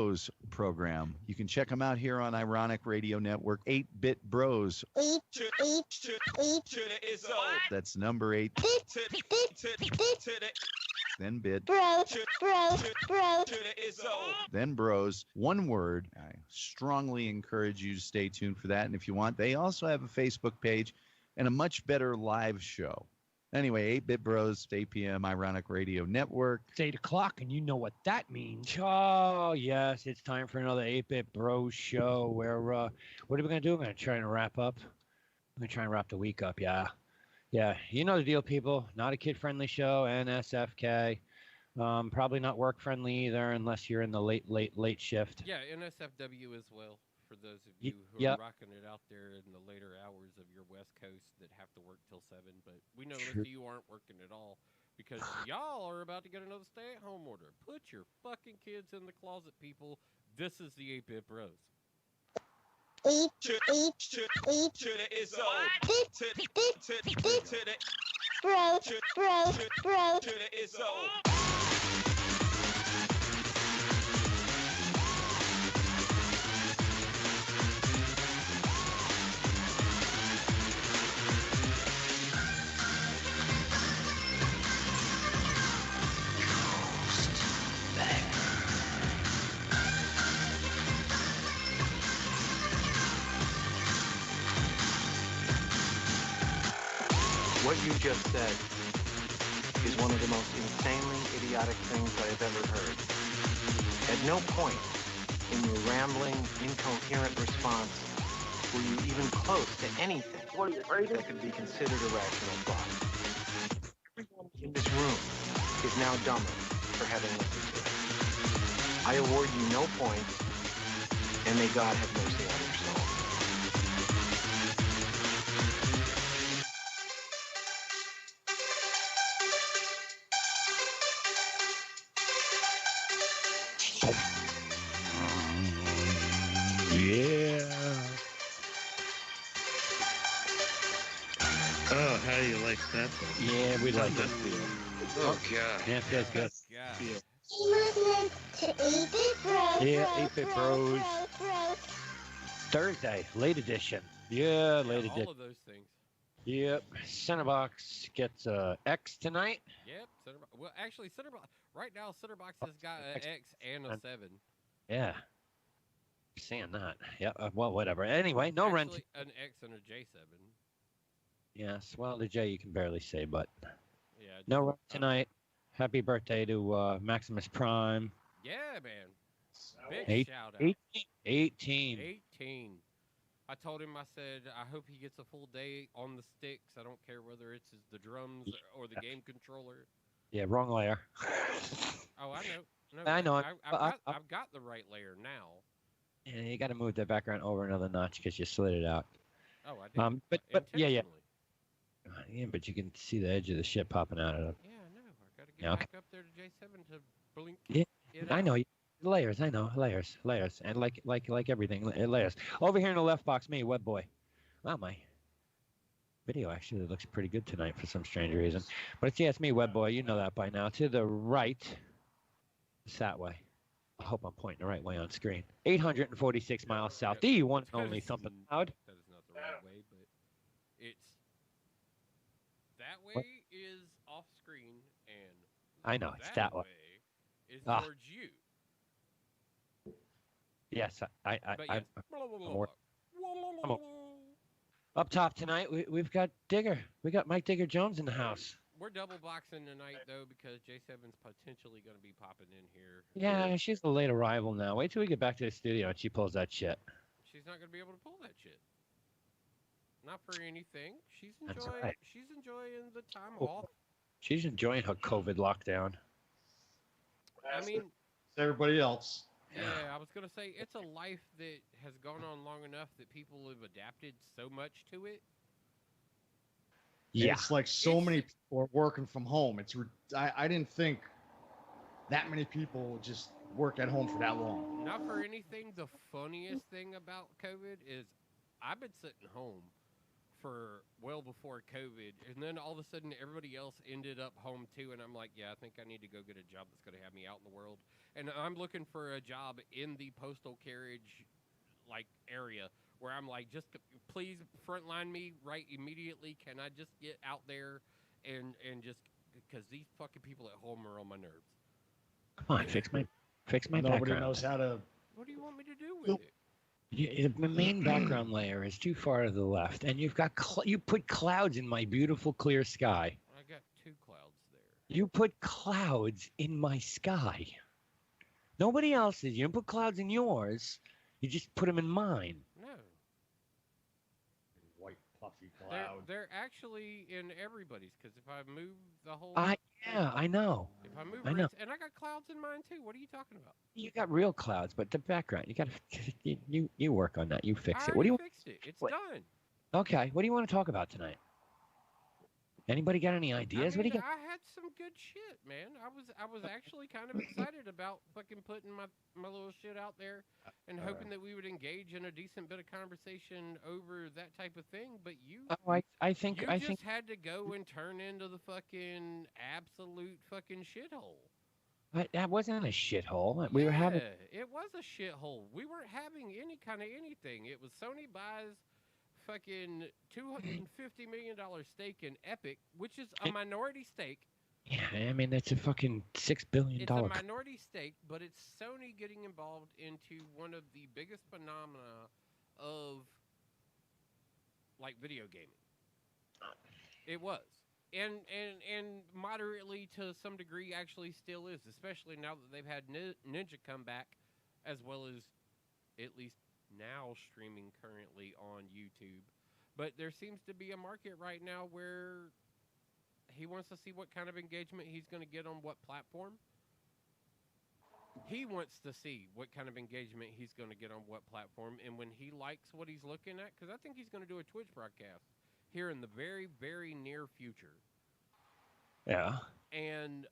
Bros program. You can check them out here on Ironic Radio Network. 8-Bit Bros. That's number 8. Then bit. Then bros. One word. I strongly encourage you to stay tuned for that. And if you want, they also have a Facebook page and a much better live show. Anyway, 8-Bit Bros, 8 p.m., Ironic Radio Network. It's 8 o'clock, and you know what that means. Oh, yes, it's time for another 8-Bit Bros show where, what are we going to do? We're going to try and wrap up. I'm going to try and wrap the week up, yeah. Yeah, you know the deal, people. Not a kid-friendly show, NSFK. Probably not work-friendly either unless you're in the late shift. Yeah, NSFW as well. For those of you who are rocking it out there in the later hours of your West Coast that have to work till 7. But we know most of you aren't working at all because y'all are about to get another stay-at-home order. Put your fucking kids in the closet, people. This is the 8-Bit Bros. What you just said is one of the most insanely idiotic things I have ever heard. At no point in your rambling, incoherent response were you even close to anything that could be considered a rational thought. Everyone in this room is now dumber for having listened to it. I award you no points, and may God have mercy on your soul. Yeah. Oh, how do you like that? Yeah, we like it. Oh, God. Yeah, feels good. Yeah. Yeah, 8-Bit Bros. Thursday, late edition. Yeah, late edition. All of those things. Yep. Centerbox gets a X tonight. Yep. Well, actually, Centerbox right now. Centerbox has got an X and a 7. Yeah. Saying that. Yeah. Well, whatever. Anyway, no rent. An X and a J7. Yes. Well, the J you can barely say, but yeah. No rent tonight. Happy birthday to Maximus Prime. Yeah, man. Big shout out. 18. I told him, I said, I hope he gets a full day on the sticks. I don't care whether it's the drums or the game controller. Yeah, wrong layer. Oh, I know. No, I know. I've got the right layer now. Yeah, you got to move that background over another notch because you slid it out. Oh, I did. But yeah. Yeah, but you can see the edge of the ship popping out of it. Yeah, I know. I got to get back up there to J7 to blink. Yeah, I know. Layers, I know. Layers. And like everything, layers. Over here in the left box, me, Web Boy. Wow, my video actually looks pretty good tonight for some strange reason. But it's me, Web Boy. You know that by now. To the right, it's that way. I hope I'm pointing the right way on screen. 846 miles south. The one and only Thumping Loud. That is not the right way, but it's... That way is off screen, and I know, it's that way. Is towards you. Yes, I'm yes. Up top tonight, we've got Digger. We got Mike Digger Jones in the house. We're double boxing tonight, though, because J7's potentially going to be popping in here. Yeah, she's a late arrival now. Wait till we get back to the studio and she pulls that shit. She's not going to be able to pull that shit. Not for anything. She's enjoying the time off. She's enjoying her COVID lockdown. I mean, it's everybody else. Yeah, I was going to say, it's a life that has gone on long enough that people have adapted so much to it. Yeah. It's like many people are working from home. I didn't think that many people would just work at home for that long. Not for anything. The funniest thing about COVID is I've been sitting home for well before COVID, and then all of a sudden everybody else ended up home too, and I'm like, yeah, I think I need to go get a job that's going to have me out in the world. and I'm looking for a job in the postal carriage like area where I'm like, just please frontline me right immediately. Can I just get out there and just because these fucking people at home are on my nerves. Come on, fix my Nobody background. knows how to. What do you want me to do with it? The main background layer is too far to the left, and you've got you put clouds in my beautiful clear sky. I got 2 clouds there. You put clouds in my sky. Nobody else did. You didn't put clouds in yours. You just put them in mine. No. White puffy cloud. They're actually in everybody's, because if I move the whole... Yeah, I know. If I move... I know. And I got clouds in mine, too. What are you talking about? You got real clouds, but the background, you got to... You work on that. You fix it. I What do you... fixed it. It's done. Okay, what do you want to talk about tonight? Anybody got any ideas? What do you got? I had some good shit, man. I was actually kind of excited about fucking putting my little shit out there and hoping that we would engage in a decent bit of conversation over that type of thing. But you, I think had to go and turn into the fucking absolute fucking shithole. That wasn't a shithole. We were having. It was a shithole. We weren't having any kind of anything. It was Sony buys fucking $250 million stake in Epic, which is a minority stake. Yeah, I mean, that's a fucking $6 billion. It's a minority stake, but it's Sony getting involved into one of the biggest phenomena of, like, video gaming. It was. And moderately to some degree actually still is, especially now that they've had Ninja come back, as well as at least now streaming currently on YouTube. But there seems to be a market right now where he wants to see what kind of engagement he's going to get on what platform. He wants to see what kind of engagement he's going to get on what platform. And when he likes what he's looking at, because I think he's going to do a Twitch broadcast here in the very, very near future. Yeah. And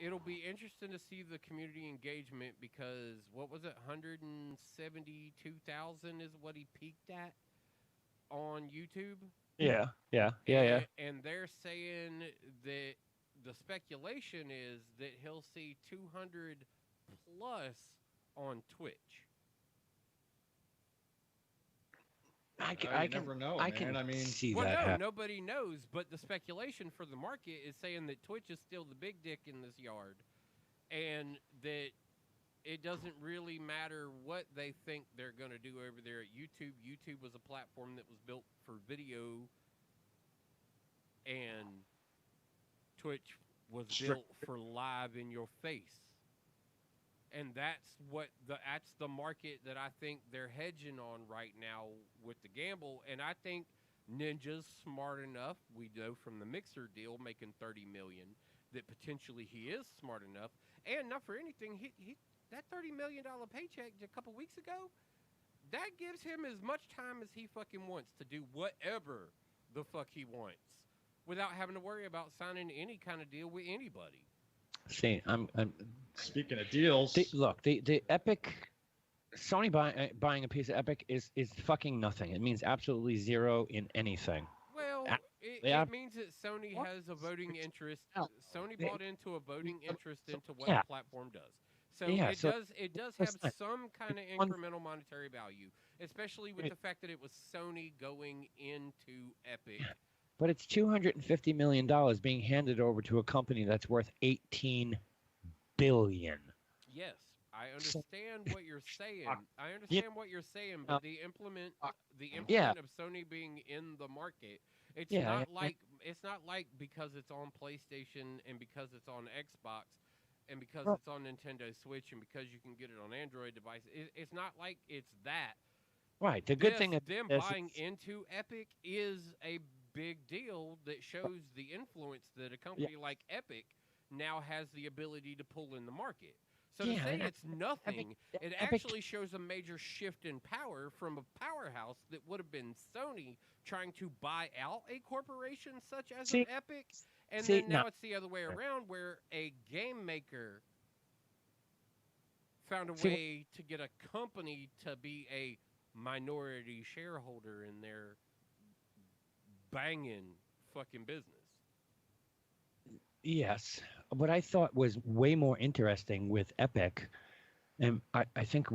it'll be interesting to see the community engagement because, what was it, 172,000 is what he peaked at on YouTube? Yeah. And they're saying that the speculation is that he'll see 200 plus on Twitch. I never know, man. I mean, see well, that. No, nobody knows. But the speculation for the market is saying that Twitch is still the big dick in this yard, and that it doesn't really matter what they think they're going to do over there at YouTube. YouTube was a platform that was built for video, and Twitch was built for live in your face. And that's the market that I think they're hedging on right now with the gamble. And I think Ninja's smart enough. We know from the Mixer deal making $30 million that potentially he is smart enough. And not for anything, he that $30 million paycheck a couple weeks ago, that gives him as much time as he fucking wants to do whatever the fuck he wants without having to worry about signing any kind of deal with anybody. See, I'm speaking of deals. The Epic, Sony buying a piece of Epic is fucking nothing. It means absolutely zero in anything. Well, it means that Sony has a voting interest. Sony bought into a voting interest into what the platform does. So it does have some kind of incremental monetary value, especially with the fact that it was Sony going into Epic. But it's $250 million being handed over to a company that's worth $18 billion. Yes, I understand what you're saying. But the implement of Sony being in the market, it's not like because it's on PlayStation and because it's on Xbox and because it's on Nintendo Switch and because you can get it on Android devices. It's not like it's that. Right. The good thing them buying into Epic is a big deal that shows the influence that a company like Epic now has the ability to pull in the market. So to say it's nothing, it actually shows a major shift in power from a powerhouse that would have been Sony trying to buy out a corporation such as an Epic, and then now it's the other way around where a game maker found a way to get a company to be a minority shareholder in their banging fucking business. Yes. what I thought was way more interesting with Epic, and I think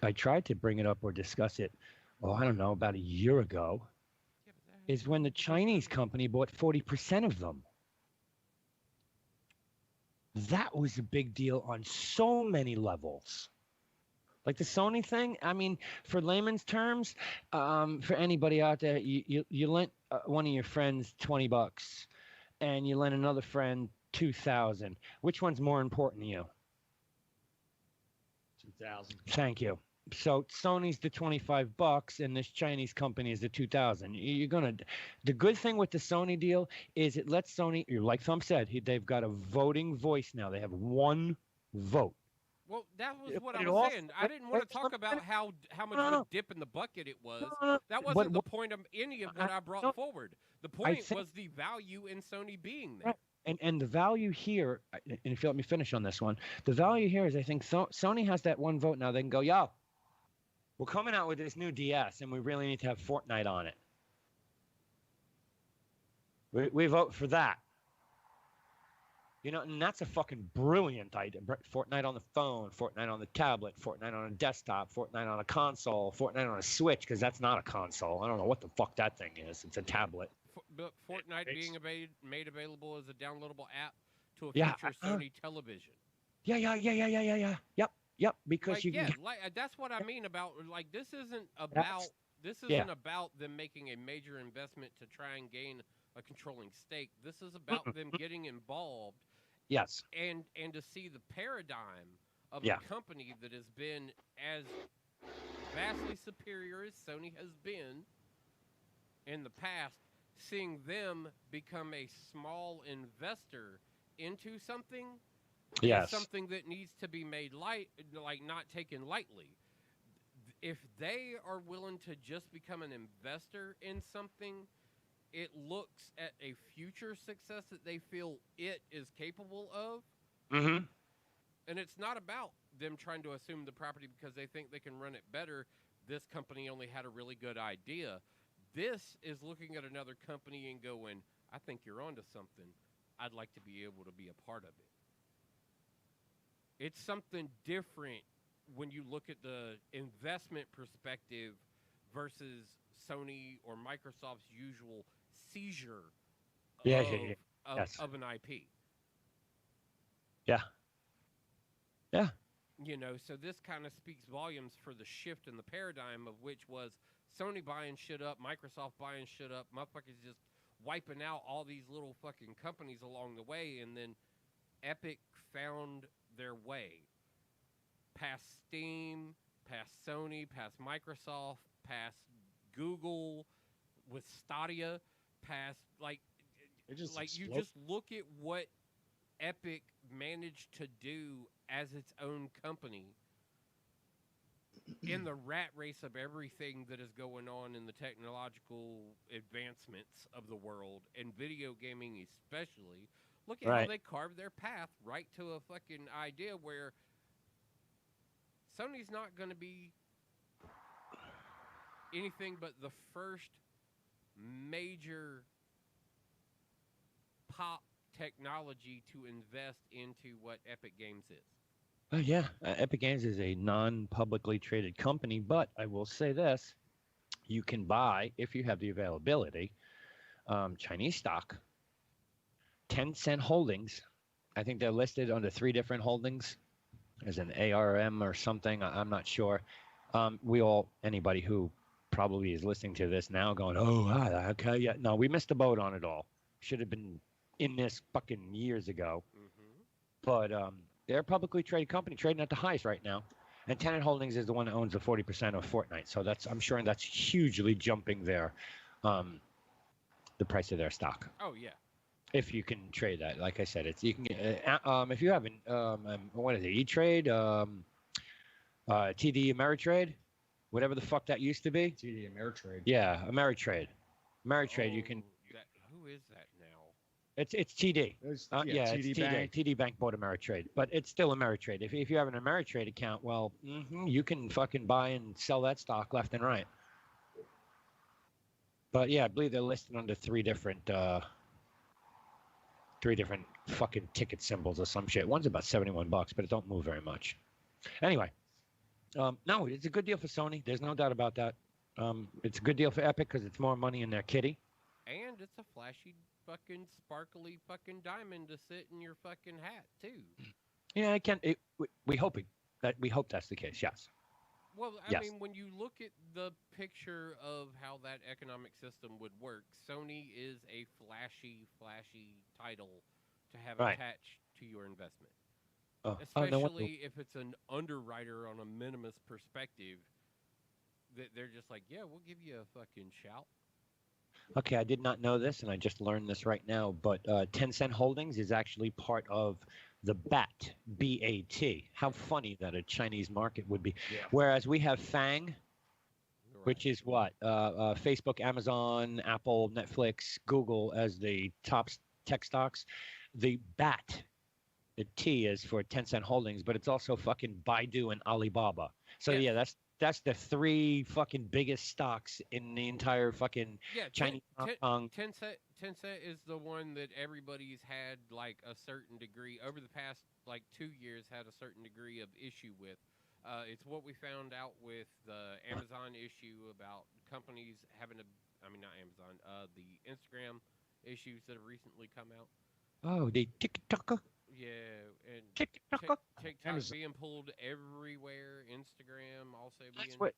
I tried to bring it up or discuss it, I don't know, about a year ago, Yeah, but that is has when the nothing to do with Chinese Sony. company bought 40% of them. That was a big deal on so many levels. Like the Sony thing, I mean, for layman's terms, for anybody out there, you lent one of your friends $20 and you lent another friend 2,000. Which one's more important to you? 2000. Thank you. So Sony's the $25 and this Chinese company is the 2,000. The good thing with the Sony deal is it lets Sony, like Thumb said, they've got a voting voice now. They have one vote. Well, that was what But I it was also- saying. I didn't want to talk about how much of a dip in the bucket it was. That wasn't the point of any of what I brought forward. The point was the value in Sony being there. Right. And the value here, and if you let me finish on this one, the value here is I think Sony has that one vote now. They can go, yo, we're coming out with this new DS, and we really need to have Fortnite on it. We vote for that. And that's a fucking brilliant idea. Fortnite on the phone, Fortnite on the tablet, Fortnite on a desktop, Fortnite on a console, Fortnite on a Switch, because that's not a console. I don't know what the fuck that thing is. It's a tablet. But Fortnite being made available as a downloadable app to a Yeah, future Sony television. Yeah. Yep. Because that's what I mean about this isn't about them making a major investment to try and gain a controlling stake. This is about them getting involved. Yes. And to see the paradigm of a company that has been as vastly superior as Sony has been in the past, seeing them become a small investor into something is something that needs to be made not taken lightly. If they are willing to just become an investor in something, it looks at a future success that they feel it is capable of. Mm-hmm. And it's not about them trying to assume the property because they think they can run it better. This company only had a really good idea. This is looking at another company and going, I think you're onto something. I'd like to be able to be a part of it. It's something different when you look at the investment perspective versus Sony or Microsoft's usual seizure of an IP. Yeah. So this kind of speaks volumes for the shift in the paradigm of which was Sony buying shit up, Microsoft buying shit up, motherfuckers just wiping out all these little fucking companies along the way, and then Epic found their way past Steam, past Sony, past Microsoft, past Google with Stadia, past you just look at what Epic managed to do as its own company in the rat race of everything that is going on in the technological advancements of the world, and video gaming especially. Look at how they carved their path right to a fucking idea where Sony's not going to be anything but the first major pop technology to invest into what Epic Games is. Epic Games is a non-publicly traded company, but I will say this. You can buy, if you have the availability, Chinese stock, Tencent Holdings. I think they're listed under 3 different holdings as an ARM or something. I'm not sure. Anybody who probably is listening to this now going, okay, yeah. No, we missed the boat on it all. Should have been in this fucking years ago. Mm-hmm. But they're a publicly traded company trading at the highest right now. And Tencent Holdings is the one that owns the 40% of Fortnite. So I'm sure that's hugely jumping the price of their stock. Oh, yeah. If you can trade that, like I said, you can get if you haven't, what is it? E-Trade, TD Ameritrade, whatever the fuck that used to be. TD Ameritrade. Yeah, Ameritrade. You can. Who is that now? It's TD. It's TD Bank. TD Bank bought Ameritrade, but it's still Ameritrade. If you have an Ameritrade account, well, you can fucking buy and sell that stock left and right. But yeah, I believe they're listed under 3 different 3 different fucking ticket symbols or some shit. One's about $71, but it don't move very much. Anyway, no, it's a good deal for Sony. There's no doubt about that. It's a good deal for Epic because it's more money in their kitty. And it's a flashy, fucking, sparkly fucking diamond to sit in your fucking hat too. Yeah, we hope that's the case. Yes. Well, I mean, when you look at the picture of how that economic system would work, Sony is a flashy title to have attached to your investment. Especially if it's an underwriter on a minimus perspective, they're just like, yeah, we'll give you a fucking shout. Okay, I did not know this, and I just learned this right now, but Tencent Holdings is actually part of the BAT, B-A-T. How funny that a Chinese market would be. Yeah. Whereas we have FANG, which is what? Facebook, Amazon, Apple, Netflix, Google as the top tech stocks. The BAT, the T is for Tencent Holdings, but it's also fucking Baidu and Alibaba. So yeah, that's the 3 fucking biggest stocks in the entire fucking Chinese Hong Kong. Tencent is the one that everybody's had like a certain degree over the past like 2 years had a certain degree of issue with. It's what we found out with the Amazon issue about companies having not Amazon, the Instagram issues that have recently come out. Oh, the TikTok. Yeah, and TikTok being pulled everywhere. Instagram also being.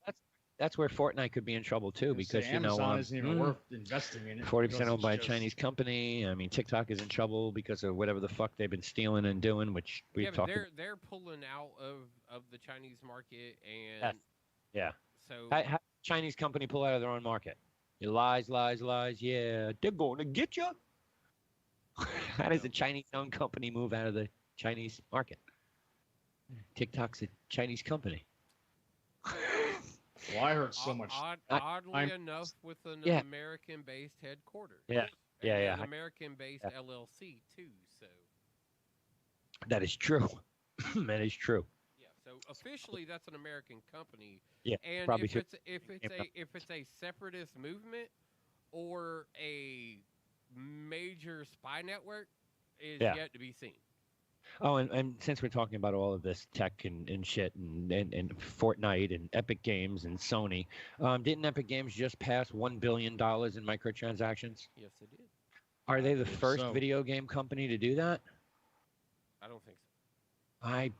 That's where Fortnite could be in trouble too, because Amazon isn't even worth investing in it. 40% owned by a Chinese company. I mean, TikTok is in trouble because of whatever the fuck they've been stealing and doing, which we've talked about. They're pulling out of the Chinese market, and so how Chinese company pull out of their own market? You lies. Yeah, they're going to get you. How does a Chinese-owned company move out of the Chinese market? TikTok's a Chinese company. Well, I heard so much. Oddly enough, with an American-based headquarters. Yeah. An American-based LLC too. So that is true. That is true. Yeah. So officially, that's an American company. Yeah. And probably if it's a separatist movement or a major spy network is yet to be seen. Oh, and since we're talking about all of this tech and shit and Fortnite and Epic Games and Sony, didn't Epic Games just pass $1 billion in microtransactions? Yes, they did. Are they the first video game company to do that? I don't think so. I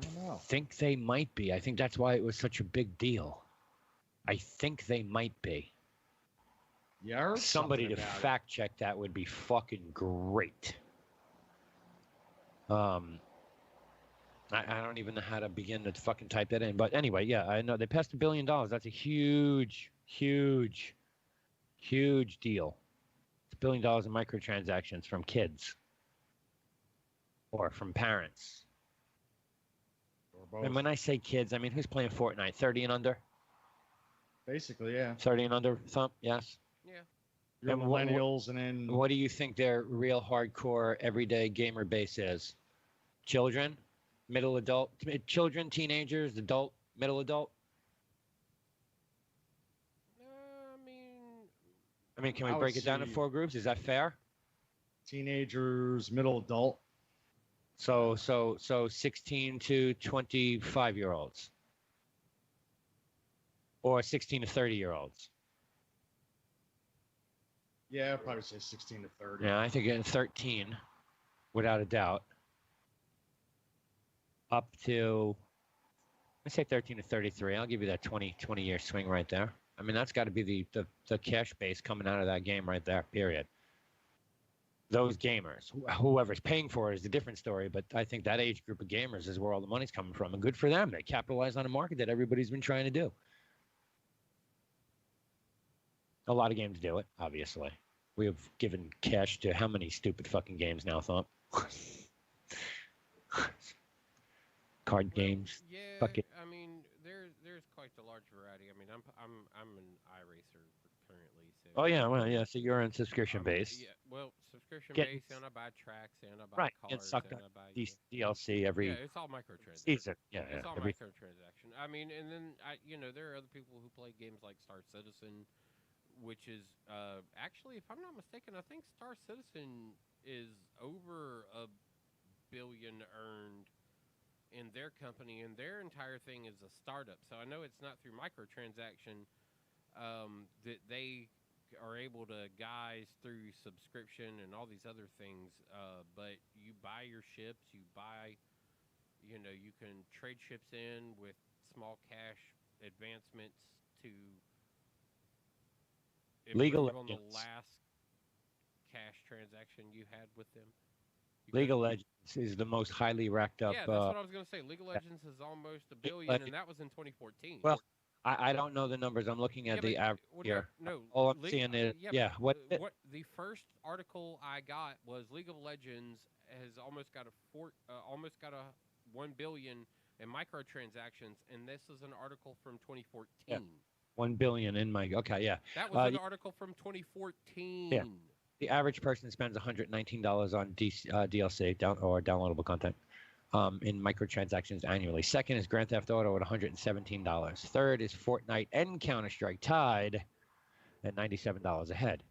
don't know. Think they might be. I think that's why it was such a big deal. I think they might be. Yeah, somebody to fact check that would be fucking great. I don't even know how to begin to fucking type that in, but anyway, yeah, I know they passed $1 billion. That's a huge deal. It's $1 billion in microtransactions from kids or from parents. And when I say kids, I mean who's playing Fortnite? 30 and under? Basically, yeah. 30 and under, Thump? Yes. Yeah. And millennials, and then what do you think their real hardcore everyday gamer base is? Children, middle adult, children, teenagers, adult, middle adult. I mean, can we break it down in 4 groups? Is that fair? Teenagers, middle adult. So 16 to 25-year-olds, or 16 to 30-year-olds. Yeah, I'd probably say 16 to 30. Yeah, I think 13, without a doubt. Up to, let's say 13 to 33. I'll give you that 20-year swing right there. I mean, that's got to be the cash base coming out of that game right there, period. Those gamers, whoever's paying for it is a different story, but I think that age group of gamers is where all the money's coming from, and good for them. They capitalize on a market that everybody's been trying to do. A lot of games do it, obviously. We have given cash to how many stupid fucking games now, Thump? Card games. Yeah, fucking. I mean, there's quite a large variety. I mean, I'm an iRacer currently. So. Oh yeah, well yeah. So you're on subscription based. Yeah, well, subscription based, and I buy tracks, and I buy cars, get sucked and on I buy DLC every. Yeah, it's all microtransactions. Season. Yeah, it's all microtransaction. I mean, and then there are other people who play games like Star Citizen, which is actually, if I'm not mistaken, I think Star Citizen is over $1 billion earned in their company, and their entire thing is a startup. So I know it's not through microtransaction that they are able to guise through subscription and all these other things. But you buy your ships, you buy, you can trade ships in with small cash advancements to Legal improve on the Legends. last cash transaction you had with them. Legal Legends is the most highly racked up. Yeah, that's what I was going to say. League of Legends is almost $1 billion, and that was in 2014. Well, I don't know the numbers. I'm looking at the average here. No, all I'm seeing is what the first article I got was League of Legends has almost got a 1 billion in microtransactions, and this is an article from 2014. Yeah. 1 billion in my That was an article from 2014. Yeah. The average person spends $119 on DLC or downloadable content in microtransactions annually. Second is Grand Theft Auto at $117. Third is Fortnite and Counter-Strike tied at $97 a head.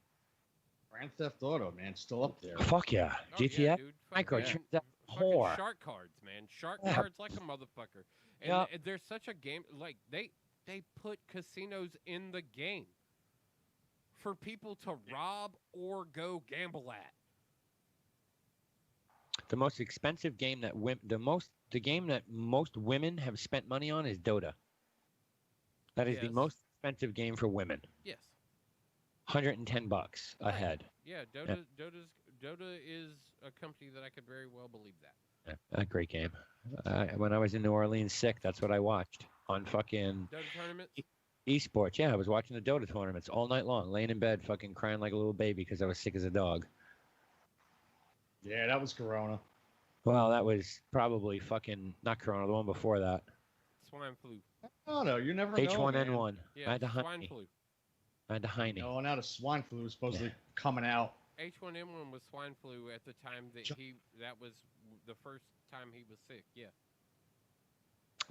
Grand Theft Auto, man, still up there. Fuck yeah. Oh, GTA, yeah, dude. microtransactions, whore. Shark cards, man. Shark cards like a motherfucker. And there's such a game, like, they put casinos in the game for people to rob or go gamble at. The most expensive game that the game that most women have spent money on is Dota. That is the most expensive game for women. Yes. $110 a head. Yeah, Dota is a company that I could very well believe that. Yeah, a great game. When I was in New Orleans sick, that's what I watched on fucking Dota tournaments. Esports. Yeah, I was watching the Dota tournaments all night long, laying in bed, fucking crying like a little baby because I was sick as a dog. Yeah, that was Corona. Well, that was probably fucking not Corona. The one before that. Swine flu. Oh no, you never know. H1N1. Yeah, I had the swine flu. I had the Heine. No, now the swine flu is supposedly coming out. H1N1 was swine flu at the time that was the first time he was sick. Yeah.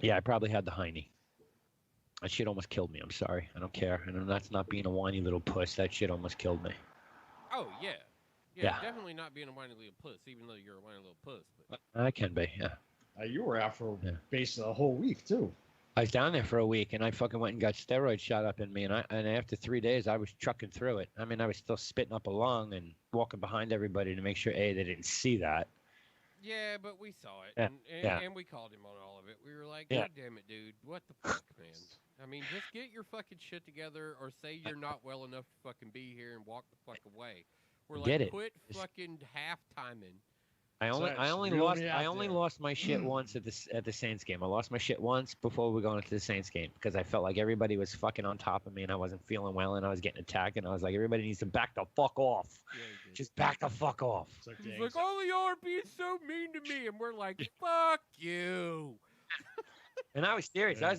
Yeah, I probably had the Heine. That shit almost killed me. I'm sorry. I don't care. And that's not being a whiny little puss. That shit almost killed me. Oh, yeah. Yeah, definitely not being a whiny little puss, even though you're a whiny little puss. But... I can be, yeah. You were out for basically a whole week, too. I was down there for a week, and I fucking went and got steroids shot up in me, and after 3 days, I was trucking through it. I mean, I was still spitting up a lung and walking behind everybody to make sure, A, they didn't see that. Yeah, but we saw it, and we called him on all of it. We were like, God damn it, dude. What the fuck, man? I mean, just get your fucking shit together or say you're not well enough to fucking be here and walk the fuck away. We're like, quit fucking half-timing. I only lost my shit once at the Saints game. I lost my shit once before we were going into the Saints game because I felt like everybody was fucking on top of me and I wasn't feeling well and I was getting attacked and I was like, everybody needs to back the fuck off. Yeah, just back the fuck off. He's like, all the are being so mean to me, and we're like, fuck you. And I was serious. I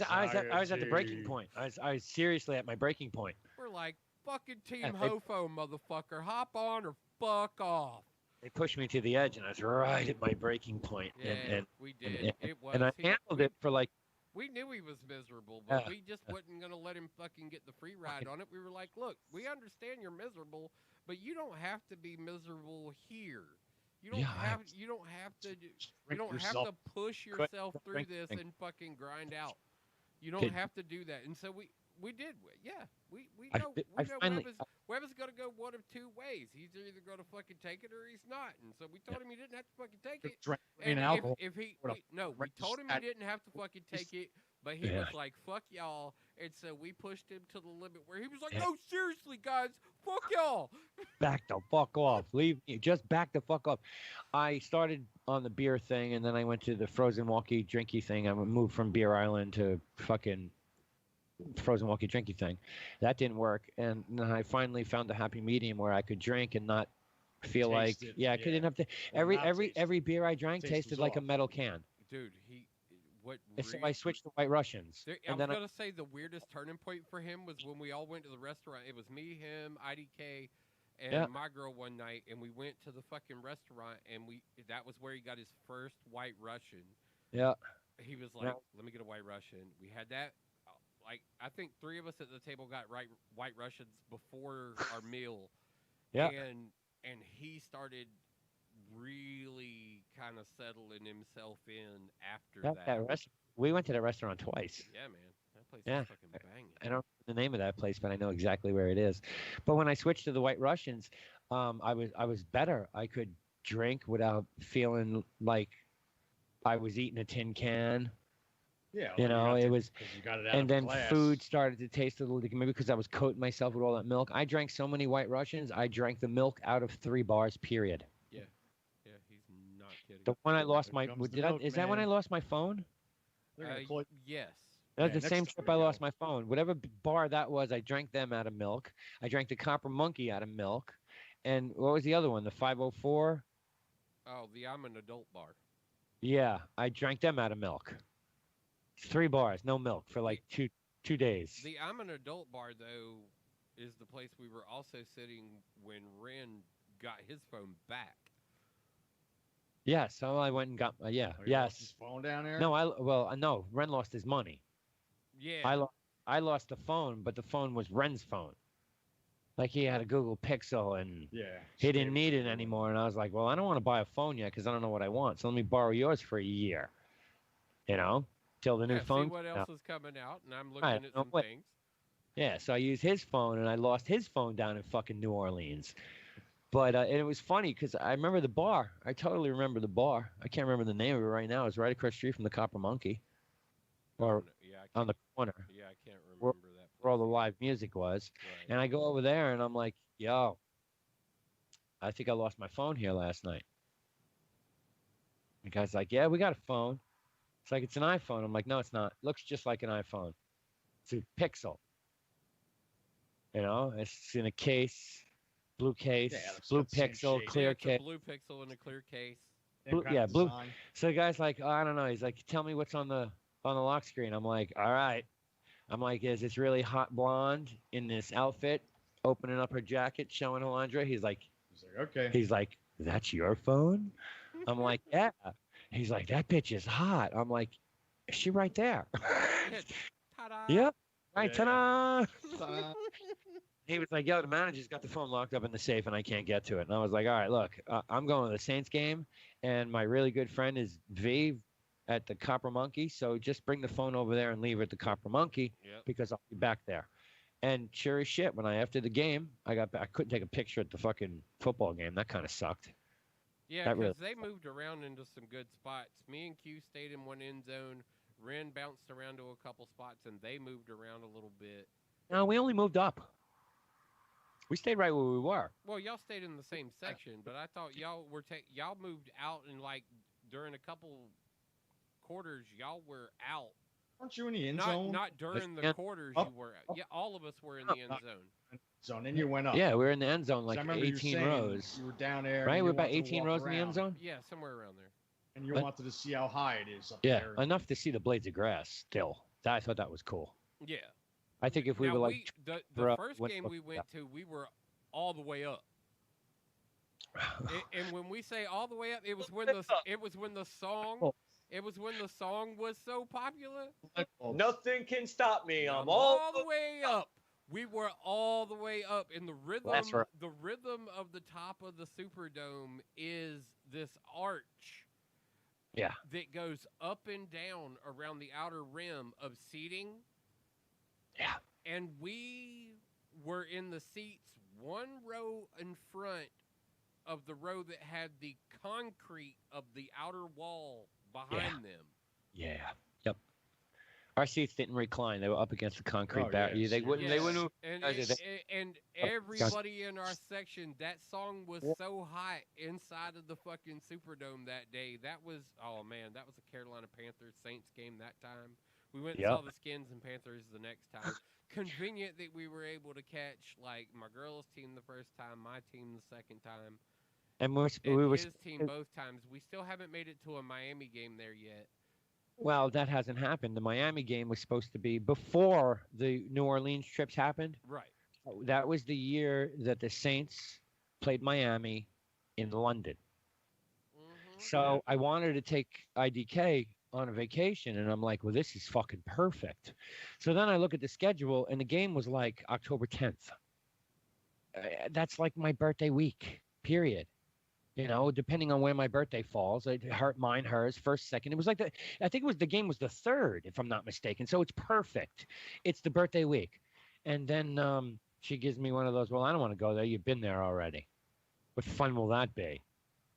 was at the breaking point. I was seriously at my breaking point. We're like, fucking Team Hofo, motherfucker. Hop on or fuck off. They pushed me to the edge, and I was right at my breaking point. Yeah, and we did. It was. And I handled it for like... We knew he was miserable, but we just wasn't going to let him fucking get the free ride on it. We were like, look, we understand you're miserable, but you don't have to be miserable here. You don't have to push yourself through this and fucking grind out. You don't have to do that. And so we did. Yeah, we know Webb is going to go one of two ways. He's either going to fucking take it or he's not. And so we told him he didn't have to fucking take it. And we told him he didn't have to fucking take it, but he was like, fuck y'all. And so we pushed him to the limit where he was like, no, seriously, guys, fuck y'all. Back the fuck off. Leave me. Just back the fuck off. I started on the beer thing, and then I went to the frozen walkie drinky thing. I moved from Beer Island to fucking frozen walkie drinky thing. That didn't work, and then I finally found a happy medium where I could drink and not feel like I couldn't have to. Every beer I drank tasted like a metal can. Dude, so I switched to White Russians. I was gonna say the weirdest turning point for him was when we all went to the restaurant. It was me, him, IDK, and my girl one night, and we went to the fucking restaurant, and that was where he got his first White Russian. Yeah. He was like, "Let me get a White Russian." We had that. Like, I think 3 of us at the table got White Russians before our meal. Yeah. And he started really kind of settling himself in after that. We went to that restaurant twice. Yeah, man. That place Yeah. is fucking banging. I don't know the name of that place, but I know exactly where it is. But when I switched to the White Russians, I was better. I could drink without feeling like I was eating a tin can. Yeah, You know, it was, 'cause you got it out and of a then glass. food started to taste a little different, maybe because I was coating myself with all that milk. I drank so many White Russians, I drank the milk out of 3 bars, period. Yeah, he's not kidding. The one I lost my, Here comes the did I, milk, is that when I man. lost my phone? They're gonna call it- Yes. That was Yeah, the next same time trip we I go. lost my phone. Whatever bar that was, I drank them out of milk. I drank the Copper Monkey out of milk. And what was the other one? The 504? Oh, the I'm an adult bar. Yeah, I drank them out of milk. 3 bars, no milk for like two days. The I'm an adult bar though is the place we were also sitting when Ren got his phone back. Yeah, so I went and got yeah, Oh, you lost his yes. phone down there. No, no, Ren lost his money. Yeah. I lost the phone, but the phone was Ren's phone. Like he had a Google Pixel and Yeah. he didn't need it anymore. And I was like, well, I don't want to buy a phone yet because I don't know what I want. So let me borrow yours for a year. You know, till the new phone. See what came else out. is coming out, and I'm looking Right, at no some way. things. Yeah, so I used his phone and I lost his phone down in fucking New Orleans. But and it was funny because I remember the bar. I totally remember the bar. I can't remember the name of it right now. It was right across the street from the Copper Monkey, or Yeah, on the corner yeah, I can't remember that. where all the place. live music was. Right. And I go over there and I'm like, yo, I think I lost my phone here last night. The guy's like, yeah, we got a phone. It's like, it's an iPhone. I'm like, no, it's not. Looks just like an iPhone. It's a Pixel. You know, it's in a case, blue case, Yeah, it's blue got the same Pixel, shape. clear It's case. a blue pixel in a clear case. Same kind Yeah, of blue. design. So the guy's like, oh, I don't know. He's like, tell me what's on the lock screen. I'm like, all right. I'm like, is this really hot blonde in this outfit, opening up her jacket, showing her lingerie? He's like, okay. that's your phone? I'm like, yeah. He's like, that bitch is hot. I'm like, is she right there? Yeah, ta-da! Yep. Right, Yeah, ta-da! Ta-da. He was like, yo, the manager's got the phone locked up in the safe and I can't get to it. And I was like, all right, look, I'm going to the Saints game and my really good friend is V at the Copper Monkey. So just bring the phone over there and leave it at the Copper Monkey because I'll be back there. And sure as shit, after the game, I got back. I couldn't take a picture at the fucking football game. That kind of sucked. Yeah, because they moved around into some good spots. Me and Q stayed in one end zone. Ren bounced around to a couple spots, and they moved around a little bit. No, we only moved up. We stayed right where we were. Well, y'all stayed in the same section, but I thought y'all were y'all moved out and like during a couple quarters, y'all were out. Aren't you in the end zone? Not during the quarters, you were out. Yeah, all of us were in the end zone. Zone, and you went up. Yeah, we were in the end zone, like I remember 18 rows. You were down there. Right, and we're you about wanted to 18 walk rows in the end around, zone. Yeah, somewhere around there. And you wanted to see how high it is up Yeah, there. enough to see the blades of grass. Still, I thought that was cool. Yeah. I think if we now were like the up, first went game up, we went to, we were all the way up. And when we say all the way up, it was when the song was so popular. Nothing can stop me. I'm all the way up. We were all the way up, and the rhythm, the rhythm of the top of the Superdome is this arch. Yeah. That goes up and down around the outer rim of seating. Yeah. And we were in the seats one row in front of the row that had the concrete of the outer wall behind them. Yeah. Yep. Our seats didn't recline; they were up against the concrete barrier. Yes, They wouldn't. Yes. They wouldn't. And everybody in our section, that song was so hot inside of the fucking Superdome that day. That was, oh man, that was a Carolina Panthers Saints game that time. We went and saw the Skins and Panthers the next time. Convenient that we were able to catch like my girls' team the first time, my team the second time, and his team both times. We still haven't made it to a Miami game there yet. Well, that hasn't happened. The Miami game was supposed to be before the New Orleans trips happened. Right. That was the year that the Saints played Miami in London. Mm-hmm. So I wanted to take IDK on a vacation, and I'm like, well, this is fucking perfect. So then I look at the schedule, and the game was like October 10th. That's like my birthday week, period. You know, depending on where my birthday falls, mine, hers, first, second. It was like I think the game was the third, if I'm not mistaken. So it's perfect. It's the birthday week, and then she gives me one of those. Well, I don't want to go there. You've been there already. What fun will that be?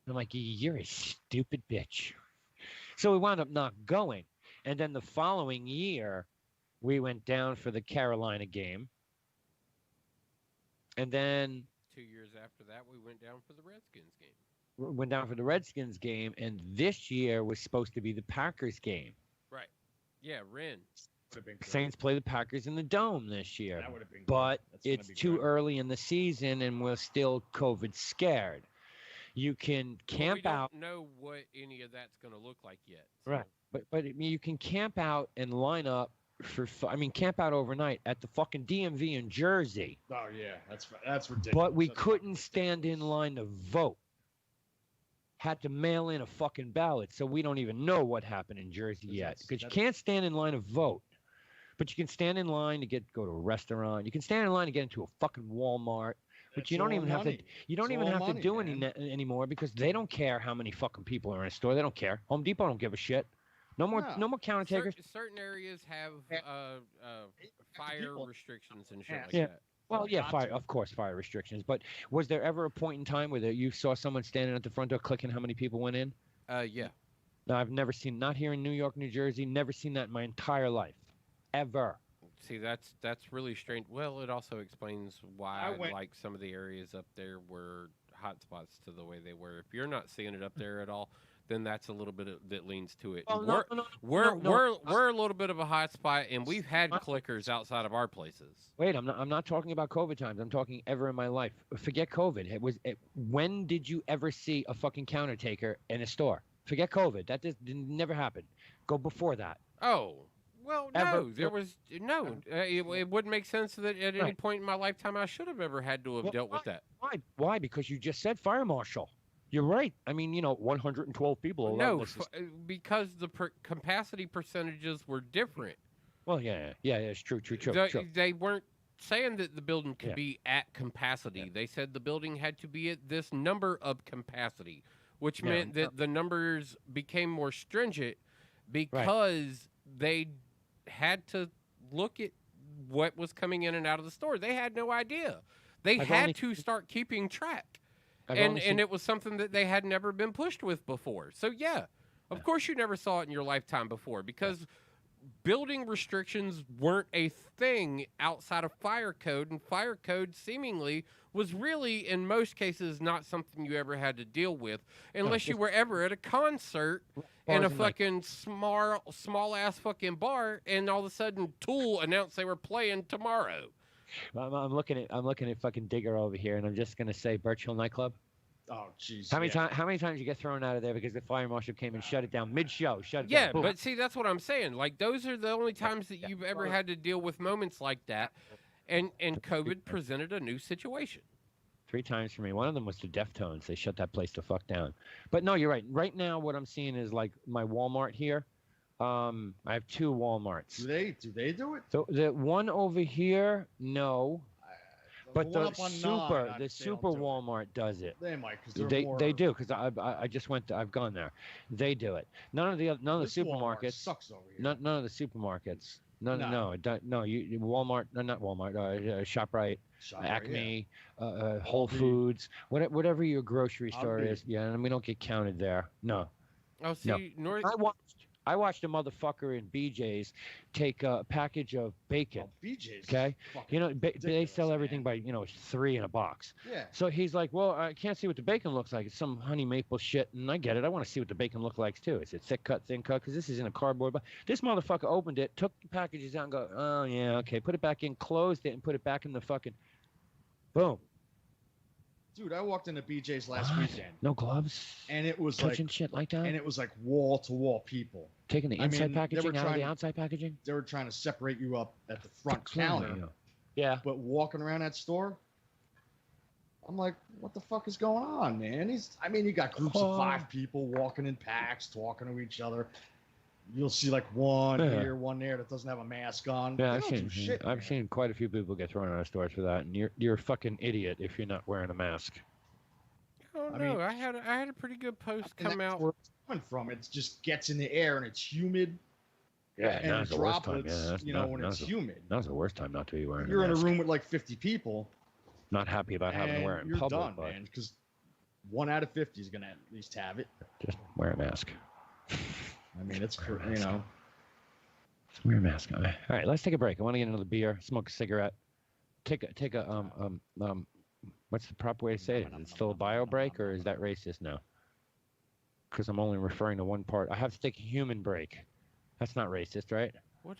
I'm like, you're a stupid bitch. So we wound up not going, and then the following year, we went down for the Carolina game, and then 2 years after that, we went down for the Redskins game. Went down for the Redskins game, and this year was supposed to be the Packers game. Right. Yeah, Ren. Saints play the Packers in the Dome this year, That would have been but great. it's too early in the season, and we're still COVID scared. You can camp out. We don't know what any of that's going to look like yet. So. Right, but you can camp out and line up camp out overnight at the fucking DMV in Jersey. Oh yeah, that's ridiculous. But we couldn't stand in line to vote. Had to mail in a fucking ballot, so we don't even know what happened in Jersey yet. Because you can't stand in line to vote, but you can stand in line to go to a restaurant. You can stand in line to get into a fucking Walmart, but you don't even have to. You don't even have to do any anymore because they don't care how many fucking people are in a store. They don't care. Home Depot don't give a shit. No more counter takers. Certain areas have fire restrictions and shit like that. Well, yeah, fire restrictions. But was there ever a point in time where you saw someone standing at the front door clicking how many people went in? Yeah. No, I've never seen, not here in New York, New Jersey, never seen that in my entire life. Ever. See, that's really strange. Well, it also explains why like some of the areas up there were hot spots to the way they were. If you're not seeing it up there at all, then that's a little bit that leans to it. Well, we're a little bit of a hot spot, and we've had clickers outside of our places. Wait, I'm not talking about COVID times. I'm talking ever in my life. Forget COVID. When did you ever see a fucking counter taker in a store? Forget COVID. That never happened. Go before that. Oh. Well, no, there was no. It wouldn't make sense that at any point in my lifetime I should have ever had to have dealt with that. Why? Because you just said fire marshal. You're right. I mean, 112 people. No, because the capacity percentages were different. Well, yeah, it's true. They weren't saying that the building could be at capacity. Yeah. They said the building had to be at this number of capacity, which meant that the numbers became more stringent because they had to look at what was coming in and out of the store. They had no idea. They had to start keeping track. And it was something that they had never been pushed with before. So, yeah, of course you never saw it in your lifetime before because building restrictions weren't a thing outside of fire code. And fire code seemingly was really, in most cases, not something you ever had to deal with unless you were ever at a concert in a fucking small-ass fucking bar and all of a sudden Tool announced they were playing tomorrow. I'm looking at fucking Digger over here, and I'm just gonna say Birch Hill nightclub. Oh, jeez. How many times you get thrown out of there because the fire marshal came and shut it down mid-show? Shut it down. Yeah, but see, that's what I'm saying. Like, those are the only times that you've ever had to deal with moments like that, and COVID presented a new situation. 3 times for me. One of them was the Deftones. They shut that place the fuck down. But no, you're right. Right now, what I'm seeing is like my Walmart here. I have 2 Walmarts. Do they do it? So the one over here, no. But the super Walmart does it. They might they do because I just went. I've gone there. They do it. None of the supermarkets. Walmart sucks over here. None of the supermarkets. No. You Walmart. Not Walmart. ShopRite, Acme, Whole Foods, whatever your grocery store is. Yeah, and we don't get counted there. No. Oh, see, no. I watched a motherfucker in BJ's take a package of bacon. Oh, BJ's. Okay. They sell everything by, 3 in a box. Yeah. So he's like, well, I can't see what the bacon looks like. It's some honey maple shit. And I get it. I want to see what the bacon looks like too. Is it thick cut, thin cut? Because this is in a cardboard box. This motherfucker opened it, took the packages out and go, oh, yeah, okay. Put it back in, closed it, and put it back in the fucking, boom. Dude, I walked into BJ's last weekend. No gloves? And it was touching shit like that? And it was like wall-to-wall people. Taking the inside packaging out of the outside packaging? They were trying to separate you up at the front counter. Yeah. But walking around that store, I'm like, what the fuck is going on, man? You got groups of 5 people walking in packs, talking to each other. You'll see like one here, one there that doesn't have a mask on. Yeah, I've seen quite a few people get thrown out of stores for that, and you're a fucking idiot if you're not wearing a mask. don't I know. mean, I had a pretty good post and come that's out. where it's coming from. It just gets in the air and it's humid. Yeah, And now's the worst time. droplets, Yeah, when it's humid. Now's the worst time not to be wearing You're a in a mask. room with like 50 people. Not happy about having to wear it in you're public, done, but man, because 1 out of 50 is gonna at least have it. just wear a mask. I mean, it's Wear a mask. Just wear a mask. All right, let's take a break. I want to get another beer, smoke a cigarette, take a what's the proper way to say it? Is it still a bio break or is that racist now? Because I'm only referring to one part. I have to take a human break. That's not racist, right? What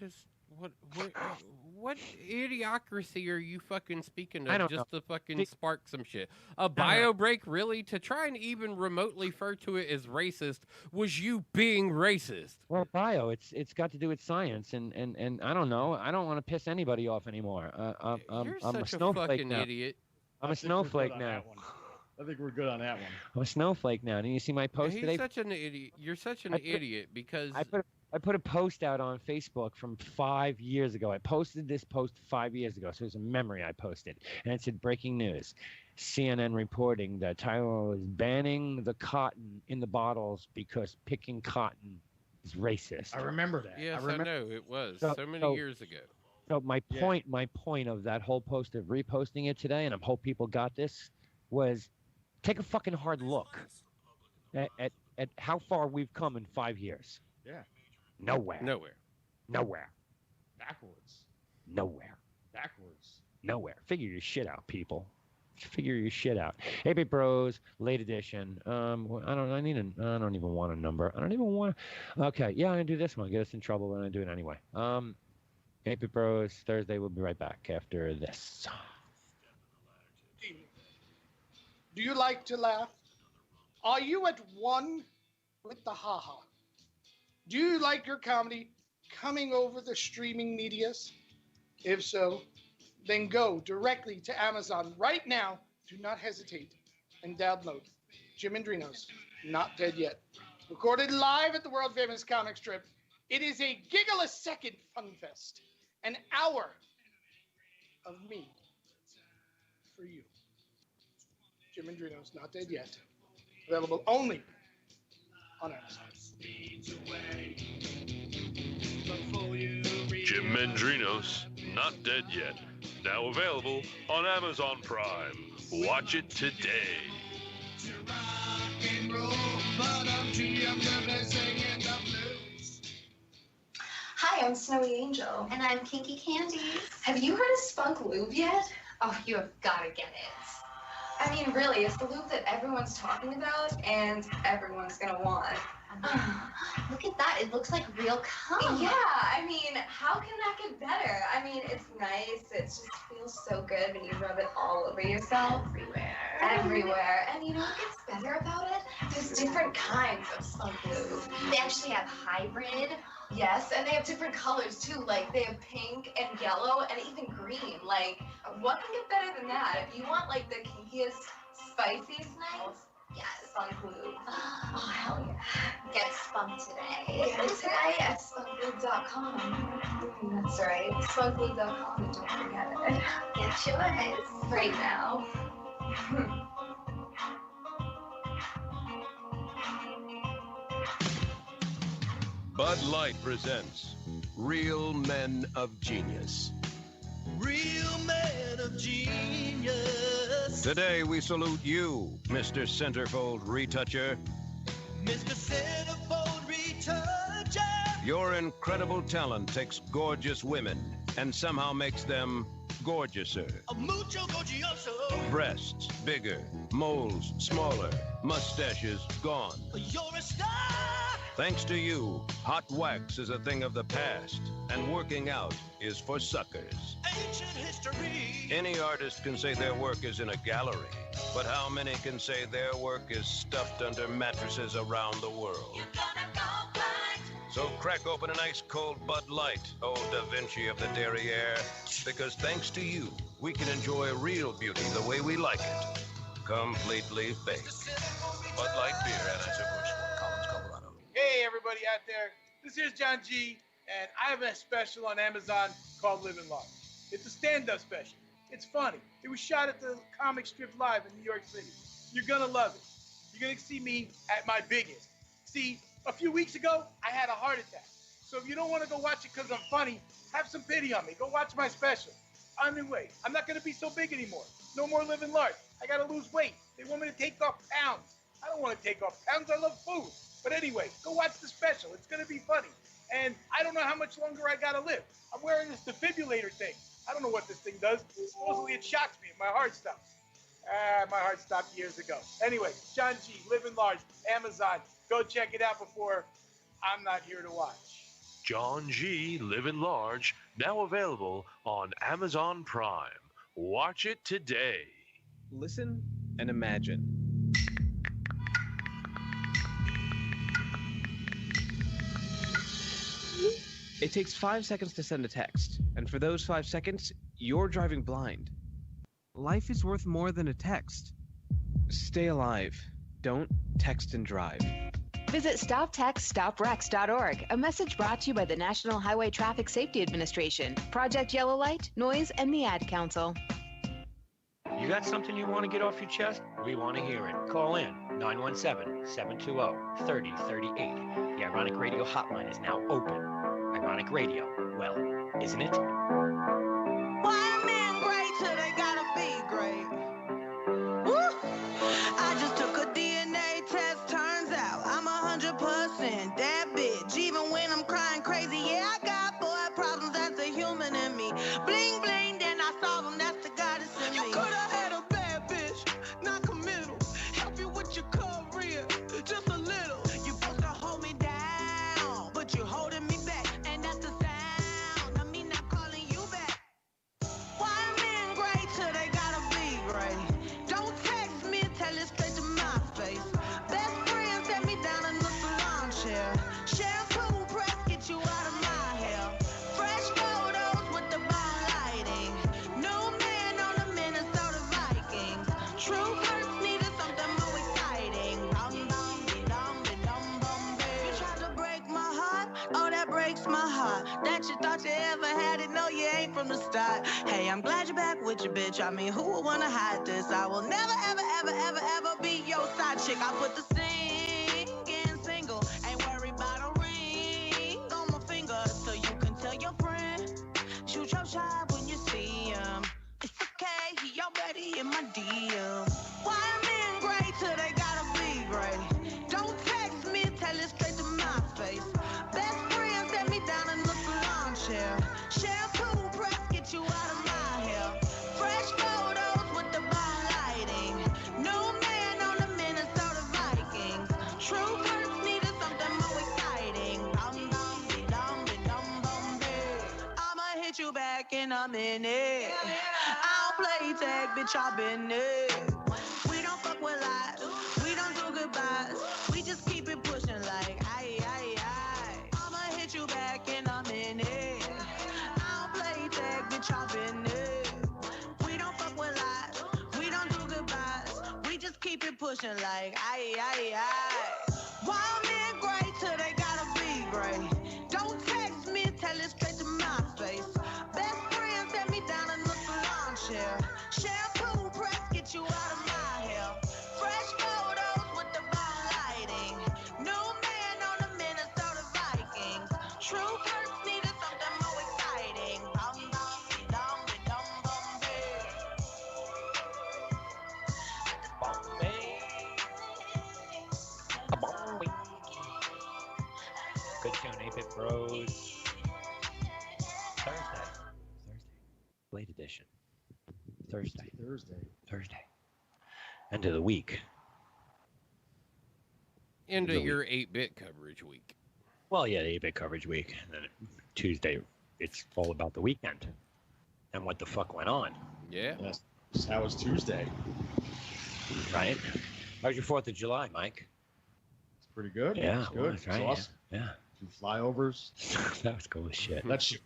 idiocracy are you fucking speaking I of don't just know. to fucking spark some shit? A bio break, really? To try and even remotely refer to it as racist was you being racist. Well, bio, it's got to do with science, and I don't know. I don't want to piss anybody off anymore. You're I'm such a snowflake fucking now. idiot. I'm a snowflake now. I think we're good on that one. I'm a snowflake now. Didn't you see my post today? He's such an idiot. You're such an idiot because I put a post out on Facebook from 5 years ago. I posted this post 5 years ago, so it was a memory I posted. And it said, breaking news. CNN reporting that Taiwan is banning the cotton in the bottles because picking cotton is racist. I remember that. Yes, I know. It was so many years ago. So my point of that whole post of reposting it today, and I hope people got this, was take a fucking hard look at how far we've come in 5 years. Yeah. Nowhere. Backwards. Figure your shit out, people. Figure your shit out. 8-Bit Bros, late edition. I don't even want a number. Okay, yeah, I'm gonna do this one. Get us in trouble, but I'm gonna do it anyway. 8-Bit Bros, Thursday. We'll be right back after this. Do you like to laugh? Are you at one with the haha? Do you like your comedy coming over the streaming medias? If so, then go directly to Amazon right now. Do not hesitate and download Jim Andrino's Not Dead Yet. Recorded live at the world famous comic strip. It is a giggle-a-second fun fest. An hour of me for you. Jim Andrino's Not Dead Yet. Available only on Amazon. Jim Mendrino's Not Dead Yet. Now available on Amazon Prime. Watch it today. Hi, I'm Snowy Angel. And I'm Kinky Candy. Have you heard of Spunk Lube yet? Oh, you have got to get it. I mean, really, it's the lube that everyone's talking about and everyone's gonna want. Look at that. It looks like real cum. Yeah, I mean, how can that get better? I mean, it's nice. It just feels so good when you rub it all over yourself. Everywhere. And you know what gets better about it? There's different kinds of Spunk Lube. They actually have hybrid. Yes, and they have different colors too. Like they have pink and yellow and even green. Like, what can get better than that? If you want like the kinkiest, spiciest nights, yes, Spunk Lube. Oh, hell yeah. Get spunked today. Get today at spunklube.com. That's right, spunklube.com, and don't forget it. Get yours right now. Bud Light presents Real Men of Genius. Real Men of Genius. Today we salute you, Mr. Centerfold Retoucher. Mr. Centerfold Retoucher. Your incredible talent takes gorgeous women and somehow makes them gorgeouser. A mucho gorgioso. Breasts bigger, moles smaller, mustaches gone. You're a star. Thanks to you, hot wax is a thing of the past, and working out is for suckers. Ancient history. Any artist can say their work is in a gallery, but how many can say their work is stuffed under mattresses around the world? You're gonna go blind. So crack open an ice cold Bud Light, old Da Vinci of the Derriere, because thanks to you, we can enjoy real beauty the way we like it. Completely fake. Bud Light beer, Anheuser-Busch, Collins, Colorado. Hey, everybody out there. This here's John G, and I have a special on Amazon called Live and Love. It's a stand-up special. It's funny. It was shot at the comic strip live in New York City. You're gonna love it. You're gonna see me at my biggest. See, a few weeks ago, I had a heart attack. So if you don't want to go watch it because I'm funny, have some pity on me. Go watch my special. Anyway, I'm not gonna be so big anymore. No more living large. I gotta lose weight. They want me to take off pounds. I don't want to take off pounds. I love food. But anyway, go watch the special. It's gonna be funny. And I don't know how much longer I gotta live. I'm wearing this defibrillator thing. I don't know what this thing does. Supposedly it shocks me if my heart stops. My heart stopped years ago. Anyway, John G, Living Large, Amazon. Go check it out before I'm not here to watch. John G. Living Large, now available on Amazon Prime. Watch it today. Listen and imagine. It takes 5 seconds to send a text, and for those 5 seconds, you're driving blind. Life is worth more than a text. Stay alive. Don't text and drive. Visit StopTextStopWrecks.org, a message brought to you by the National Highway Traffic Safety Administration, Project Yellow Light, Noise, and the Ad Council. You got something you want to get off your chest? We want to hear it. Call in 917-720-3038. The Ironic Radio hotline is now open. Ironic Radio, well, isn't it? Why men great till they gotta be great? Woo! I just took a DNA test, turns out I'm 100% that bitch. Even when I'm crying crazy, yeah, I got boy problems, that's a human in me. Bling bling, then I solve them, that's the goddess in me. You could've had a bad bitch, not committal. Help you with your career, just a little. You supposed to hold me down, but you're holding me back. And that's the sound of me not calling you back. Why men great till they gotta be great? Don't text me, tell it straight to my face. Best friend set me down in the salon chair. Shampoo press, get you out of my hair. Fresh photos with the bomb lighting. New man on the Minnesota Vikings. True hurts needed something more exciting. You tried to break my heart, oh that breaks my heart. That you thought you ever had it, no you ain't from the start. Hey, I'm glad you're back with your bitch. I mean, who would wanna hide this? I will never, ever, ever, ever, ever be your side chick. I put the singing single, ain't worried about a ring on my finger, so you can tell your friend, shoot your shot when you see him. It's okay, he already in my DM. Why men great till they gotta be great? Don't text me, tell it straight to my face. Best friend set me down in the salon chair. Shampoo press, get you out of my hair. Fresh photos with the bomb lighting. New man on the Minnesota Vikings. True hurts needed something more exciting. I'ma hit you back in a minute. I'll play tag, bitch, I've been it. We don't fuck with lies, we don't do goodbyes. We just keep it pushing like aye, aye, aye. I'ma hit you back in a minute. I'll play tag, bitch, I've been it. We don't fuck with lies, we don't do goodbyes. We just keep it pushing like aye, aye, aye. Wild men great till they gotta be great. Don't text me, tell it straight to my face. Best friend set me down in the salon chair. Shampoo press, get you out of my hair. Fresh photos with the bomb lighting. New man on the Minnesota Vikings. True hurts needed something more exciting. Good tune, 8-Bit Bros. Thursday. Late edition. Thursday. End of the week. End of your 8-bit coverage week. Well, yeah, the 8-Bit coverage week. And then Tuesday, it's all about the weekend and what the fuck went on. Yeah. Yes. How was Tuesday? Right? How was your 4th of July, Mike? It's pretty good. Yeah, it's good. That's right. It's awesome. Yeah. 2 flyovers. That was cool as shit. That shit.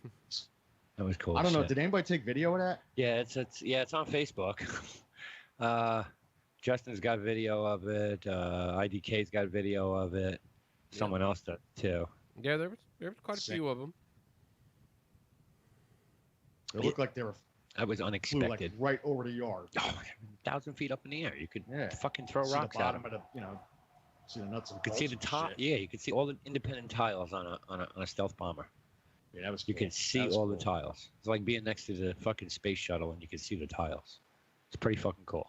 That was cool. I don't know. Shit. Did anybody take video of that? Yeah, it's on Facebook. Justin's got video of it. IDK's got video of it. Someone else does too. Yeah, there was quite a few of them. It looked like they were That was Flew unexpected. like right over the yard. 1,000 feet up in the air. You could Yeah. fucking throw See rocks the at bottom them. of the, see the nuts and You could see bolts the and top. shit. Yeah, you could see all the independent tiles on a stealth bomber. Yeah, that was You cool. could see That was all the cool. tiles. It's like being next to the fucking space shuttle and you can see the tiles. It's pretty fucking cool.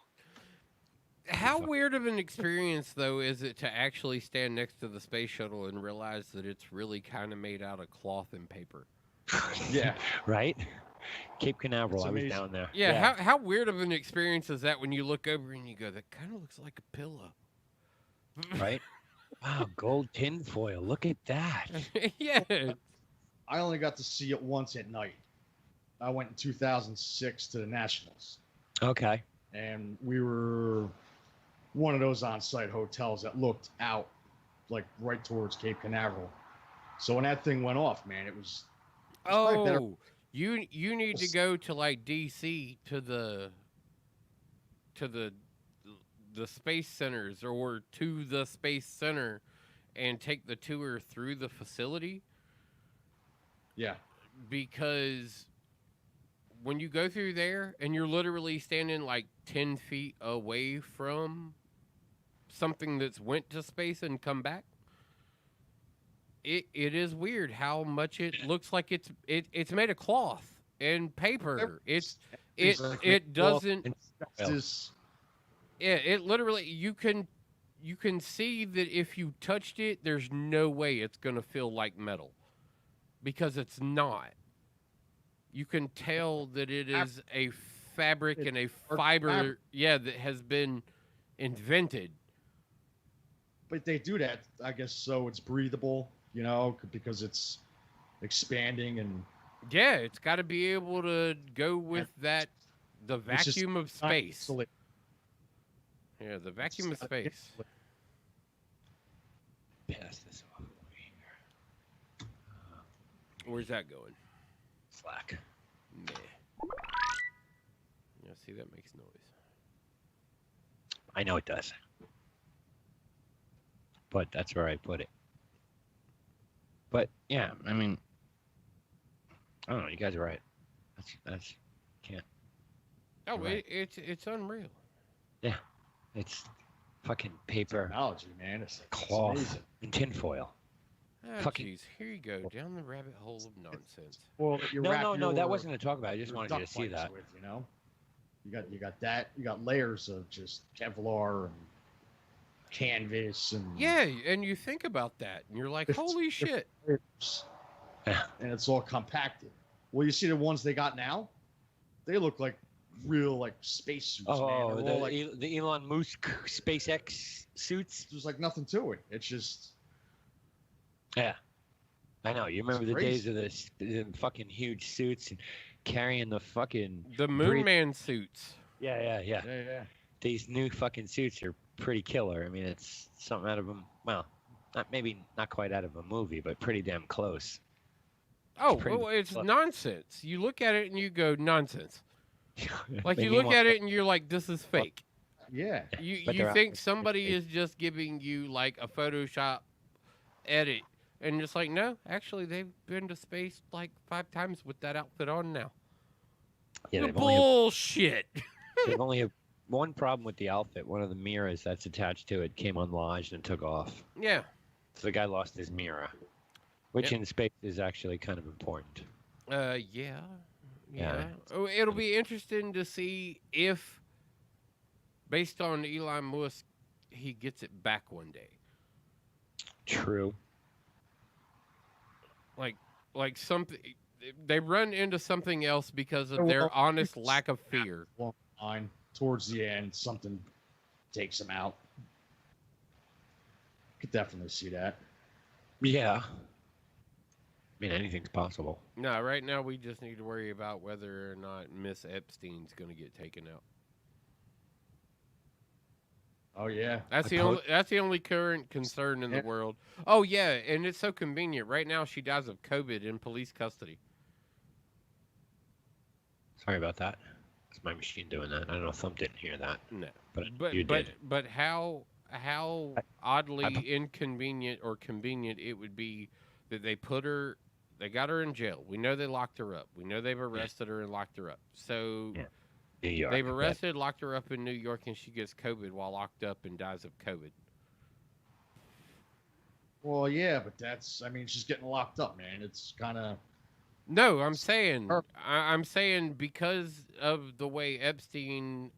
How weird of an experience, though, is it to actually stand next to the space shuttle and realize that it's really kind of made out of cloth and paper? Yeah. Right? Cape Canaveral, It's I was amazing. down there. Yeah, how weird of an experience is that when you look over and you go, that kind of looks like a pillow. Right? Wow, gold tinfoil. Look at that. Yeah. I only got to see it once at night. I went in 2006 to the Nationals. Okay. And we were one of those on-site hotels that looked out like right towards Cape Canaveral. So when that thing went off, man, it was probably better. Oh, you need to go to like DC to the space centers or to the space center and take the tour through the facility. Yeah. Because when you go through there and you're literally standing like 10 feet away from something that's went to space and come back, it is weird how much it looks like it's made of cloth and paper. It doesn't. Yeah, it literally you can see that if you touched it, there's no way it's gonna feel like metal, because it's not. You can tell that it is a fabric and a fiber, that has been invented. But they do that, I guess, so it's breathable, because it's expanding and. Yeah, it's got to be able to go with the vacuum of space. Yeah, the vacuum of space. Pass this off over here. Where's that going? Slack. Nah. Yeah, see, that makes noise. I know it does. But that's where I put it. But yeah, I mean, I don't know. You guys are right. That's can't. Oh, right. it's unreal. Yeah, it's fucking paper, Technology, man. It's cloth, amazing. and tinfoil. Oh, Fucking- jeez, here you go down the rabbit hole of nonsense. Well, you wrap No, your- that wasn't to talk about. I just your wanted you to duck see bites that. with, You got that. You got layers of just Kevlar and canvas and Yeah, and you think about that, and you're like, holy shit. Yeah. And it's all compacted. Well, you see the ones they got now? They look like real like space suits, man. Oh, They're all like, the Elon Musk SpaceX suits. there's like nothing to it. It's just Yeah, I know. You remember the days crazy. of the fucking huge suits and carrying the fucking The Moon Man suits. Yeah. yeah. These new fucking suits are pretty killer. I mean, it's something out of them. Well, not quite out of a movie, but pretty damn close. Oh, pretty well, it's close. nonsense. You look at it and you go, nonsense. Like, But you you look want- at it and you're like, this is fake. Yeah. You But they're think out- somebody is just giving you, like, a Photoshop edit. And just like, no, actually, they've been to space, like, 5 times with that outfit on now. Yeah, The they've only bullshit. they've only have one problem with the outfit. One of the mirrors that's attached to it came unlodged and took off. Yeah. So the guy lost his mirror, which Yep. in space is actually kind of important. Yeah. Yeah. Oh, it'll be interesting to see if, based on Elon Musk, he gets it back one day. True. Like something, they run into something else because of Well, their honest lack of fear. Long line towards the end, something takes them out. Could definitely see that. Yeah. I mean, anything's possible. No, right now we just need to worry about whether or not Miss Epstein's going to get taken out. Oh yeah. That's the only current concern in the world. Oh yeah, and it's so convenient. Right now she dies of COVID in police custody. Sorry about that. It's my machine doing that. I don't know if Thump didn't hear that. No. But you did. But how oddly inconvenient or convenient it would be that they put her They got her in jail. We know they locked her up. We know they've arrested her and locked her up. So New York, they've arrested, locked her up in New York, and she gets COVID while locked up and dies of COVID. Well, yeah, but I mean, she's getting locked up, man. It's kind of. No, I'm saying because of the way Epstein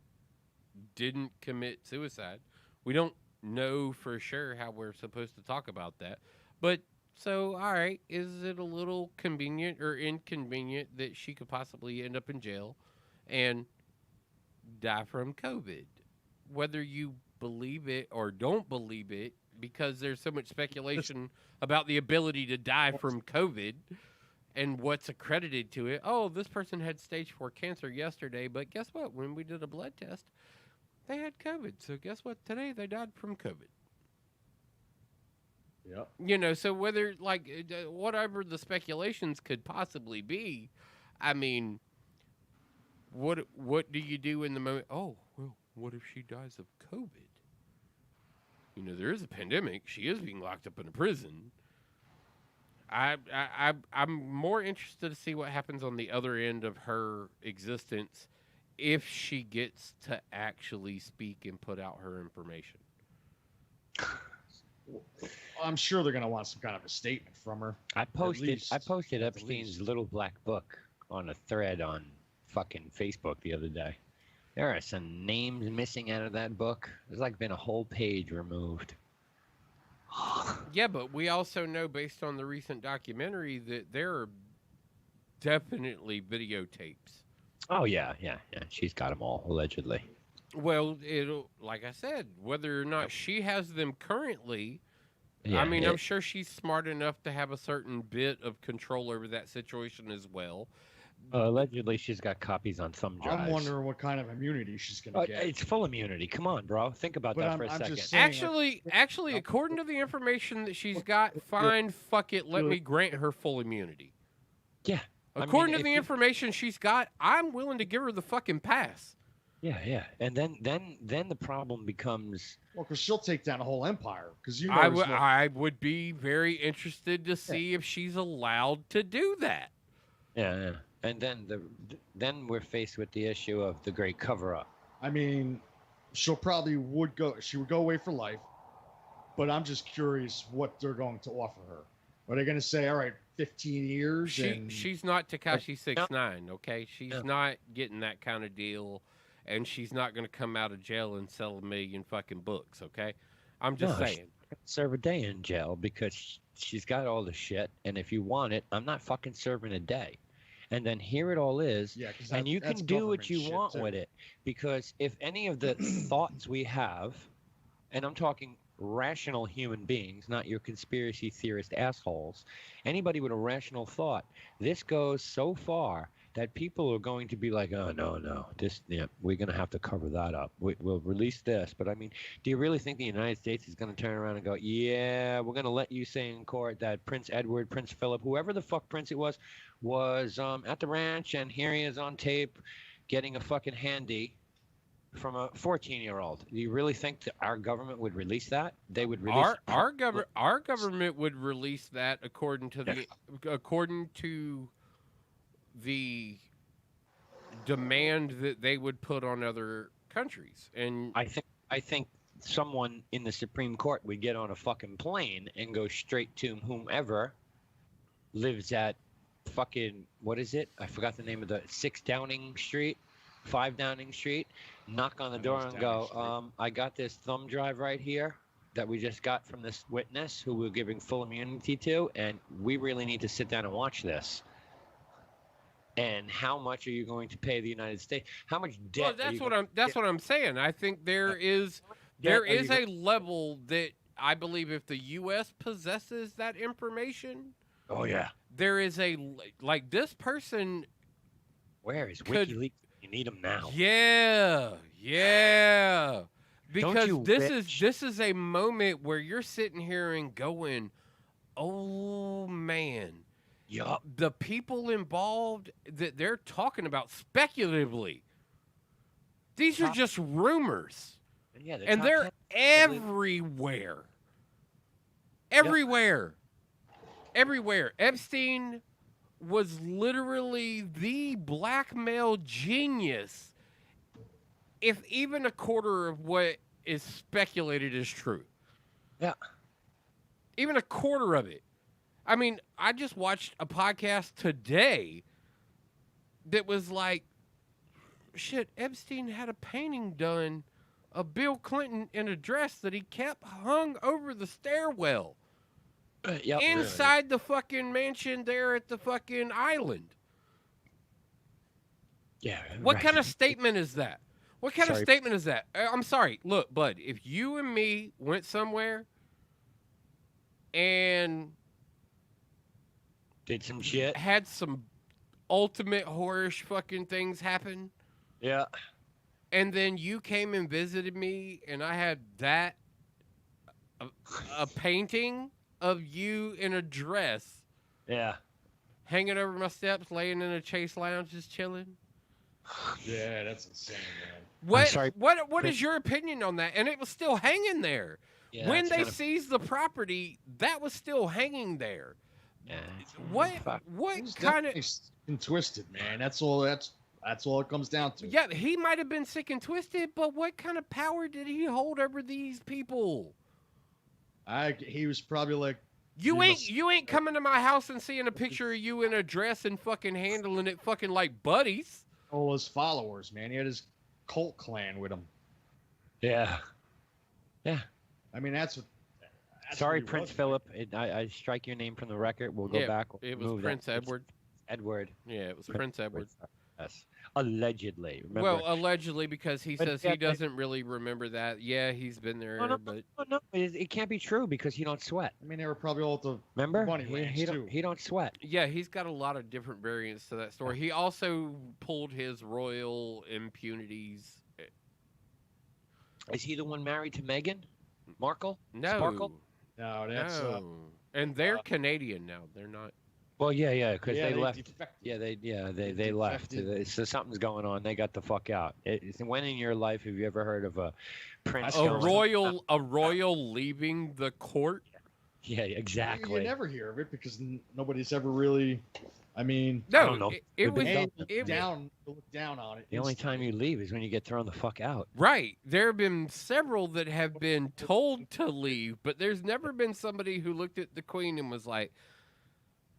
didn't commit suicide, we don't know for sure how we're supposed to talk about that. But so, all right, is it a little convenient or inconvenient that she could possibly end up in jail and die from COVID? Whether you believe it or don't believe it, because there's so much speculation about the ability to die from COVID and what's accredited to it. Oh, this person had stage 4 cancer yesterday, but guess what? When we did a blood test, they had COVID. So guess what? Today they died from COVID. Yep. You know, so whether, like, whatever the speculations could possibly be, I mean, what do you do in the moment? Oh, well, what if she dies of COVID? You know, there is a pandemic. She is being locked up in a prison. I'm more interested to see what happens on the other end of her existence if she gets to actually speak and put out her information. I'm sure they're gonna want some kind of a statement from her. I posted Epstein's little black book on a thread on fucking Facebook the other day. There are some names missing out of that book. There's like been a whole page removed. Yeah, but we also know, based on the recent documentary, that there are definitely videotapes. Oh, yeah. She's got them all, allegedly. Well, like I said, whether or not she has them currently, I mean, I'm sure she's smart enough to have a certain bit of control over that situation as well. Allegedly, she's got copies on thumb drives. I'm wondering what kind of immunity she's going to get. It's full immunity. Come on, bro. Think about that for a second. Saying, actually, according to the information that she's got, fine, fuck it, let me grant her full immunity. Yeah. According to the information she's got, I'm willing to give her the fucking pass. Yeah. And then the problem becomes... Well, because she'll take down a whole empire. Because I would be very interested to see if she's allowed to do that. Yeah. And then we're faced with the issue of the great cover-up. I mean, she would go away for life, but I'm just curious what they're going to offer her. Are they going to say, all right, 15 years? She's not Tekashi 6ix9ine, okay? She's not getting that kind of deal, and she's not going to come out of jail and sell 1 million fucking books, okay? I'm just saying. Serve a day in jail because she's got all the shit, and if you want it, I'm not fucking serving a day. And then here it all is, and you can do what you want with it. Because if any of the thoughts we have, and I'm talking rational human beings, not your conspiracy theorist assholes, anybody with a rational thought, this goes so far that people are going to be like, oh, no, we're going to have to cover that up. We'll release this. But, I mean, do you really think the United States is going to turn around and go, yeah, we're going to let you say in court that Prince Edward, Prince Philip, whoever the fuck prince it was at the ranch, and here he is on tape getting a fucking handy from a 14-year-old. Do you really think that our government would release that? They would release our government would release that according to the demand that they would put on other countries. And I think someone in the Supreme Court would get on a fucking plane and go straight to whomever lives at fucking, what is it? I forgot the name of the 5 Downing Street, knock on the door and go, I got this thumb drive right here that we just got from this witness who we're giving full immunity to, and we really need to sit down and watch this. And how much are you going to pay the United States? How much debt? Well, that's what I'm saying. I think there is a level that I believe if the U.S. possesses that information. Oh yeah. There is this person. Where is WikiLeaks? You need them now. Yeah. Because this is a moment where you're sitting here and going, oh man. Yup. The people involved that they're talking about speculatively. These are just rumors. And they're everywhere. Everywhere. Epstein was literally the blackmail genius. If even a quarter of what is speculated is true. Yeah. Even a quarter of it. I mean, I just watched a podcast today that was like, shit, Epstein had a painting done of Bill Clinton in a dress that he kept hung over the stairwell. Inside the fucking mansion there at the fucking island. Yeah. What kind of statement is that? What kind of statement is that? I'm sorry. Look, bud, if you and me went somewhere and did some shit, had some ultimate whorish fucking things happen. Yeah. And then you came and visited me and I had that a painting of you in a dress. Yeah. Hanging over my steps, laying in a Chase lounge, just chilling. Yeah, that's insane, man. What is your opinion on that? And it was still hanging there. Yeah, when they seized the property, that was still hanging there. Yeah. What kind of twisted, man? That's all it comes down to. Yeah, he might have been sick and twisted, but what kind of power did he hold over these people? He was probably like, you ain't coming to my house and seeing a picture of you in a dress and fucking handling it fucking like buddies. All his followers, man. He had his cult clan with him. Yeah. Yeah. I mean, that's what. Sorry, Prince Philip. I strike your name from the record. We'll go back. It was Prince Edward. Edward. Yeah, it was Prince Edward. Yes. Allegedly. Remember? Well, allegedly, because he says he doesn't really remember that. Yeah, he's been there, but no, it can't be true because you don't sweat. I mean, they were probably all the remember money he don't sweat. Yeah, he's got a lot of different variants to that story. He also pulled his royal impunities. Is he the one married to Meghan Markle? No, Sparkle? No, that's and they're Canadian now. They're not. Well, yeah, because Yeah, they they left. defected. They left. So something's going on. They got the fuck out. When in your life have you ever heard of a prince? A royal leaving the court? Yeah, exactly. You never hear of it because nobody's ever really. I mean, no, I don't know. It was look down on it. The only time you leave is when you get thrown the fuck out. Right. There have been several that have been told to leave, but there's never been somebody who looked at the queen and was like,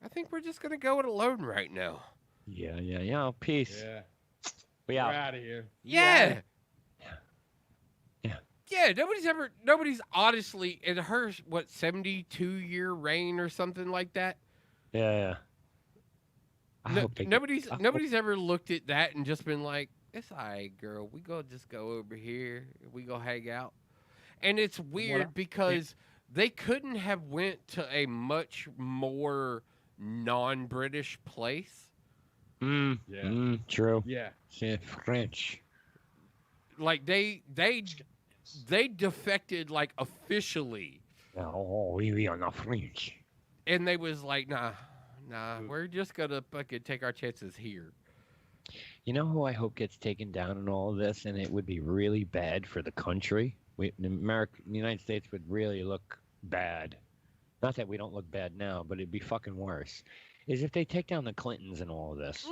I think we're just gonna go it alone right now. Yeah. Peace. Yeah. We We're out. out of here. Yeah. Yeah. Yeah. Nobody's honestly in her 72-year reign or something like that. Yeah. Nobody's ever looked at that and just been like, "It's all right, girl. We just go over here. We go hang out." And it's weird because they couldn't have went to a much more non-British place. True. Yeah. French. Like they defected like officially. Oh, we are not French. And they was like, nah, we're just gonna fucking take our chances here. You know who I hope gets taken down in all of this, and it would be really bad for the country. The United States would really look bad. Not that we don't look bad now, but it'd be fucking worse. Is if they take down the Clintons and all of this.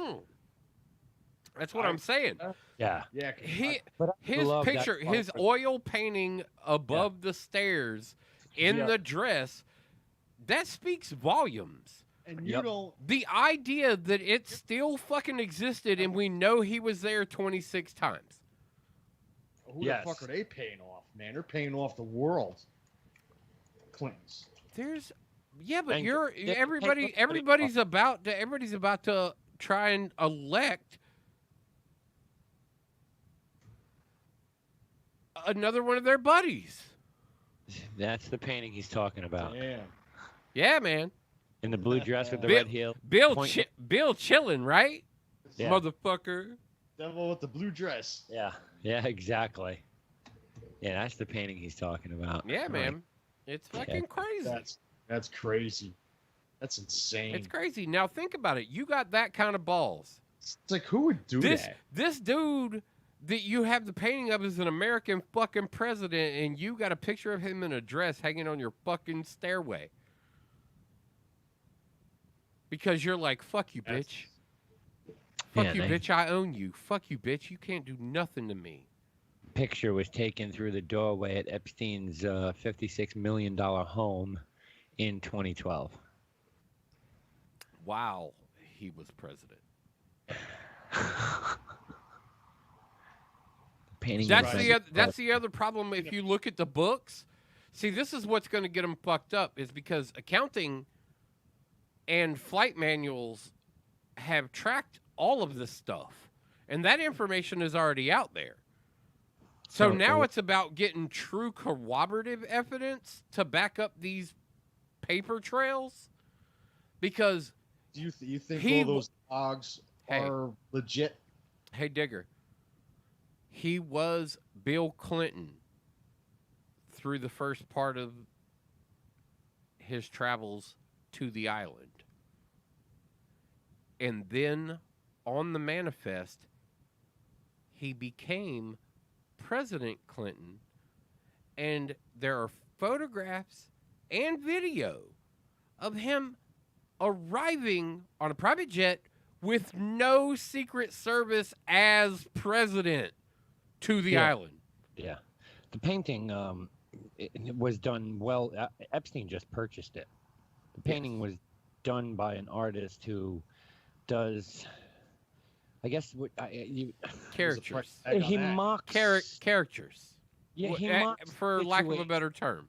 That's what I'm saying. Yeah. Yeah. His picture, his oil painting above the stairs in the dress, that speaks volumes. And you don't. The idea that it still fucking existed and we know he was there 26 times. Who the fuck are they paying off, man? They're paying off the world. Clintons. But everybody's about to try and elect another one of their buddies. That's the painting he's talking about. Yeah, man. In the blue dress with the red heel. Bill chilling, right? Yeah. Motherfucker. Devil with the blue dress. Yeah, exactly. Yeah, that's the painting he's talking about. Yeah, man. It's fucking crazy. That's crazy. That's insane. It's crazy. Now think about it. You got that kind of balls. It's like, who would do that? This dude that you have the painting of is an American fucking president, and you got a picture of him in a dress hanging on your fucking stairway. Because you're like, fuck you, bitch. Fuck you, bitch. I own you. Fuck you, bitch. You can't do nothing to me. Picture was taken through the doorway at Epstein's $56 million home in 2012. Wow, he was president. That's the other problem. If you look at the books, see, this is what's going to get them fucked up, is because accounting and flight manuals have tracked all of this stuff, and that information is already out there. So now it's about getting true corroborative evidence to back up these paper trails. Because do you think all those logs are legit? Hey, Digger. He was Bill Clinton through the first part of his travels to the island. And then on the manifest, he became President Clinton, and there are photographs and video of him arriving on a private jet with no Secret Service as president to the island. Yeah. The painting it was done well. Epstein just purchased it. The painting was done by an artist who does, I guess, characters. He mocks characters. Yeah, he mocks for lack of a better term.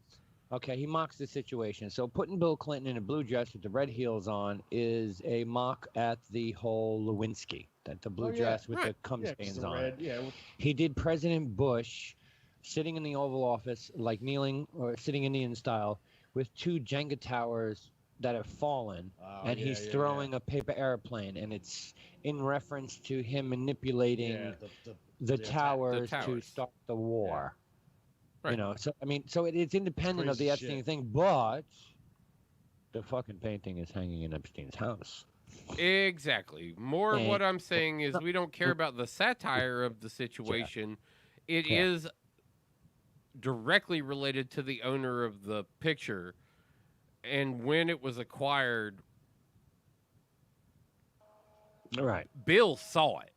Okay, he mocks the situation. So putting Bill Clinton in a blue dress with the red heels on is a mock at the whole Lewinsky, that the blue dress with the cum stains on it. He did President Bush sitting in the Oval Office, like kneeling or sitting Indian style, with two Jenga towers that have fallen, and he's throwing a paper airplane, and it's in reference to him manipulating the towers to start the war. Right. You know, so I mean, so it's independent of the Epstein thing, but the fucking painting is hanging in Epstein's house. Exactly. More what I'm saying is we don't care about the satire of the situation. It is directly related to the owner of the picture, and when it was acquired, right? Bill saw it.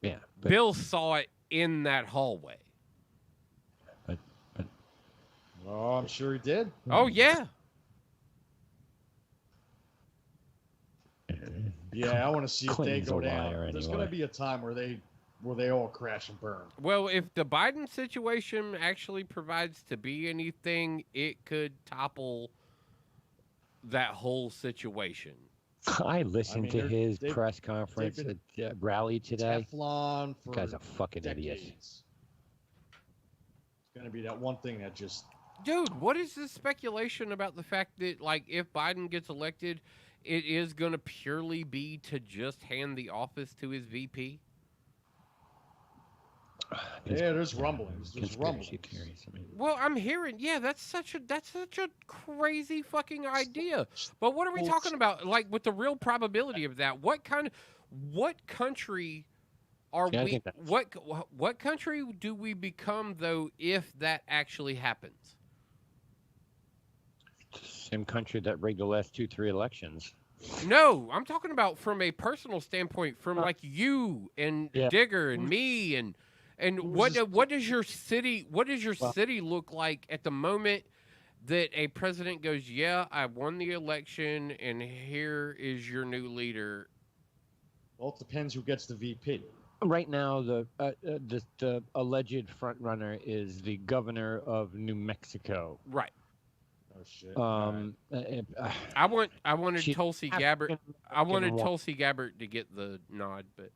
Yeah, Bill saw it in that hallway. Oh, I'm sure he did. Oh, yeah. Yeah, I want to see if they go down. Anyway. There's going to be a time where they all crash and burn. Well, if the Biden situation actually provides to be anything, it could topple that whole situation. I listened to his press conference rally today. Teflon for guy's a fucking idiot. It's going to be that one thing that just... Dude, what is this speculation about the fact that, like, if Biden gets elected, it is going to purely be to just hand the office to his VP? Yeah, there's rumblings. There's rumblings. Well, I'm hearing, that's such a crazy fucking idea. But what are we talking about? Like, with the real probability of that, what country are we? What country do we become though if that actually happens? Same country that rigged the last 2-3 elections. No, I'm talking about from a personal standpoint, from like you and Digger and me and what does your city look like at the moment that a president goes, yeah, I won the election and here is your new leader? Well, it depends who gets the VP. Right now, the alleged front runner is the governor of New Mexico. Right. Oh shit. I wanted Tulsi Gabbard. I wanted Tulsi Gabbard to get the nod, but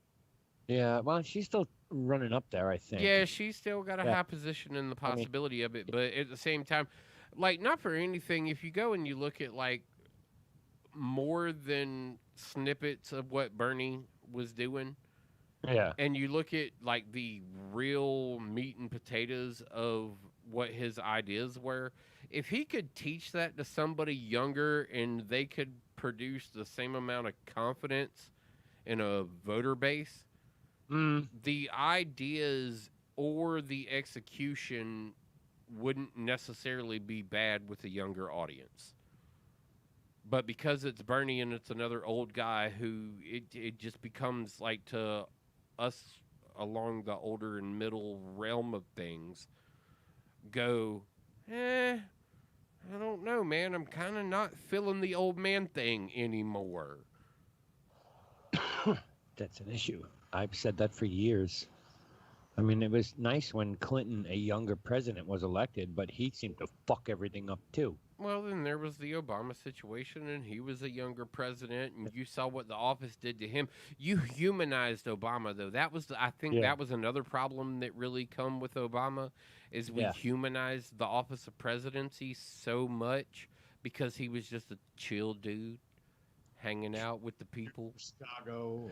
yeah, well, she's still running up there, I think. Yeah, she's still got a high position in the possibility of it, but at the same time, like, not for anything, if you go and you look at like more than snippets of what Bernie was doing, and you look at like the real meat and potatoes of what his ideas were, if he could teach that to somebody younger and they could produce the same amount of confidence in a voter base, the ideas or the execution wouldn't necessarily be bad with a younger audience. But because it's Bernie and it's another old guy who it just becomes like to us along the older and middle realm of things go, I don't know, man. I'm kind of not feeling the old man thing anymore. That's an issue. I've said that for years. I mean, it was nice when Clinton, a younger president, was elected, but he seemed to fuck everything up too. Well, then there was the Obama situation, and he was a younger president, and you saw what the office did to him. You humanized Obama, though. That was, I think, that was another problem that really come with Obama, is we humanized the office of presidency so much because he was just a chill dude hanging out with the people. Chicago.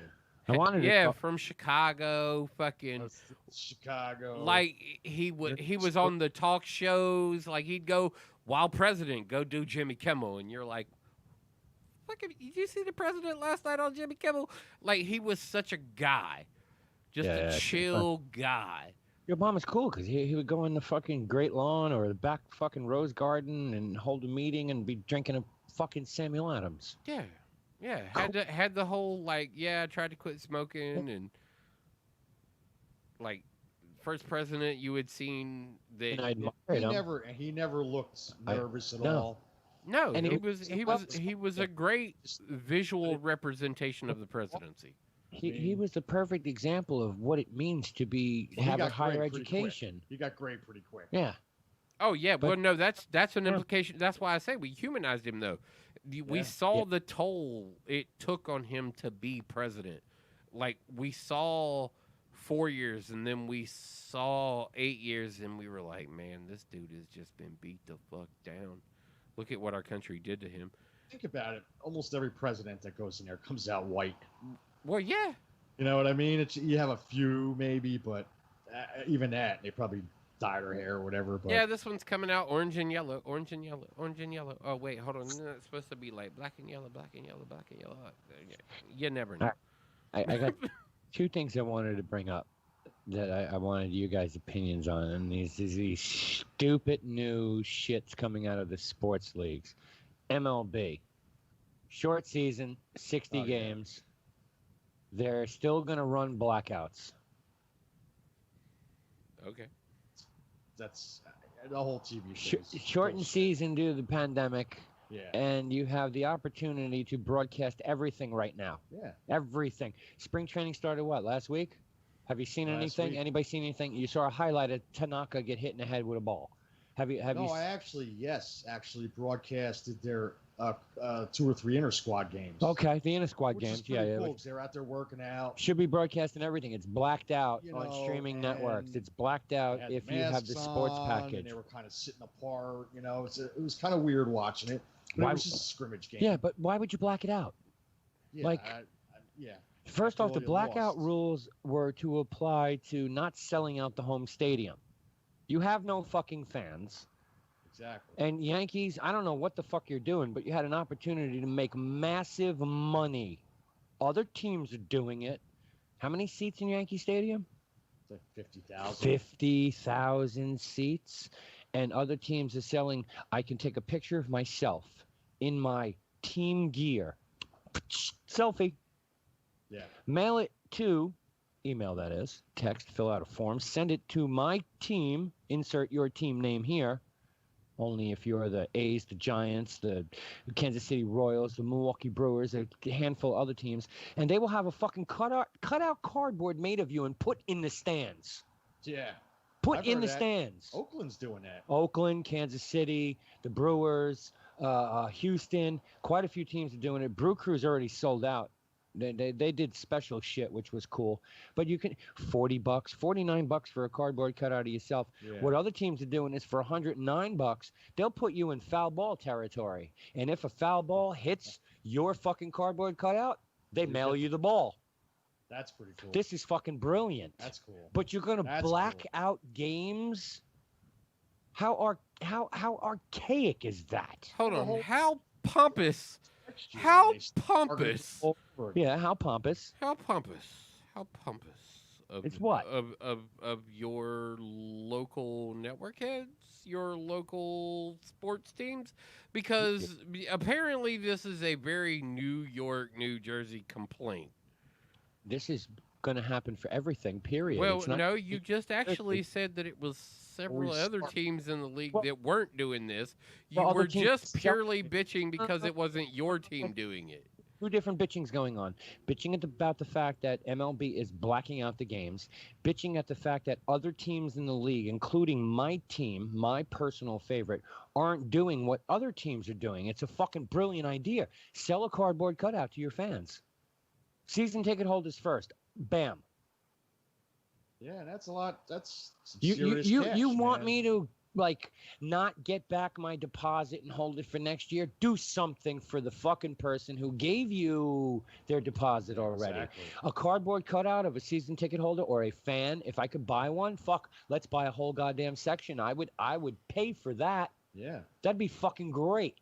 I wanted to from Chicago, fucking Chicago. Like he was on the talk shows. Like he'd go, while president, go do Jimmy Kimmel, and you're like, fucking, did you see the president last night on Jimmy Kimmel? Like he was such a guy, just a chill guy. Obama's cool because he would go in the fucking Great Lawn or the back fucking Rose Garden and hold a meeting and be drinking a fucking Samuel Adams. Yeah. Yeah, had the whole like, I tried to quit smoking, and like first president you had seen that he never looked nervous at all. No, and he was a great visual representation of the presidency. He was the perfect example of what it means to have a higher education. He got great pretty quick. Yeah. Oh yeah, well no, that's an implication. That's why I say we humanized him though. We saw the toll it took on him to be president. Like we saw 4 years, and then we saw 8 years, and we were like, man, this dude has just been beat the fuck down. Look at what our country did to him. Think about it. Almost every president that goes in there comes out white. Well, yeah. You know what I mean? You have a few maybe, but even that, they probably dyed her hair or whatever. But yeah, this one's coming out orange and yellow, orange and yellow, orange and yellow. Oh wait, hold on, no, it's supposed to be like black and yellow, black and yellow, black and yellow. You never know. I got two things I wanted to bring up that I wanted you guys' opinions on, and these stupid new shits coming out of the sports leagues. MLB, short season, 60 games. They're still gonna run blackouts. Okay. That's the whole TV thing. Shortened season due to the pandemic. Yeah. And you have the opportunity to broadcast everything right now. Yeah. Everything. Spring training started last week? Have you seen anything? Week. Anybody seen anything? You saw a highlight of Tanaka get hit in the head with a ball. I actually broadcasted their 2 or 3 inter-squad games. Okay, the inter-squad games. Cool. They're out there working out. Should be broadcasting everything. It's blacked out on streaming networks. It's blacked out if you have the sports package. And they were kind of sitting apart. You know, it was kind of weird watching it. But it was just a scrimmage game. Yeah, but why would you black it out? Yeah, First off, the blackout rules were to apply to not selling out the home stadium. You have no fucking fans. Exactly. And Yankees, I don't know what the fuck you're doing, but you had an opportunity to make massive money. Other teams are doing it. How many seats in Yankee Stadium? It's like 50,000. 50,000 seats. And other teams are selling, I can take a picture of myself in my team gear. Selfie. Yeah. Mail it to, email that is, text, fill out a form, send it to my team, insert your team name here, only if you're the A's, the Giants, the Kansas City Royals, the Milwaukee Brewers, a handful of other teams, and they will have a fucking cutout cardboard made of you and put in the stands. Yeah. Put in the stands. Oakland's doing that. Oakland, Kansas City, the Brewers, Houston, quite a few teams are doing it. Brew Crew's already sold out. They did special shit, which was cool. But you can $40, $49 for a cardboard cutout of yourself. Yeah. What other teams are doing is for $109, they'll put you in foul ball territory. And if a foul ball hits your fucking cardboard cutout, they mail you the ball. That's pretty cool. This is fucking brilliant. That's cool. But you're gonna black out games? How archaic is that? Hold on. How pompous? How pompous? Yeah, how pompous? How pompous? How pompous? of It's what? of your local network heads, your local sports teams, because apparently this is a very New York, New Jersey complaint. This is going to happen for everything, period. Well, It's not no, you just actually said that it was several other teams in the league that weren't doing this. You were just purely bitching because it wasn't your team doing it. Two different bitchings going on. Bitching about the fact that MLB is blacking out the games. Bitching at the fact that other teams in the league, including my team, my personal favorite, aren't doing what other teams are doing. It's a fucking brilliant idea. Sell a cardboard cutout to your fans. Season ticket holders first. Bam. Yeah, that's a lot. That's some You serious you cash, you want man. me to not get back my deposit and hold it for next year? Do something for the fucking person who gave you their deposit already. Exactly. A cardboard cutout of a season ticket holder or a fan. If I could buy one, let's buy a whole goddamn section. I would pay for that. Yeah. That'd be fucking great.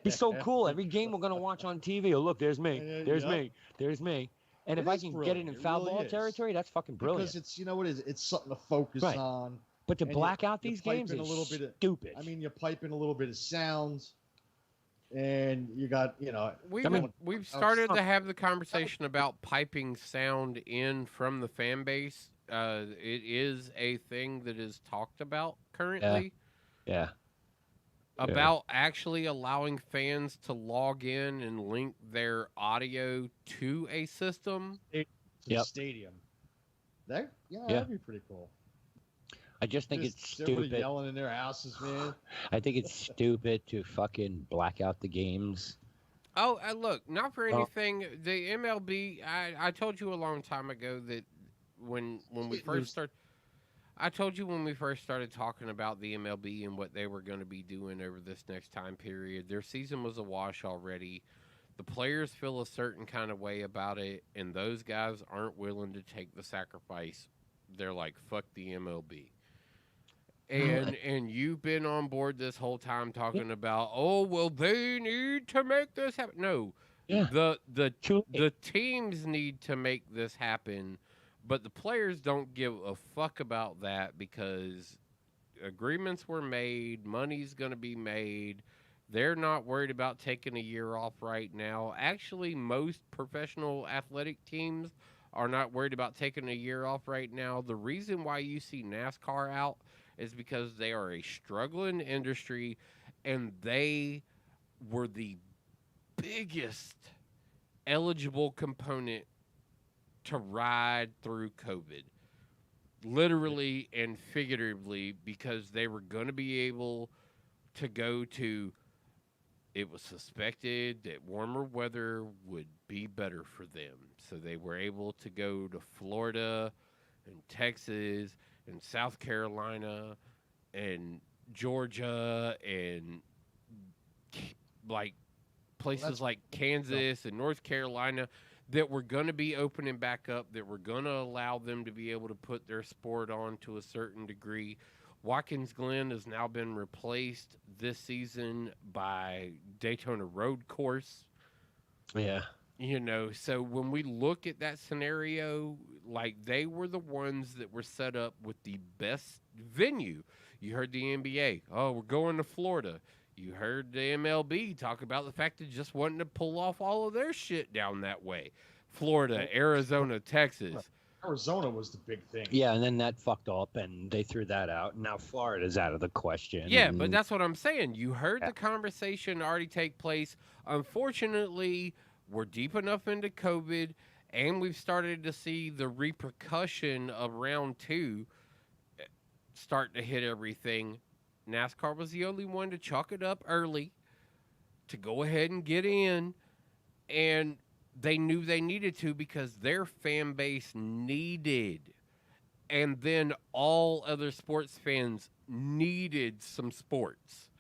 Be so cool. Every game we're gonna watch on TV. Oh, look, there's me. There's me. There's me. And if I can get it in foul ball territory, that's fucking brilliant. Because it's, you know what it is? It's something to focus on. But to black out these games is stupid. I mean, you pipe in a little bit of sound, and you got, We've started to have the conversation about piping sound in from the fan base. It is a thing that is talked about currently. Yeah. About actually allowing fans to log in and link their audio to a system. The stadium. That'd be pretty cool. I just think it's everybody stupid. Yelling in their houses, man. I think it's stupid to fucking black out the games. Oh, look, not for anything. The MLB, I told you a long time ago that when we first started, I told you when we first started talking about the MLB and what they were going to be doing over this next time period, their season was a wash already. The players feel a certain kind of way about it, and those guys aren't willing to take the sacrifice. They're like, fuck the MLB. And you've been on board this whole time talking about, oh, well, they need to make this happen. No, the teams need to make this happen, but the players don't give a fuck about that because agreements were made, money's going to be made. They're not worried about taking a year off right now. Actually, most professional athletic teams are not worried about taking a year off right now. The reason why you see NASCAR out is because they are a struggling industry, and they were the biggest eligible component to ride through COVID, literally and figuratively, because they were going to be able to go to, it was suspected that warmer weather would be better for them. So they were able to go to Florida and Texas and South Carolina and Georgia and like places like Kansas and North Carolina that were going to be opening back up, that were going to allow them to be able to put their sport on to a certain degree. Watkins Glen has now been replaced this season by Daytona Road Course. Yeah. So when we look at that scenario, like they were the ones that were set up with the best venue. You heard the NBA. Oh, we're going to Florida. You heard the MLB talk about the fact that just wanting to pull off all of their shit down that way. Florida, Arizona, Texas. Arizona was the big thing. Yeah, and then that fucked up, and they threw that out. And now Florida's out of the question. Yeah, but that's what I'm saying. You heard the conversation already take place. Unfortunately, we're deep enough into COVID, and we've started to see the repercussion of round 2 start to hit everything. NASCAR was the only one to chalk it up early to go ahead and get in, and they knew they needed to because their fan base needed, and then all other sports fans needed some sports.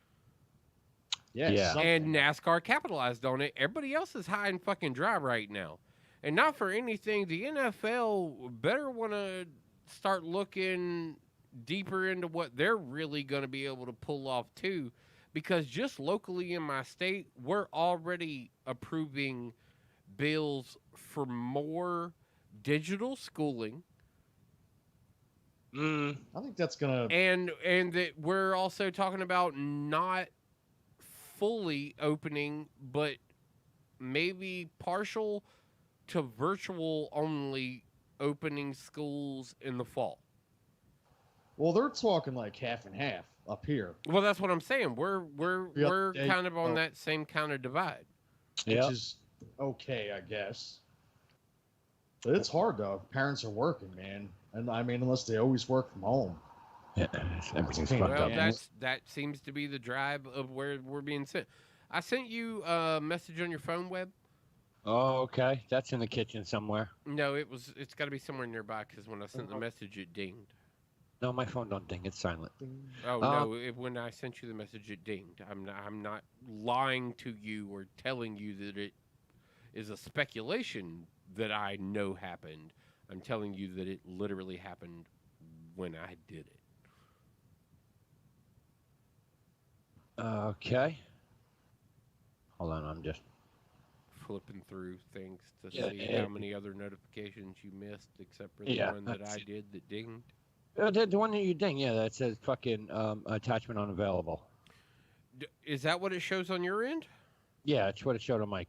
Yeah. And NASCAR capitalized on it. Everybody else is high and fucking dry right now. And not for anything, the NFL better want to start looking deeper into what they're really going to be able to pull off too, because just locally in my state, we're already approving bills for more digital schooling, I think that's gonna. And that we're also talking about not fully opening, but maybe partial to virtual only opening schools in the fall. Well, they're talking like half and half up here. Well, that's what I'm saying. We're kind of on that same kind of divide. Which is okay, I guess. But it's hard though. Parents are working, man, and I mean, unless they always work from home. Yeah, everything's fucked up. That seems to be the drive of where we're being sent. I sent you a message on your phone, Web. Oh, okay. That's in the kitchen somewhere. No, it's got to be somewhere nearby because when I sent the message, it dinged. No, my phone don't ding. It's silent. Oh no! When I sent you the message, it dinged. I'm not lying to you or telling you that it is a speculation that I know happened. I'm telling you that it literally happened when I did it. Okay. Hold on, I'm just flipping through things to see how many other notifications you missed, except for the one that I did that dinged. The one that you ding, that says fucking attachment unavailable. Is that what it shows on your end? Yeah, it's what it showed on my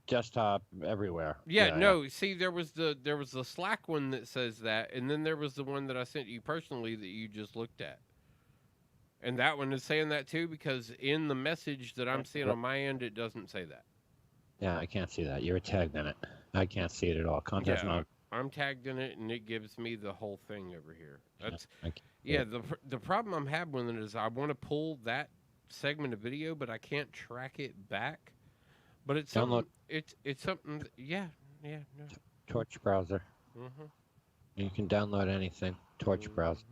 desktop everywhere. Yeah. See, there was the Slack one that says that, and then there was the one that I sent you personally that you just looked at. And that one is saying that too, because in the message that I'm seeing on my end, it doesn't say that. Yeah, I can't see that. You're tagged in it. I can't see it at all. Contact's not. I'm tagged in it, and it gives me the whole thing over here. That's the problem I'm having with it is I want to pull that segment of video, but I can't track it back. But it's download. It's something. No. Torch browser. Mm-hmm. You can download anything. Torch browser.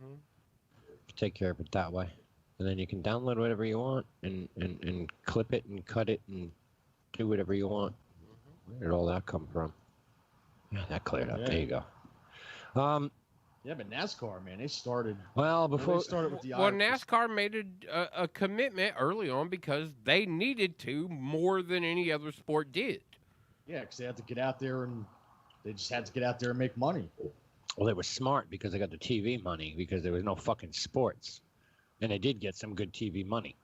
Take care of it that way. And then you can download whatever you want and clip it and cut it and do whatever you want. Where did all that come from? Yeah, that cleared up. There you go. Yeah, but NASCAR, man, they started. Well, before they started with the. Well, NASCAR made a commitment early on because they needed to more than any other sport did. Yeah, because they had to get out there and they just had to get out there and make money. Well, they were smart because they got the TV money because there was no fucking sports. And they did get some good TV money.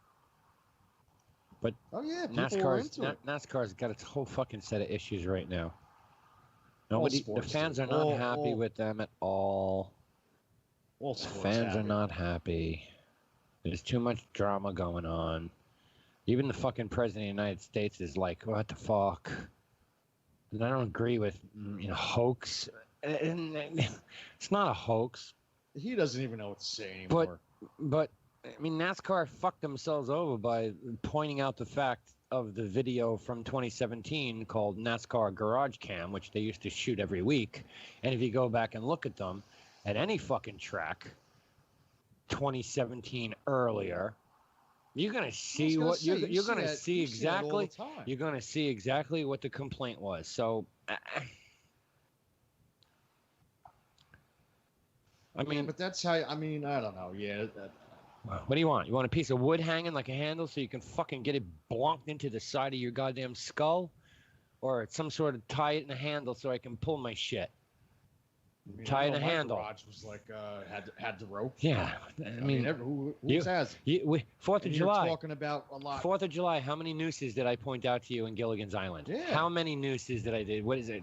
But NASCAR's got its whole fucking set of issues right now. The fans are not happy with them at all. All the fans are not happy. There's too much drama going on. Even the fucking president of the United States is like, what the fuck? And I don't agree with, hoax. It's not a hoax. He doesn't even know what to say anymore. But I mean, NASCAR fucked themselves over by pointing out the fact of the video from 2017 called NASCAR Garage Cam, which they used to shoot every week. And if you go back and look at them at any fucking track, 2017 earlier, you're gonna see what you're gonna see exactly. You're gonna see exactly what the complaint was. So. I mean, but that's how. I mean, I don't know. Yeah. What do you want? You want a piece of wood hanging like a handle so you can fucking get it blonked into the side of your goddamn skull, or some sort of tie it in a handle so I can pull my shit. Tie it in a handle. Garage was like had the rope. Yeah, I mean, who has? 4th of July. You're talking about a lot. 4th of July. How many nooses did I point out to you in Gilligan's Island? Yeah. How many nooses did I do? What is it?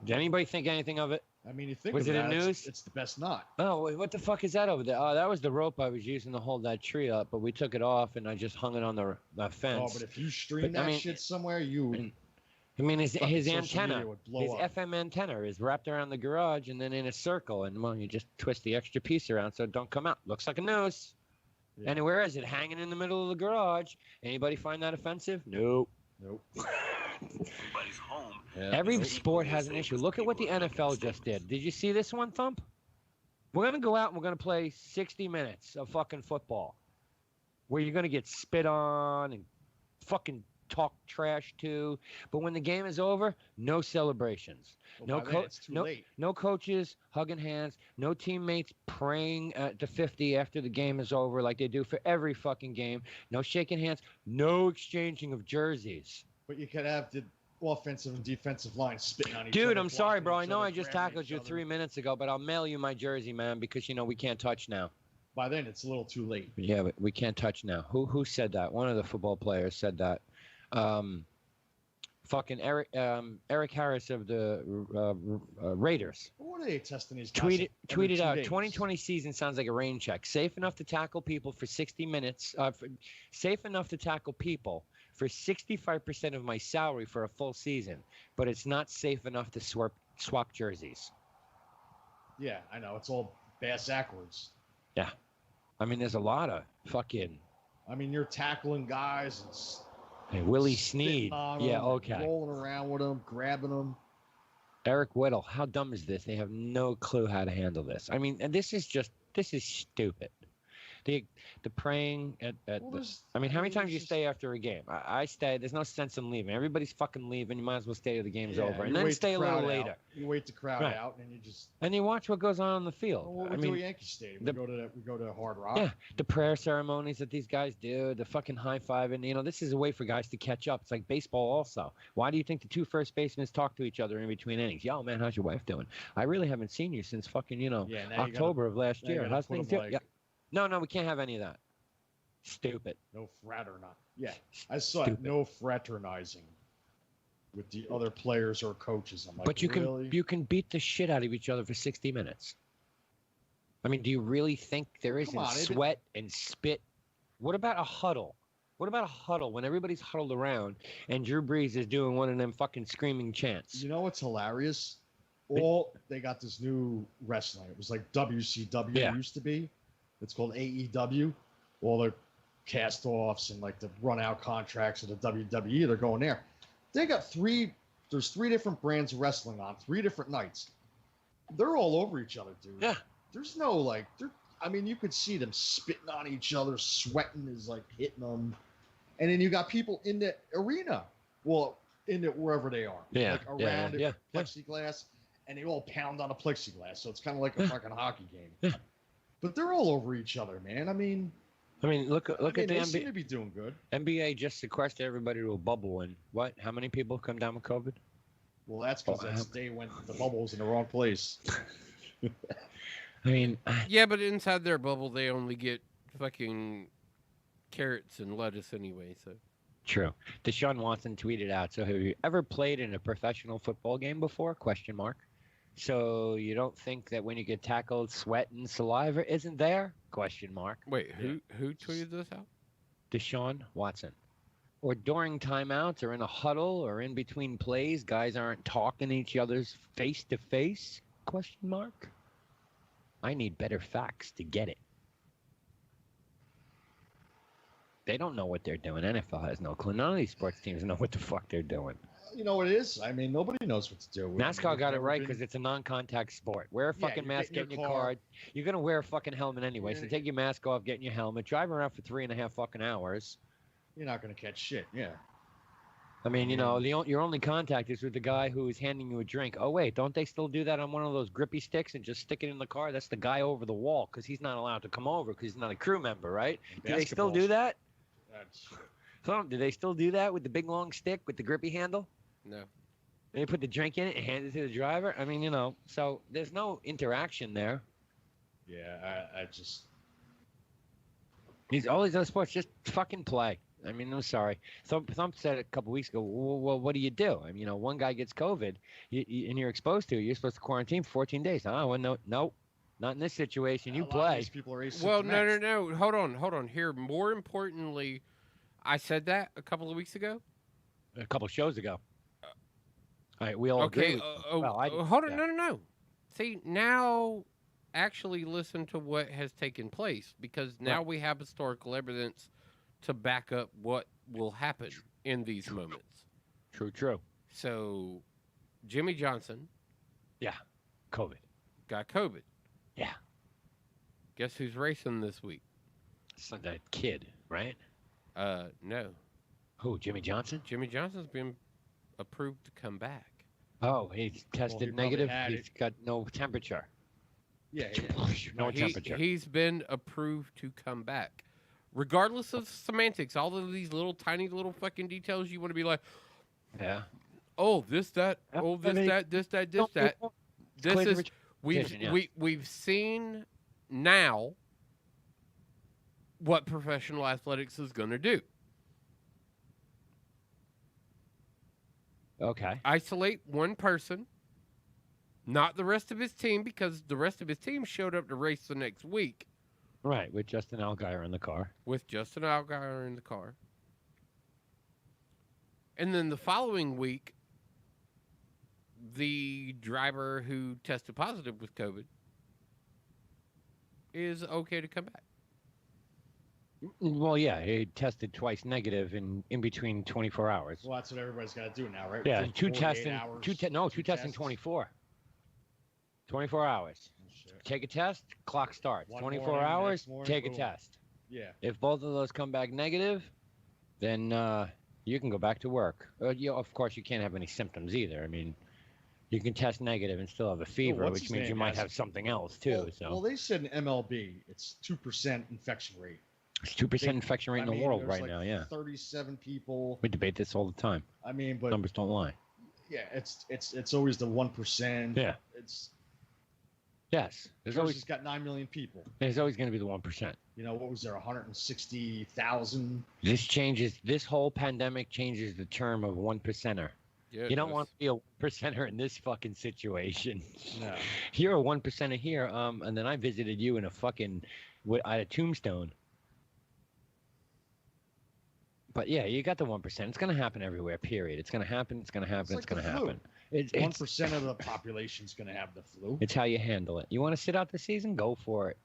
Did anybody think anything of it? I mean, you think was it a noose? It's the best knot. Oh, what the fuck is that over there? Oh, that was the rope I was using to hold that tree up, but we took it off and I just hung it on the fence. Oh, but if you stream shit somewhere, I mean, his antenna, his FM antenna is wrapped around the garage and then in a circle, and well, you just twist the extra piece around so it don't come out. Looks like a noose. Yeah. And where is it? Hanging in the middle of the garage. Anybody find that offensive? Nope. Everybody's home. Yeah. Every sport has an issue. Look at what the NFL just did. Did you see this one, Thump? We're going to go out and we're going to play 60 minutes of fucking football where you're going to get spit on and fucking talk trash to. But when the game is over, no celebrations. No coaches hugging hands. No teammates praying to 50 after the game is over like they do for every fucking game. No shaking hands. No exchanging of jerseys. But you could have offensive and defensive line spitting on each other. Dude, I'm sorry, blocking bro. I each know other, I just grabbing tackled each you other. 3 minutes ago, but I'll mail you my jersey, man, because we can't touch now. By then, it's a little too late. Yeah, but we can't touch now. Who said that? One of the football players said that. Fucking Eric Harris of the Raiders. What are they testing these guys? Tweeted out, 2020 season sounds like a rain check. Safe enough to tackle people for 60 minutes. Safe enough to tackle people for 65% of my salary for a full season, but it's not safe enough to swap jerseys. Yeah, I know. It's all backwards. Yeah. I mean, there's a lot of fucking... I mean, you're tackling guys and... Hey, Willie Snead. Yeah, okay. Rolling around with them, grabbing them. Eric Whittle. How dumb is this? They have no clue how to handle this. I mean, and this is stupid. The praying at I mean, how many times do you stay after a game? I stay. There's no sense in leaving. Everybody's fucking leaving. You might as well stay till the game's over, and then stay a little later. You wait the crowd out, and you just you watch what goes on the field. Well, what we do at Yankee Stadium? We go to Hard Rock. Yeah, the prayer ceremonies that these guys do, the fucking high five, and this is a way for guys to catch up. It's like baseball also. Why do you think the two first basemen talk to each other in between innings? Yo, man, how's your wife doing? I really haven't seen you since fucking October of last year. How's things? Yeah. No, we can't have any of that. Stupid. No fraternizing. Yeah, I saw it. No fraternizing with the other players or coaches. I'm like, but you can beat the shit out of each other for 60 minutes. I mean, do you really think there isn't sweat and spit? What about a huddle? What about a huddle when everybody's huddled around and Drew Brees is doing one of them fucking screaming chants? You know what's hilarious? They got this new wrestling. It was like WCW used to be. It's called AEW. All their cast-offs and like the run-out contracts of the WWE, they're going there. They got there's 3 different brands of wrestling on 3 different nights. They're all over each other, dude. Yeah. There's no I mean, you could see them spitting on each other, sweating is like hitting them. And then you got people in the arena. Well, in it wherever they are. Yeah. Like around it, plexiglass, and they all pound on a plexiglass. So it's kind of like a fucking hockey game. Yeah. But they're all over each other, man. I mean, look at the they NBA. seem to be doing good. NBA just sequestered everybody to a bubble, and what? How many people come down with COVID? Well, that's because they went. The bubble was in the wrong place. I mean, yeah, but inside their bubble, they only get fucking carrots and lettuce anyway. So true. Deshaun Watson tweeted out. So, have you ever played in a professional football game before? ? So you don't think that when you get tackled, sweat and saliva isn't there? ? Wait, who tweeted this out? Deshaun Watson. Or during timeouts or in a huddle or in between plays, guys aren't talking to each other's face to face? ? I need better facts to get it. They don't know what they're doing. NFL has no clue. None of these sports teams know what the fuck they're doing. You know what it is? I mean, nobody knows what to do. NASCAR got it right because it's a non-contact sport. Wear a fucking mask, get in your car. You're going to wear a fucking helmet anyway, so take your mask off, get in your helmet, drive around for 3.5 fucking hours. You're not going to catch shit, yeah. I mean, your only contact is with the guy who is handing you a drink. Oh, wait, don't they still do that on one of those grippy sticks and just stick it in the car? That's the guy over the wall because he's not allowed to come over because he's not a crew member, right? Do they still do that? Do they still do that with the big long stick with the grippy handle? No. They put the drink in it and hand it to the driver? I mean, so there's no interaction there. Yeah, I just... All these other sports, just fucking play. I mean, I'm sorry. Thump said a couple weeks ago, well, what do you do? I mean, one guy gets COVID and you're exposed to it. You're supposed to quarantine for 14 days. Well, no, not in this situation. You play. These people are well, no. Hold on. Here, more importantly, I said that a couple of weeks ago. A couple shows ago. All right, we all agree. Hold on, no. See, now actually listen to what has taken place because now we have historical evidence to back up what will happen in these moments. True. So, Jimmy Johnson. Yeah, COVID. Got COVID. Yeah. Guess who's racing this week? That kid, right? No. Who, Jimmy Johnson? Jimmy Johnson's been approved to come back. Oh, he's tested negative. He's got no temperature. Yeah, no temperature. He's been approved to come back. Regardless of semantics, all of these little tiny little fucking details you want to be like, yeah. oh, this, that, oh, this, that, this, that, this, that. This is we've seen now what professional athletics is going to do. Okay. Isolate one person, not the rest of his team, because the rest of his team showed up to race the next week. Right, with Justin Allgaier in the car. And then the following week, the driver who tested positive with COVID is okay to come back. Well, yeah, he tested twice negative in between 24 hours. Well, that's what everybody's got to do now, right? Yeah, Within two 48 testing, hours, two testing 24. 24 hours. Take a test, clock starts. One 24 morning, hours, next morning, take a boom. test. Yeah. If both of those come back negative, then you can go back to work. Of course, you can't have any symptoms either. I mean, you can test negative and still have a fever, which means you might have something else too. Well, they said in MLB, it's 2% infection rate. It's 2% infection rate in the world right now. Yeah. 37 people. We debate this all the time. I mean, but numbers don't lie. Yeah, it's always the 1%. Yeah. Yes. There's always got 9 million people. There's always going to be the 1%. You know, what was there, 160,000? This whole pandemic changes the term of 1%er. Yeah, you don't want to be a 1%er in this fucking situation. No. You're a 1%er here, and then I visited you in at a tombstone. But yeah, you got the 1%. It's going to happen everywhere, period. It's going to happen, it's going to happen, it's going to happen. 1% of the population is going to have the flu. It's how you handle it. You want to sit out the season? Go for it.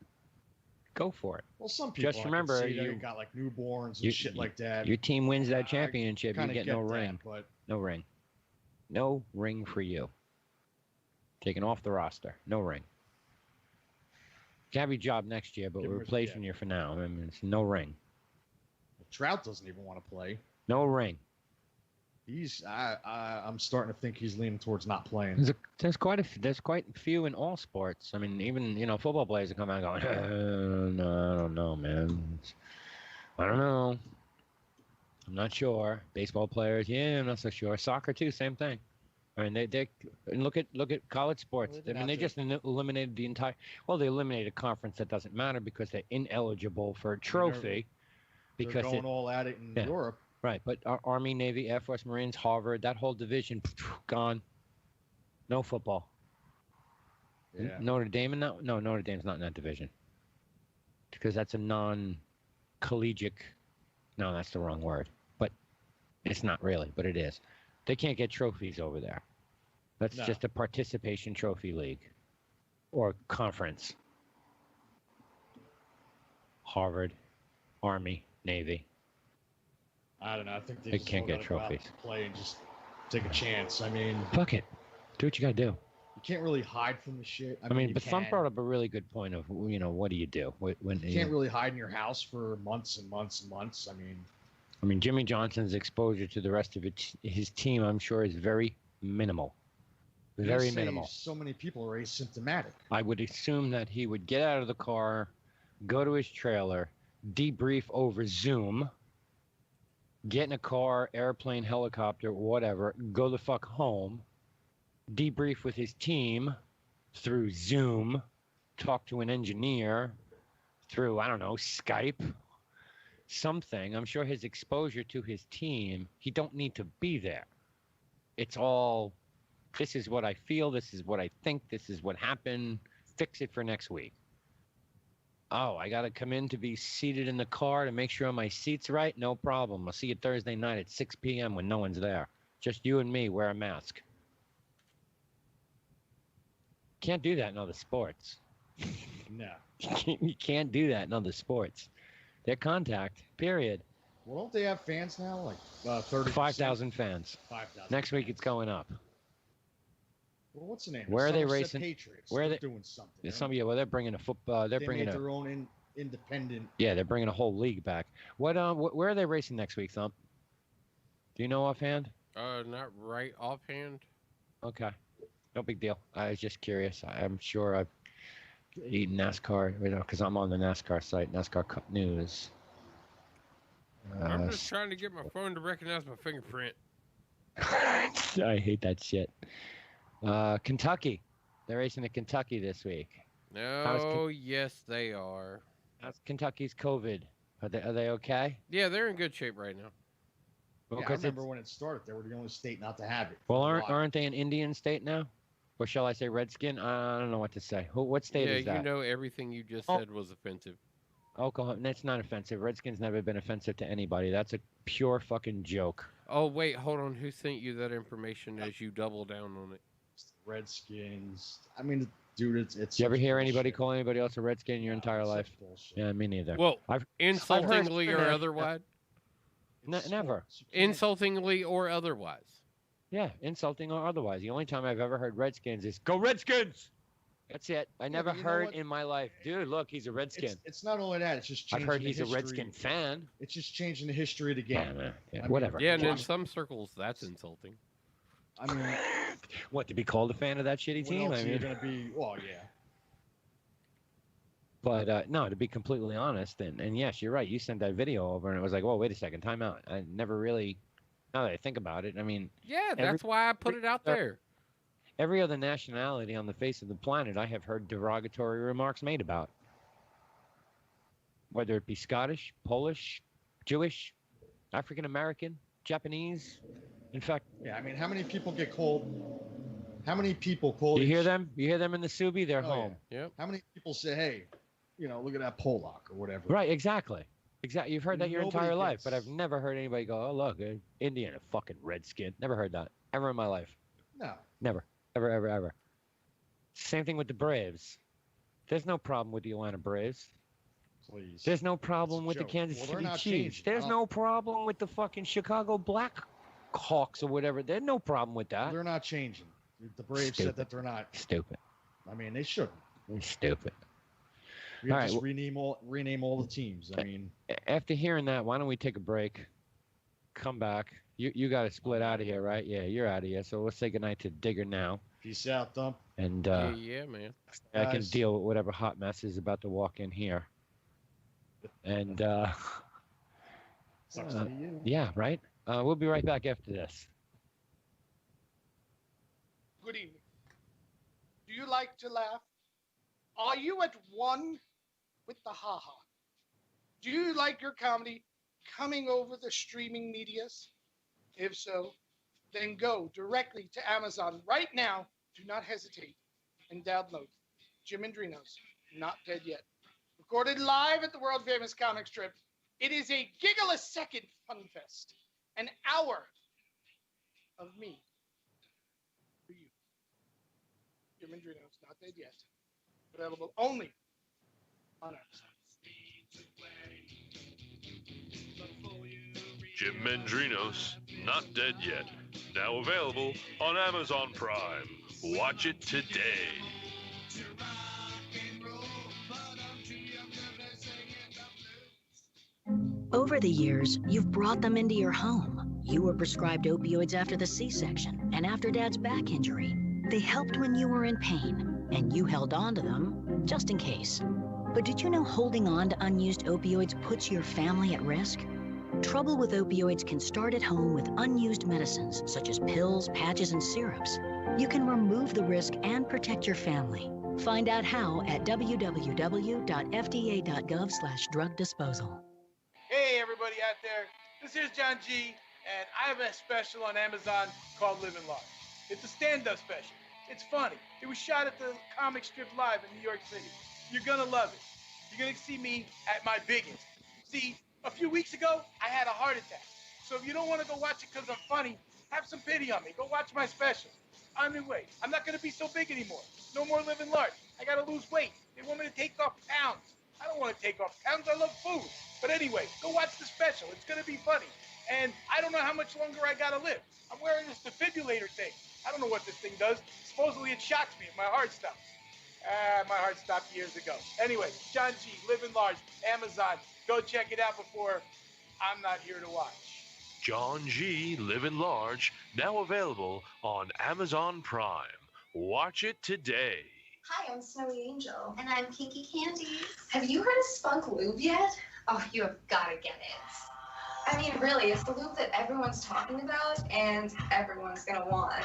Go for it. Well, some people just remember you got like newborns and shit like that. Your team wins that championship, you get no ring. But no ring. No ring for you. Taken off the roster. No ring. You can have your job next year, but we're replacing you for now. I mean, it's no ring. Trout doesn't even want to play. No ring. I'm starting to think he's leaning towards not playing. There's quite a few in all sports. I mean, even football players are coming out going, no, I don't know, man. I don't know. I'm not sure. Baseball players, yeah, I'm not so sure. Soccer too, same thing. I mean, they look at college sports. I mean, they just eliminated the entire. Well, they eliminated a conference that doesn't matter because they're ineligible for a trophy. They're going all at it in Europe. Right, but Army, Navy, Air Force, Marines, Harvard, that whole division, gone. No football. Yeah. Notre Dame in that? No, Notre Dame's not in that division. Because that's a non-collegiate. No, that's the wrong word. But it's not really, but it is. They can't get trophies over there. That's just a participation trophy league or conference. Harvard, Army, Navy. I don't know. I think they can't get trophies. Play and just take a chance. I mean, fuck it. Do what you gotta do. You can't really hide from the shit. I mean, but Thump brought up a really good point of what do you do when you can't really hide in your house for months and months and months. I mean, Jimmy Johnson's exposure to the rest of his team, I'm sure, is very minimal. Very minimal. So many people are asymptomatic. I would assume that he would get out of the car, go to his trailer, debrief over Zoom. Get in a car, airplane, helicopter, whatever, go the fuck home, debrief with his team through Zoom, talk to an engineer through, I don't know, Skype, something. I'm sure his exposure to his team, he don't need to be there. It's all, this is what I feel, this is what I think, this is what happened, fix it for next week. Oh, I got to come in to be seated in the car to make sure my seat's right? No problem. I'll see you Thursday night at 6 p.m. when no one's there. Just you and me, wear a mask. Can't do that in other sports. No. You can't do that in other sports. They're contact, period. Well, don't they have fans now? Like 30? 5,000 fans. 5,000. Next week it's going up. Well, what's the name? Where are they racing? Patriots. Where are they doing something? Well, they're bringing a football. They're bringing their own independent. Yeah, they're bringing a whole league back. Where are they racing next week, Thump? Do you know offhand? Not right offhand. Okay, no big deal. I was just curious. I'm sure I've eaten NASCAR, because I'm on the NASCAR site, NASCAR Cup News. I'm just trying to get my phone to recognize my fingerprint. I hate that shit. Kentucky. They're racing at Kentucky this week. No, yes, they are. How's Kentucky's COVID? Are they okay? Yeah, they're in good shape right now. Well, Yeah, I remember when it started, they were the only state not to have it. Well, aren't they an Indian state now? Or shall I say Redskin? I don't know what to say. What state is that? Yeah, you know everything you just said was offensive. Oklahoma, that's not offensive. Redskins never been offensive to anybody. That's a pure fucking joke. Oh, wait, hold on. Who sent you that information as you double down on it? Redskins. I mean, dude, it's. You ever hear anybody call anybody else a Redskin in your entire life? Yeah, me neither. Well, I've insultingly heard or otherwise? Never. Insultingly or otherwise? Yeah, insulting or otherwise. The only time I've ever heard Redskins is, "Go Redskins!" That's it. I never heard in my life, dude, look, he's a Redskin. It's not only that, it's just changing I've heard he's the a history. Redskin fan. It's just changing the history of the game. Yeah, I mean, whatever. Yeah, and in some circles, that's insulting. I mean, what, to be called a fan of that shitty team? Else I mean, you're gonna be, well, yeah. But no, to be completely honest, and yes, you're right. You sent that video over, and it was like, "Whoa, wait a second, time out." I never really, now that I think about it, I mean, yeah, that's why I put it out there. Every other nationality on the face of the planet, I have heard derogatory remarks made about. Whether it be Scottish, Polish, Jewish, African American, Japanese. In fact, yeah, I mean, how many people get called? How many people call? You hear them? You hear them in the Subi? They're home. Yeah. Yep. How many people say, "Hey, look at that Polak" or whatever? Right, exactly. Exactly. You've heard that your Nobody entire life, gets- but I've never heard anybody go, "Oh, look, Indian, a fucking redskin." Never heard that ever in my life. No. Never. Ever, ever, ever. Same thing with the Braves. There's no problem with the Atlanta Braves. Please. There's no problem with the joke. Kansas Well, they're City not Chiefs. changing. There's no problem with the fucking Chicago Blackhawks or whatever. There's no problem with that. They're not changing. The Braves said that they're not. Stupid. I mean, they shouldn't. They're stupid. We All have to right, just rename all the teams. I mean, After hearing that, why don't we take a break? Come back. You got to split out of here, right? Yeah, you're out of here. So let's say goodnight to Digger now. peace out, Thump. And yeah, man. I can Guys. deal with whatever hot mess is about to walk in here. And Sucks to be you. yeah, right. We'll be right back after this. Good evening. Do you like to laugh? Are you at one with the haha? Do you like your comedy coming over the streaming medias? If so, then go directly to Amazon right now. Do not hesitate and download Jim and Drino's Not Dead Yet. Recorded live at the world famous comic strip. It is a giggle-a-second fun fest. An hour of me for you. Jim and Drino's Not Dead Yet. Available only on Amazon. Jim Mendrinos, Not Dead Yet. Now available on Amazon Prime. Watch it today. Over the years, you've brought them into your home. You were prescribed opioids after the C-section and after Dad's back injury. They helped when you were in pain, and you held on to them just in case. But did you know holding on to unused opioids puts your family at risk? Trouble with opioids can start at home with unused medicines such as pills, patches, and syrups. You can remove the risk and protect your family. Find out how at www.fda.gov/drug disposal. Hey, everybody out there. This is John G, and I have a special on Amazon called Living Large. It's a stand-up special. It's funny. It was shot at the comic strip live in New York City. You're gonna love it. You're gonna see me at my biggest. See, a few weeks ago, I had a heart attack. So if you don't want to go watch it because I'm funny, have some pity on me. Go watch my special. Anyway, I'm not gonna be so big anymore. No more living large. I gotta lose weight. They want me to take off pounds. I don't want to take off pounds. I love food. But anyway, go watch the special. It's gonna be funny. And I don't know how much longer I gotta live. I'm wearing this defibrillator thing. I don't know what this thing does. Supposedly it shocks me if my heart stops. My heart stopped years ago. Anyway, John G, Living Large, Amazon. Go check it out before I'm not here to watch. John G. Living Large, now available on Amazon Prime. Watch it today. Hi, I'm Snowy Angel. And I'm Kinky Candies. Have you heard of Spunk Lube yet? Oh, you have got to get it. I mean, really, it's the loop that everyone's talking about and everyone's gonna want.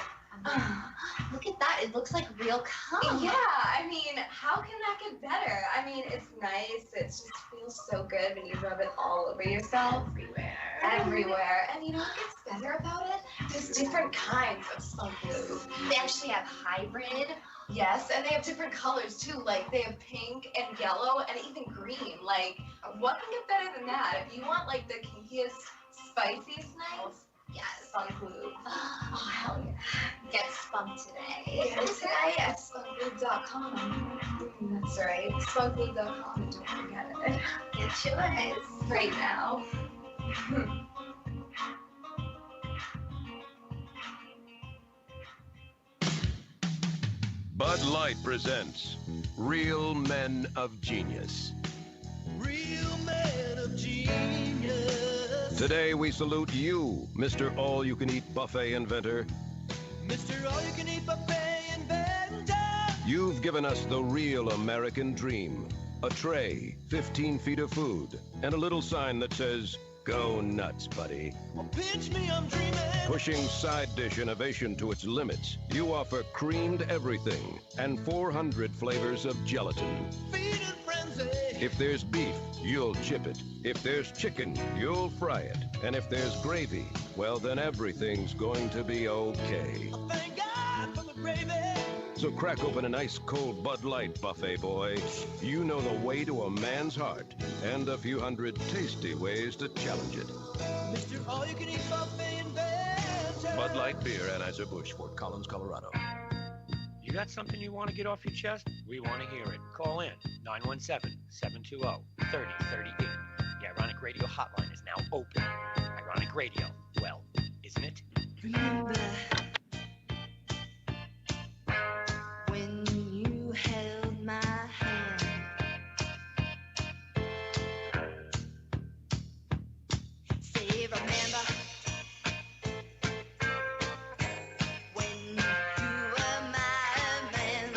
Look at that. It looks like real cum. Yeah, I mean, how can that get better? I mean, it's nice. It just feels so good when you rub it all over yourself. Everywhere. And you know what gets better about it? There's different kinds of spunk lube. They actually have hybrid. Yes, and they have different colors too. Like, they have pink and yellow and even green. Like, what can get better than that? If you want, like, the kinkiest, spiciest nights, yes, spunk lube. Oh, hell yeah. Get spunked today. Get it today at spunklube.com. That's right, spunklube.com, and don't forget it. Get yours. Right now. Bud Light presents Real Men of Genius. Real men of genius. Today we salute you, Mr. All-You-Can-Eat Buffet Inventor. Mr. All-You-Can-Eat Buffet Inventor. You've given us the real American dream. A tray, 15 feet of food, and a little sign that says, "Go nuts, buddy." Oh, pinch me, I'm dreaming. Pushing side dish innovation to its limits, you offer creamed everything and 400 flavors of gelatin. Feed it frenzy. If there's beef, you'll chip it. If there's chicken, you'll fry it. And if there's gravy, well, then everything's going to be okay. Oh, thank God for the gravy. So crack open an ice cold Bud Light, buffet boy. You know the way to a man's heart and a few hundred tasty ways to challenge it. Mr. All-You-Can-Eat Buffet Inventor. Bud Light Beer, Anheuser-Busch, Fort Collins, Colorado. You got something you want to get off your chest? We want to hear it. Call in 917-720-3038. The Ironic Radio hotline is now open. Ironic Radio, well, isn't it? Remember when you held my hand? Say, remember when you were my man?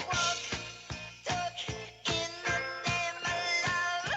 Walk, talk in the name of love.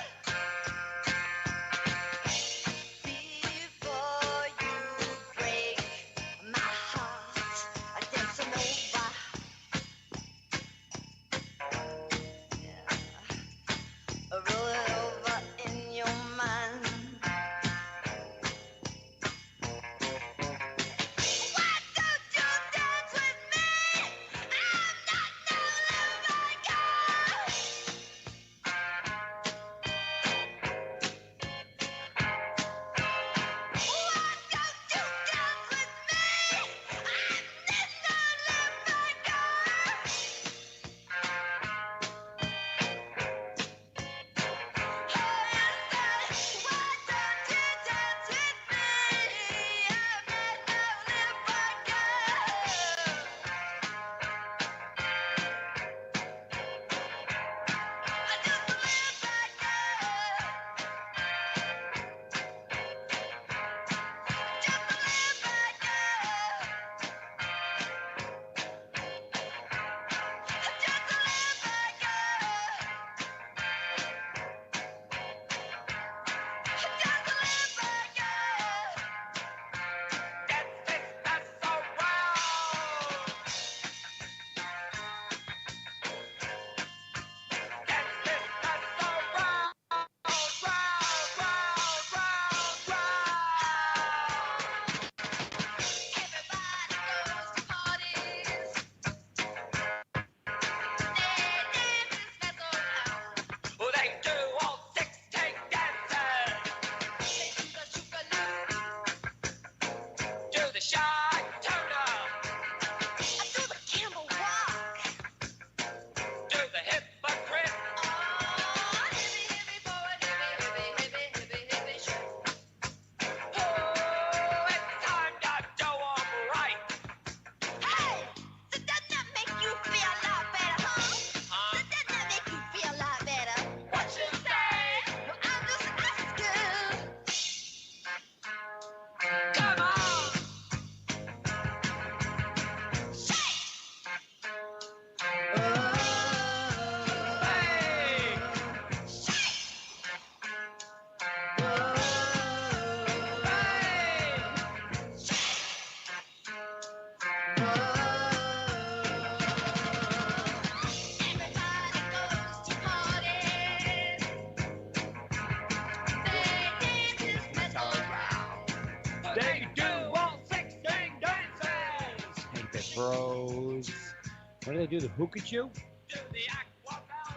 What do they do? The hookah?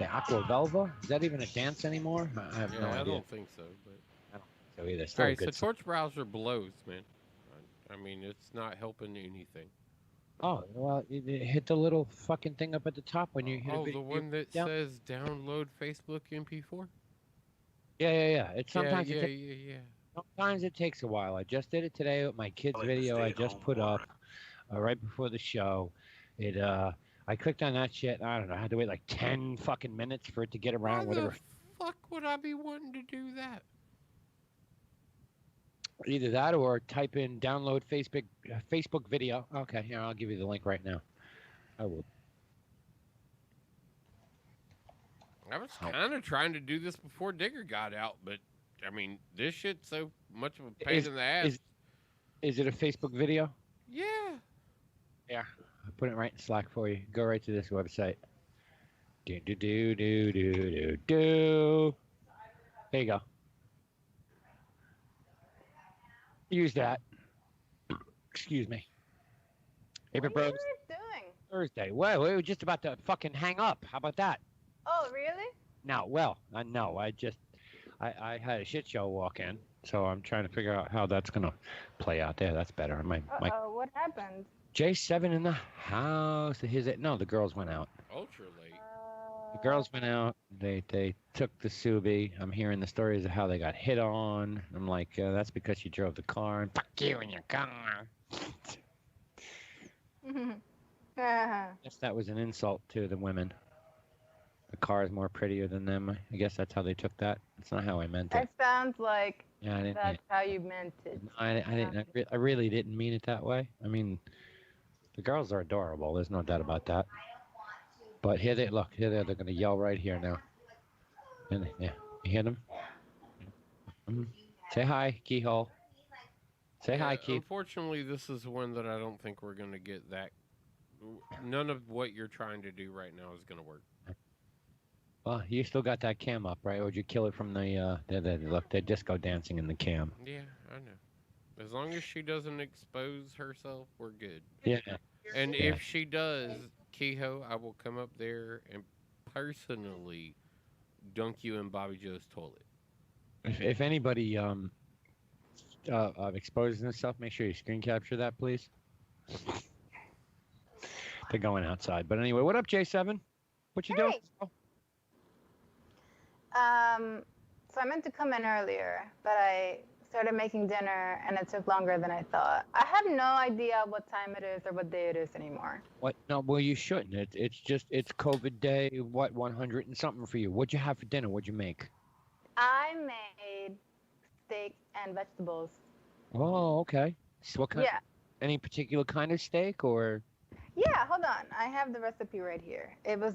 The aqua velva? Is that even a dance anymore? I have no idea. I don't think so, but I don't think so either. Still all right, good so torch browser blows, man. I mean, it's not helping anything. Oh, well, you hit the little fucking thing up at the top when you hit a video. The one that says download Facebook MP4? Yeah. Sometimes Yeah. it takes a while. I just did it today with my kid's video I just put up right before the show. I clicked on that shit. I don't know. I had to wait like 10 fucking minutes for it to get around. Why the fuck would I be wanting to do that? Either that or type in download Facebook video. Okay, here, I'll give you the link right now. I will. I was kind of trying to do this before Digger got out, but I mean, this shit's so much of a pain in the ass. Is it a Facebook video? Yeah. Yeah. I put it right in Slack for you. Go right to this website. Do. There you go. Use that. Excuse me. Hey, What are you doing? Thursday. Well, we were just about to fucking hang up. How about that? Oh, really? No, no. I had a shit show walk in, so I'm trying to figure out how that's gonna play out there. That's better. What happened? J7 in the house. The girls went out. Ultra late. The girls went out. They took the Subi. I'm hearing the stories of how they got hit on. I'm like, that's because you drove the car, and fuck you in your car. Guess that was an insult to the women. The car is more prettier than them. I guess that's how they took that. That's not how I meant it. That sounds like Yeah, that's how you meant it. I really didn't mean it that way. I mean, the girls are adorable. There's no doubt about that. But here they're going to yell right here now. And yeah, you hear them? Say hi, Keyhole. Say hi, Keith. Unfortunately, this is one that I don't think we're going to get that. None of what you're trying to do right now is going to work. Well, you still got that cam up, right? Or would you kill it from they're disco dancing in the cam? Yeah, I know. As long as she doesn't expose herself, we're good. Yeah. And if she does, Kehoe, I will come up there and personally dunk you in Bobby Joe's toilet. If anybody exposes themselves, make sure you screen capture that, please. They're going outside. But anyway, what up, J7? What you doing? So I meant to come in earlier, but I started making dinner and it took longer than I thought. I have no idea what time it is or what day it is anymore. What? No, well, you shouldn't. It's COVID day, 100 and something for you. What'd you have for dinner? What'd you make? I made steak and vegetables. Oh, okay. So what kind? Yeah. Any particular kind of steak or? Yeah, hold on. I have the recipe right here. It was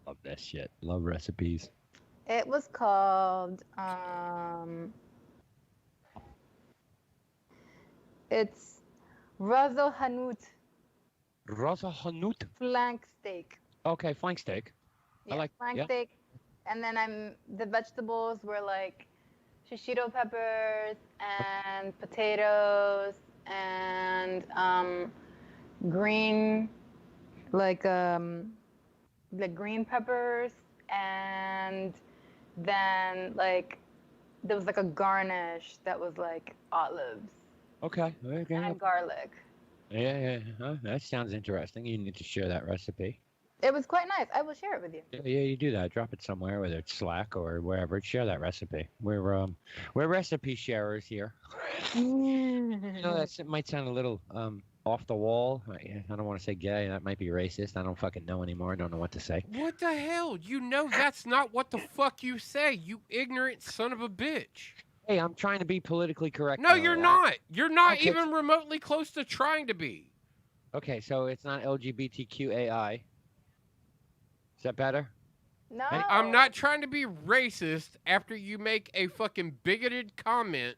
Love that shit. Love recipes. It was called it's Razo Hanut. Razo Hanut. Flank steak. Okay, flank steak. Yeah, I like flank steak. And then the vegetables were like shishito peppers and potatoes and green green peppers, and then there was a garnish that was like olives. Okay. And garlic. Yeah. That sounds interesting. You need to share that recipe. It was quite nice. I will share it with you. Yeah, you do that. Drop it somewhere, whether it's Slack or wherever. Share that recipe. We're recipe sharers here. That might sound a little off the wall. I don't want to say gay. That might be racist. I don't fucking know anymore. I don't know what to say. What the hell? You know that's not what the fuck you say, you ignorant son of a bitch. Hey, I'm trying to be politically correct. No, you're not. You're not even remotely close to trying to be. Okay, so it's not LGBTQAI. Is that better? No. I'm not trying to be racist after you make a fucking bigoted comment.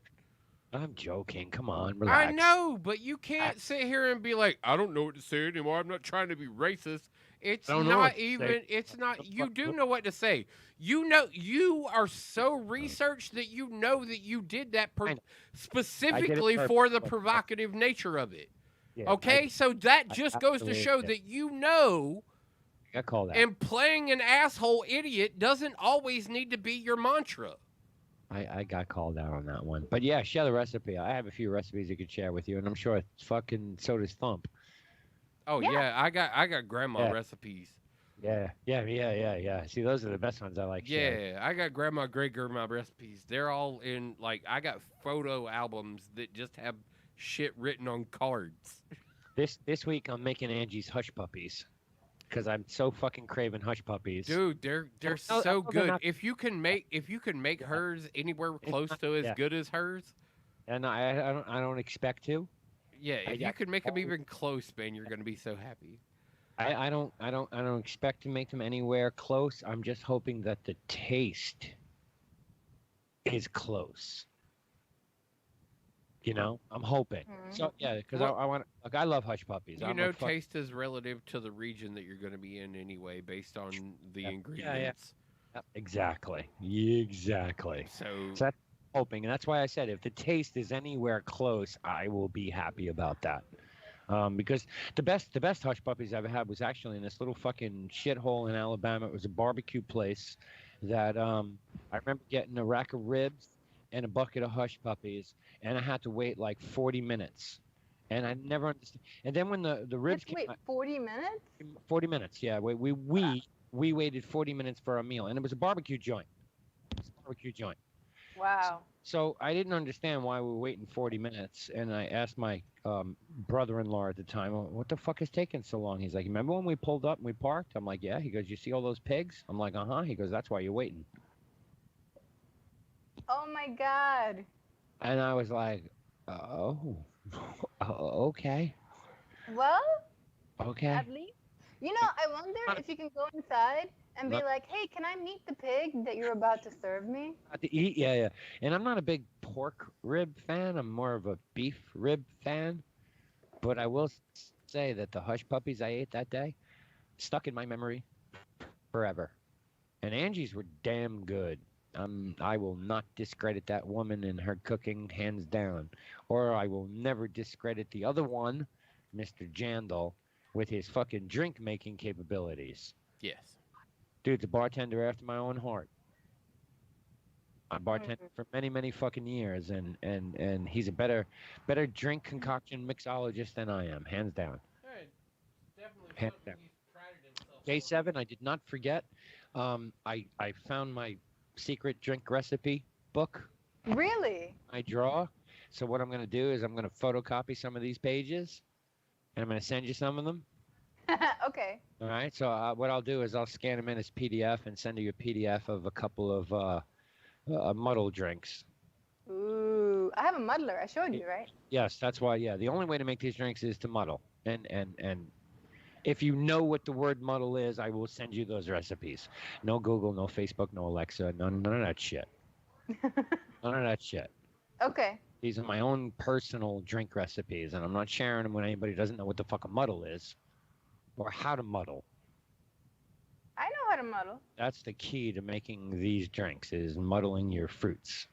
I'm joking. Come on, relax. I know, but you can't sit here and be like, I don't know what to say anymore. I'm not trying to be racist. It's not even, it's not, you do know what to say. You know, you are so researched that you know that you did that specifically for the provocative nature of it. Yeah, Okay, so that just goes to show that I got called out. and playing an asshole idiot doesn't always need to be your mantra. I got called out on that one. But yeah, share the recipe. I have a few recipes I could share with you, and I'm sure fucking so does Thump. Oh yeah, I got grandma recipes. Yeah. See, those are the best ones I like. Yeah, I got grandma, great grandma recipes. They're all in I got photo albums that just have shit written on cards. This week I'm making Angie's hush puppies because I'm so fucking craving hush puppies. Dude, they're so good. If you can make hers anywhere close to as good as hers, and I don't expect to. Yeah, if you could make them even close, man, you're gonna be so happy. I don't expect to make them anywhere close. I'm just hoping that the taste is close. You know, I'm hoping. So yeah, because I want. Like, I love hush puppies. You know, taste is relative to the region that you're going to be in anyway, based on the ingredients. Yeah. Exactly. So that's hoping, and that's why I said if the taste is anywhere close, I will be happy about that. Because the best hush puppies I ever had was actually in this little fucking shithole in Alabama. It was a barbecue place that I remember getting a rack of ribs and a bucket of hush puppies, and I had to wait like 40 minutes. And I never understood. And then when the ribs came, wait 40 minutes? 40 minutes, yeah. We waited 40 minutes for our meal, and it was a barbecue joint. Wow. So I didn't understand why we were waiting 40 minutes, and I asked my brother-in-law at the time, what the fuck is taking so long? He's like, remember when we pulled up and we parked? I'm like, yeah. He goes, you see all those pigs? I'm like, uh-huh. He goes, that's why you're waiting. Oh, my God. And I was like, oh, okay. Well, okay. At least, I wonder if you can go inside and be like, hey, can I meet the pig that you're about to serve me? To eat, yeah. And I'm not a big pork rib fan. I'm more of a beef rib fan. But I will say that the hush puppies I ate that day stuck in my memory forever. And Angie's were damn good. I will not discredit that woman and her cooking, hands down. Or I will never discredit the other one, Mr. Jandal, with his fucking drink-making capabilities. Yes. Dude's a bartender after my own heart. I bartended for many, many fucking years, and he's a better drink concoction mixologist than I am, hands down. Hey, definitely hands down. Day 7, I did not forget. I found my secret drink recipe book. Really? I draw. So what I'm going to do is I'm going to photocopy some of these pages, and I'm going to send you some of them. Okay. All right. So what I'll do is I'll scan them in as PDF and send you a PDF of a couple of muddle drinks. Ooh, I have a muddler. I showed you, right? Yes, that's why. Yeah, the only way to make these drinks is to muddle, and if you know what the word muddle is, I will send you those recipes. No Google, no Facebook, no Alexa, none of that shit. None of that shit. Okay. These are my own personal drink recipes, and I'm not sharing them with anybody who doesn't know what the fuck a muddle is or how to muddle. I know how to muddle. That's the key to making these drinks, is muddling your fruits.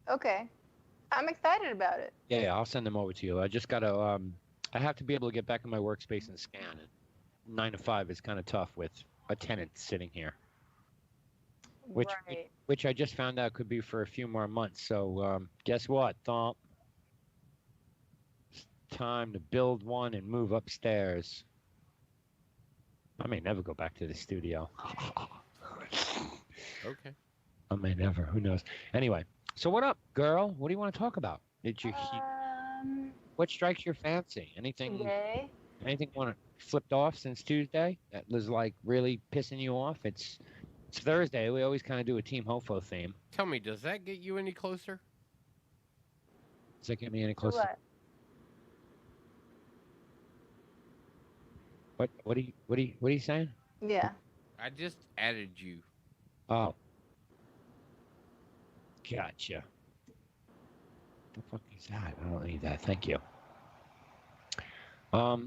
Okay. I'm excited about it. Yeah, I'll send them over to you. I just got to... I have to be able to get back in my workspace and scan it. 9 to 5 is kind of tough with a tenant sitting here. Which I just found out could be for a few more months. So guess what, Thump? It's time to build one and move upstairs. I may never go back to the studio. Okay. I may never. Who knows? Anyway, so what up, girl? What do you want to talk about? Did you... What strikes your fancy? Anything? Today? Anything want to flipped off since Tuesday that was like really pissing you off? It's Thursday. We always kind of do a Team Hofo theme. Tell me, does that get you any closer? Does that get me any closer? What? What are you saying? Yeah. I just added you. Oh. Gotcha. The fuck is that? I don't need that. Thank you.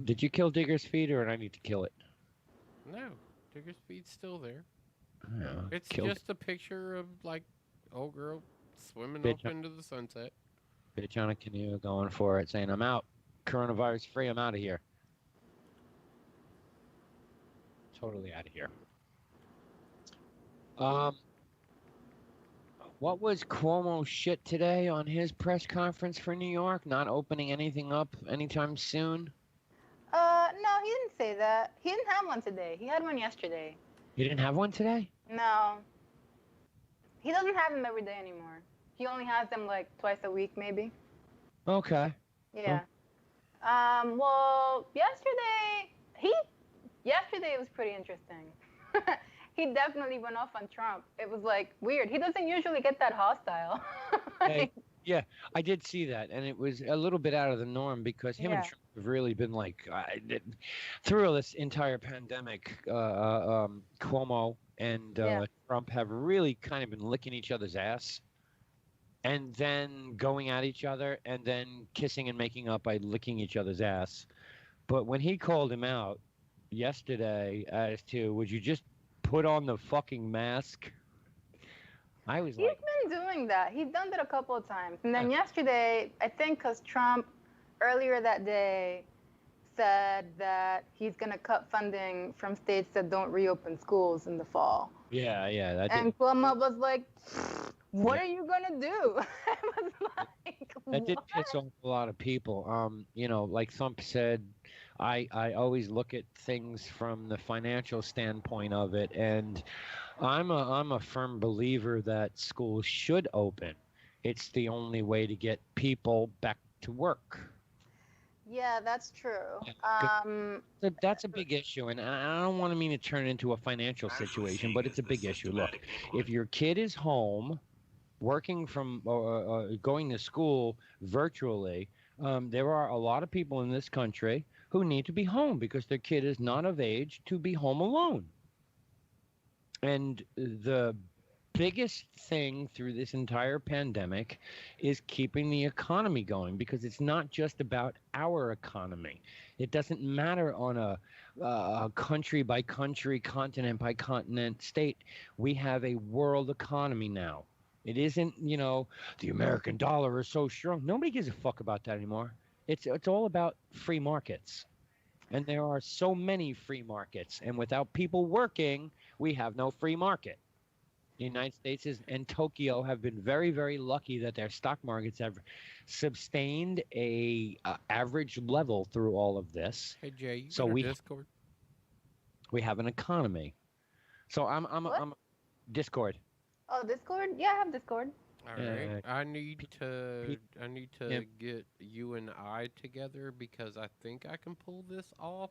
Did you kill Digger's feet, or did I need to kill it? No, Digger's feet's still there. Yeah, it's just a picture of like old girl swimming up into the sunset. Bitch on a canoe, going for it, saying I'm out. coronavirus free. I'm out of here. Totally out of here. What was Cuomo's shit today on his press conference for New York? Not opening anything up anytime soon? No, he didn't say that. He didn't have one today. He had one yesterday. He didn't have one today? No. He doesn't have them every day anymore. He only has them like twice a week, maybe. Okay. Yeah. Well, yesterday it was pretty interesting. He definitely went off on Trump. It was like weird. He doesn't usually get that hostile. Yeah, I did see that, and it was a little bit out of the norm because him and Trump have really been like through this entire pandemic. Cuomo and Trump have really kind of been licking each other's ass, and then going at each other, and then kissing and making up by licking each other's ass. But when he called him out yesterday as to, would you just put on the fucking mask? I was He's been doing that. He's done that a couple of times. And then yesterday, I think because Trump earlier that day said that he's going to cut funding from states that don't reopen schools in the fall. Yeah. And Cuomo was like, what are you going to do? I was like, that did piss off a lot of people. Like Thump said, I always look at things from the financial standpoint of it, and I'm a firm believer that schools should open. It's the only way to get people back to work. Yeah, that's true. That's a big issue, and I don't want to turn it into a financial situation, but it's a big issue. Look, if your kid is home, working from going to school virtually, there are a lot of people in this country who need to be home because their kid is not of age to be home alone. And the biggest thing through this entire pandemic is keeping the economy going, because it's not just about our economy. It doesn't matter on a country by country, continent by continent, state. We have a world economy now. It isn't, the American dollar is so strong. Nobody gives a fuck about that anymore. It's all about free markets. And there are so many free markets. And without people working, we have no free market. The United States and Tokyo have been very, very lucky that their stock markets have sustained a average level through all of this. Hey Jay, you so got our Discord? We have an economy. So I'm Discord. Oh, Discord? Yeah, I have Discord. All right. I need to get you and I together because I think I can pull this off,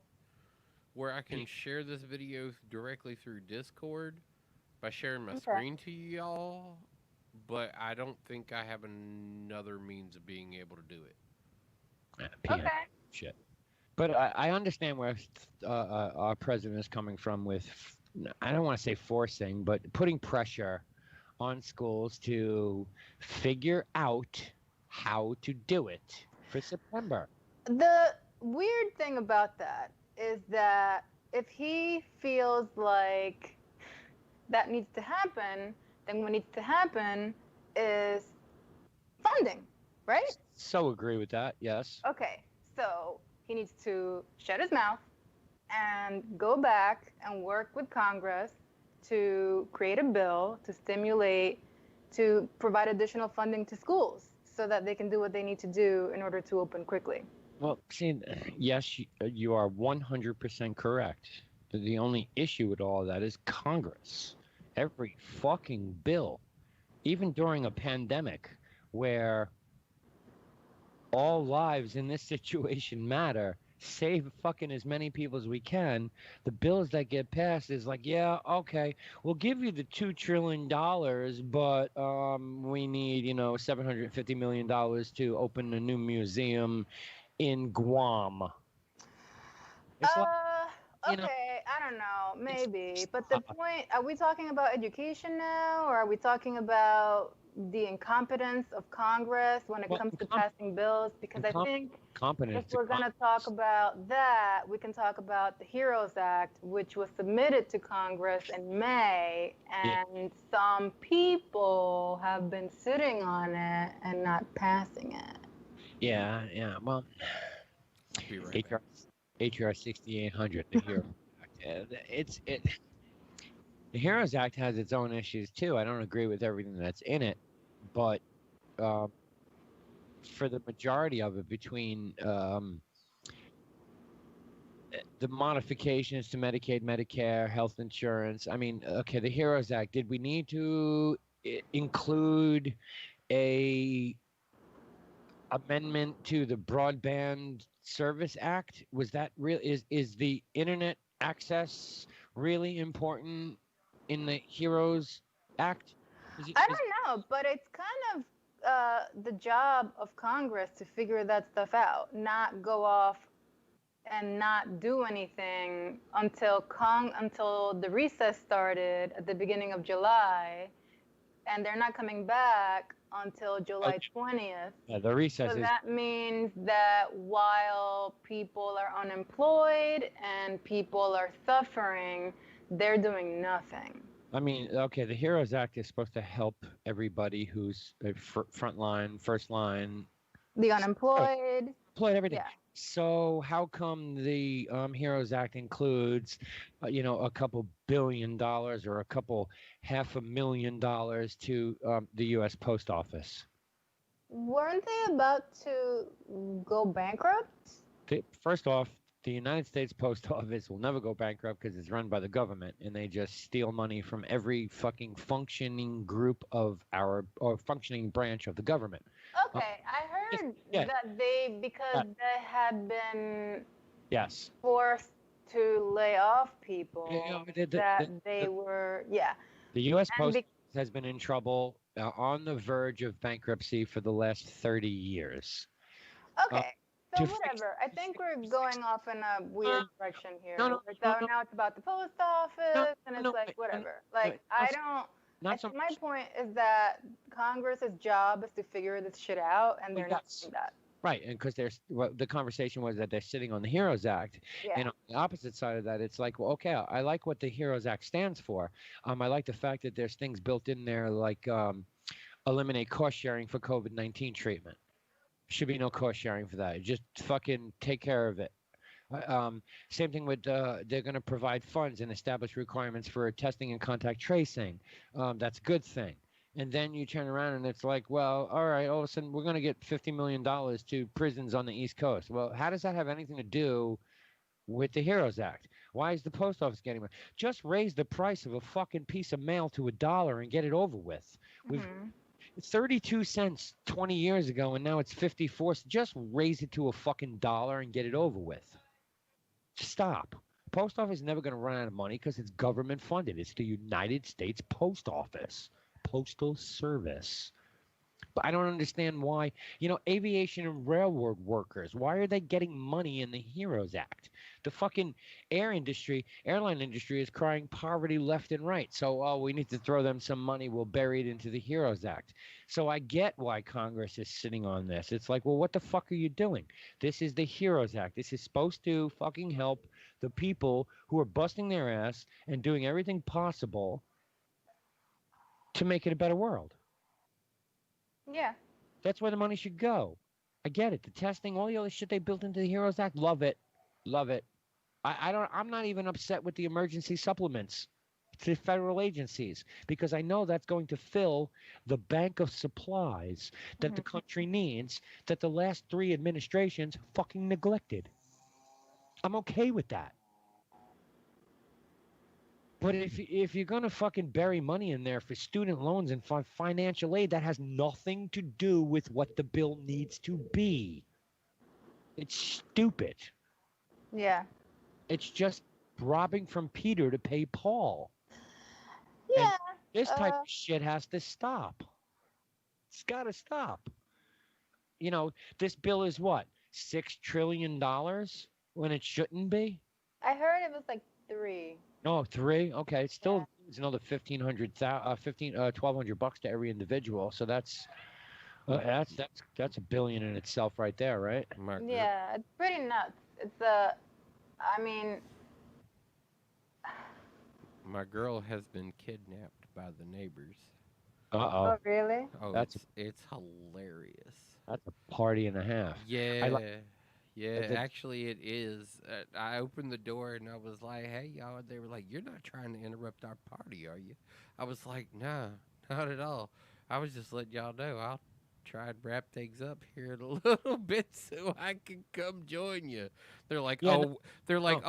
where I can share this video directly through Discord by sharing my screen to y'all, but I don't think I have another means of being able to do it. Okay. Shit. But I understand where our president is coming from with, I don't want to say forcing, but putting pressure on schools to figure out how to do it for September. The weird thing about that is that if he feels like that needs to happen, then what needs to happen is funding, right? So agree with that, yes. Okay, so he needs to shut his mouth and go back and work with Congress to create a bill to provide additional funding to schools so that they can do what they need to do in order to open quickly. Well, see, yes, you are 100% correct. The only issue with all of that is Congress. Every fucking bill, even during a pandemic where all lives in this situation matter, save fucking as many people as we can, the bills that get passed is like, yeah, okay, we'll give you the $2 trillion, but we need, $750 million to open a new museum in Guam. It's okay, I don't know, maybe. But the point, are we talking about education now, or are we talking about the incompetence of Congress when it comes to passing bills? Because I think if we're going to talk about that, we can talk about the HEROES Act, which was submitted to Congress in May, and some people have been sitting on it and not passing it. Yeah, well, be right back. HR 6800, the Hero Act. The Heroes Act has its own issues too. I don't agree with everything that's in it, but for the majority of it, between the modifications to Medicaid, Medicare, health insurance. I mean, okay, the Heroes Act. Did we need to include a amendment to the Broadband Service Act? Was that real? Is the internet access really important in the Heroes Act? I don't know, but it's kind of the job of Congress to figure that stuff out, not go off and not do anything until the recess started at the beginning of July, and they're not coming back until July 20th. Yeah, the recess So is. that means that while people are unemployed and people are suffering, they're doing nothing. I mean, okay, the Heroes Act is supposed to help everybody who's front line, first line, The unemployed. everything. Yeah. So how come the Heroes Act includes, a couple $1 billion or a couple $500,000 to the U.S. Post Office? Weren't they about to go bankrupt? First off, the United States Post Office will never go bankrupt because it's run by the government, and they just steal money from every fucking functioning group of or functioning branch of the government. Okay, I heard that because they had been forced to lay off people, they were. The U.S. Post Office has been in trouble, on the verge of bankruptcy for the last 30 years. Okay. So whatever. I think we're going off in a weird direction here. Now it's about the post office, and it's like whatever. My point is that Congress's job is to figure this shit out, and they're not doing that. Right, and because the conversation was that they're sitting on the Heroes Act, and on the opposite side of that, it's like, well, okay, I like what the Heroes Act stands for. I like the fact that there's things built in there like eliminate cost sharing for COVID-19 treatment. Should be no cost sharing for that. Just fucking take care of it. Same thing with they're going to provide funds and establish requirements for testing and contact tracing. That's a good thing. And then you turn around and it's like, well, all right, all of a sudden we're going to get $50 million to prisons on the East Coast. Well, how does that have anything to do with the Heroes Act? Why is the post office getting money? Just raise the price of a fucking piece of mail to $1 and get it over with. We've 32 cents 20 years ago, and now it's 54. Just raise it to a fucking $1 and get it over with. Stop. Post office is never going to run out of money because it's government funded. It's the United States Post Office, Postal Service. But I don't understand why, aviation and railroad workers, why are they getting money in the Heroes Act? The fucking airline industry is crying poverty left and right. So, we need to throw them some money. We'll bury it into the Heroes Act. So I get why Congress is sitting on this. It's like, well, what the fuck are you doing? This is the Heroes Act. This is supposed to fucking help the people who are busting their ass and doing everything possible to make it a better world. Yeah. That's where the money should go. I get it. The testing, all the other shit they built into the Heroes Act, love it. Love it. I'm not even upset with the emergency supplements to federal agencies because I know that's going to fill the bank of supplies that the country needs that the last 3 administrations fucking neglected. I'm okay with that. But if you're going to fucking bury money in there for student loans and financial aid, that has nothing to do with what the bill needs to be. It's stupid. Yeah. It's just robbing from Peter to pay Paul. Yeah. And this type of shit has to stop. It's got to stop. This bill is what? $6 trillion when it shouldn't be? I heard it was like 3. Oh, 3? Okay, it still needs another $1,200 to every individual. So that's $1 billion in itself right there, right? Yeah, it's pretty nuts. It's my girl has been kidnapped by the neighbors. Uh-oh. Oh, really? Oh, it's hilarious. That's a party and a half. Yeah. Yeah, actually, it is. I opened the door and I was like, "Hey, y'all." They were like, "You're not trying to interrupt our party, are you?" I was like, "No, not at all. I was just letting y'all know I'll try and wrap things up here in a little bit so I can come join you." They're like, Yeah, "Oh,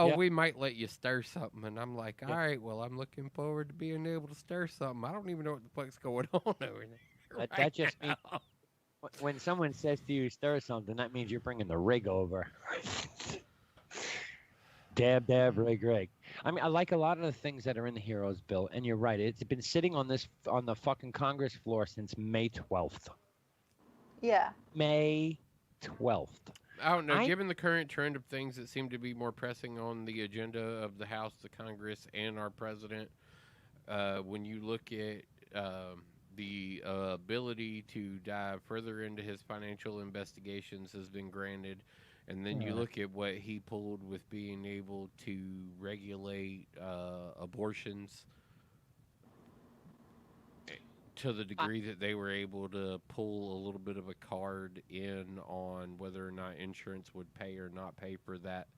yeah. we might let you stir something," and I'm like, "All Yeah. right, well, I'm looking forward to being able to stir something. I don't even know what the fuck's going on over there That just means when someone says to you, stir something, that means you're bringing the rig over. Dab, rig. I mean, I like a lot of the things that are in the Heroes Bill, and you're right. It's been sitting on the fucking Congress floor since May 12th. Yeah. May 12th. I don't know. Given the current trend of things that seem to be more pressing on the agenda of the House, the Congress, and our president, when you look at the ability to dive further into his financial investigations has been granted, and then you look at what he pulled with being able to regulate abortions to the degree that they were able to pull a little bit of a card in on whether or not insurance would pay or not pay for that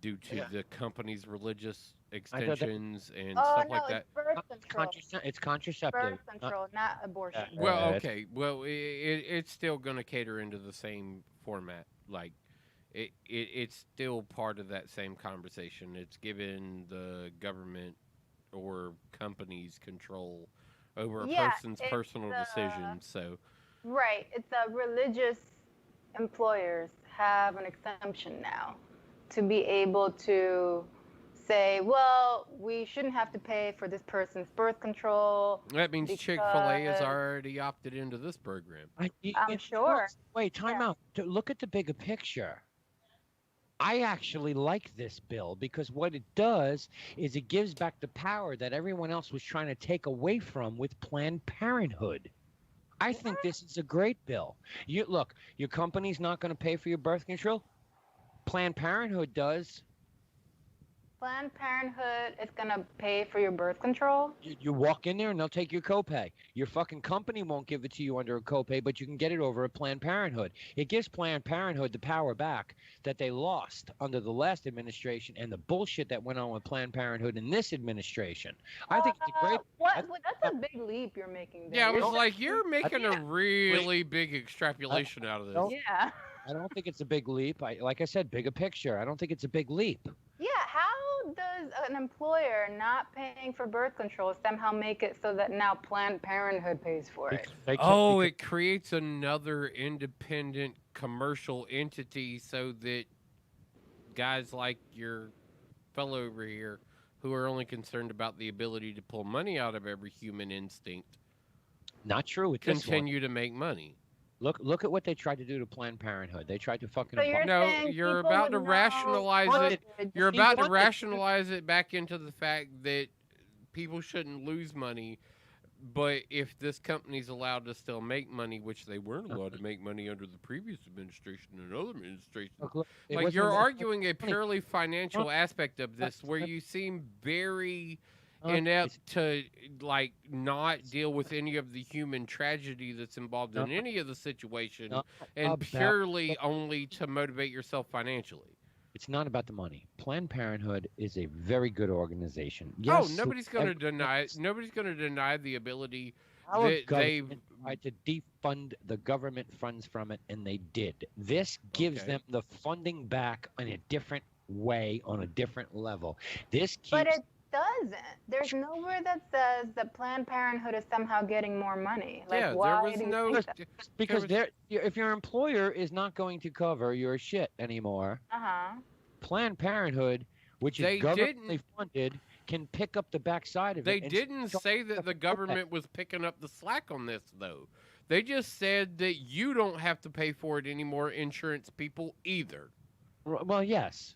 due to the company's religious extensions and stuff like that. It's birth control. It's contraceptive. Birth control, not abortion. Well, okay. Well, it's still going to cater into the same format. Like, it's still part of that same conversation. It's given the government or companies control over a person's personal decisions. So, right. It's religious employers have an exemption now to be able to say, well, we shouldn't have to pay for this person's birth control. That means Chick-fil-A has already opted into this program. I'm sure. Wait, time out. Look at the bigger picture. I actually like this bill because what it does is it gives back the power that everyone else was trying to take away from with Planned Parenthood. I think this is a great bill. Look, your company's not going to pay for your birth control. Planned Parenthood does. Planned Parenthood is going to pay for your birth control? You walk in there and they'll take your copay. Your fucking company won't give it to you under a copay, but you can get it over at Planned Parenthood. It gives Planned Parenthood the power back that they lost under the last administration and the bullshit that went on with Planned Parenthood in this administration. I think it's a great... That's a big leap you're making there. Yeah, I was like, you're making a really big extrapolation out of this. Yeah. I don't think it's a big leap. Like I said, bigger picture. I don't think it's a big leap. Yeah, how does an employer not paying for birth control somehow make it so that now Planned Parenthood pays for it? It creates another independent commercial entity so that guys like your fellow over here who are only concerned about the ability to pull money out of every human instinct. Not true with this one. Continue to make money. Look at what they tried to do to Planned Parenthood. They tried to fucking... You're about to rationalize it. You're about to rationalize it back into the fact that people shouldn't lose money. But if this company's allowed to still make money, which they weren't allowed to make money under the previous administration and other administrations, like you're arguing a purely financial aspect of this, where you seem very inept to like not deal with any of the human tragedy that's involved in any of the situation, and purely only to motivate yourself financially. It's not about the money. Planned Parenthood is a very good organization. Yes, nobody's going to deny it. Nobody's going to deny the ability our that they tried to defund the government funds from it, and they did. This gives them the funding back in a different way, on a different level. This keeps... But it doesn't. There's nowhere that says that Planned Parenthood is somehow getting more money. Like, why do you think that? Because if your employer is not going to cover your shit anymore, Planned Parenthood, which is governmentally funded, can pick up the backside of it. They didn't say that the government was picking up the slack on this, though. They just said that you don't have to pay for it anymore, insurance people, either. Well, yes.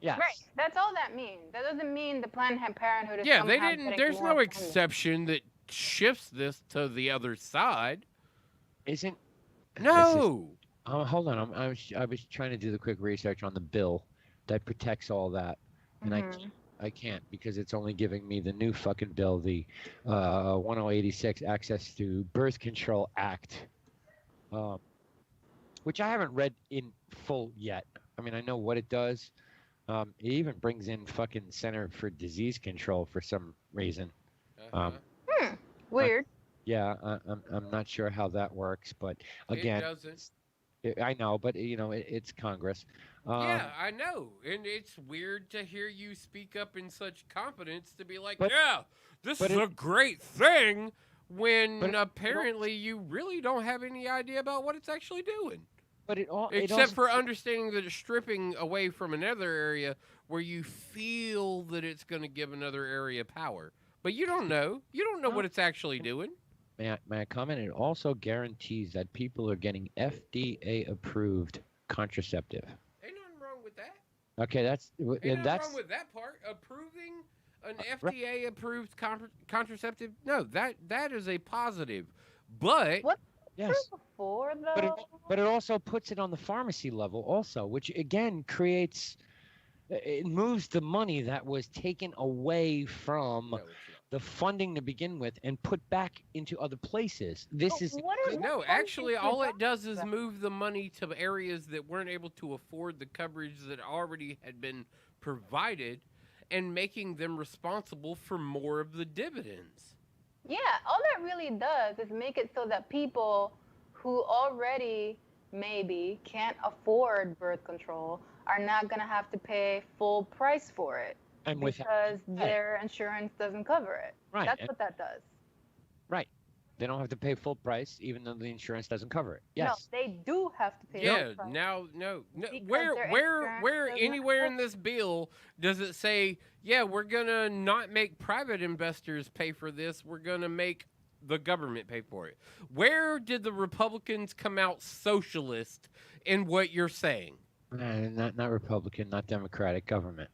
Yes. Right. That's all that means. That doesn't mean the Planned Parenthood is they didn't. There's no exception that shifts this to the other side. Isn't? No. Hold on. I was trying to do the quick research on the bill that protects all that, and I can't because it's only giving me the new fucking bill, the 1086 Access to Birth Control Act. which I haven't read in full yet. I mean, I know what it does. It even brings in fucking Center for Disease Control for some reason. Weird. I'm not sure how that works, but again, It doesn't. I know, but it's Congress. Yeah, I know, and it's weird to hear you speak up in such confidence to be like, this is a great thing, when apparently you really don't have any idea about what it's actually doing. But except for understanding that it's stripping away from another area where you feel that it's going to give another area power, but you don't know. You don't know what it's actually doing. May I comment? It also guarantees that people are getting FDA-approved contraceptive. Ain't nothing wrong with that. Okay, that's Ain't nothing wrong with that part. Approving an FDA-approved contraceptive, no, that is a positive. But what? Yes. Before, though? But it also puts it on the pharmacy level also, which again it moves the money that was taken away from the funding to begin with and put back into other places. No, actually, all it does is move the money to areas that weren't able to afford the coverage that already had been provided, and making them responsible for more of the dividends. Yeah, all that really does is make it so that people who already maybe can't afford birth control are not going to have to pay full price for it because their insurance doesn't cover it. Right. That's what that does. Right. They don't have to pay full price even though the insurance doesn't cover it. Yes. No, they do have to pay full price. No. Where anywhere in this bill does it say, we're going to not make private investors pay for this, we're going to make the government pay for it? Where did the Republicans come out socialist in what you're saying? Not Republican, not Democratic government.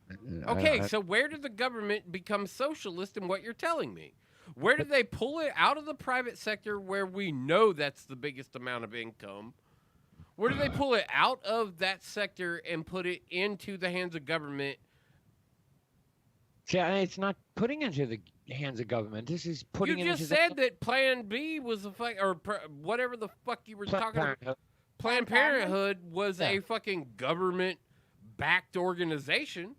Okay, so where did the government become socialist in what you're telling me? Where did they pull it out of the private sector where we know that's the biggest amount of income? Where do they pull it out of that sector and put it into the hands of government? Yeah, it's not putting into the hands of government. This is putting it into You just said that Plan B was whatever the fuck you were talking about. Planned Parenthood was a fucking government-backed organization.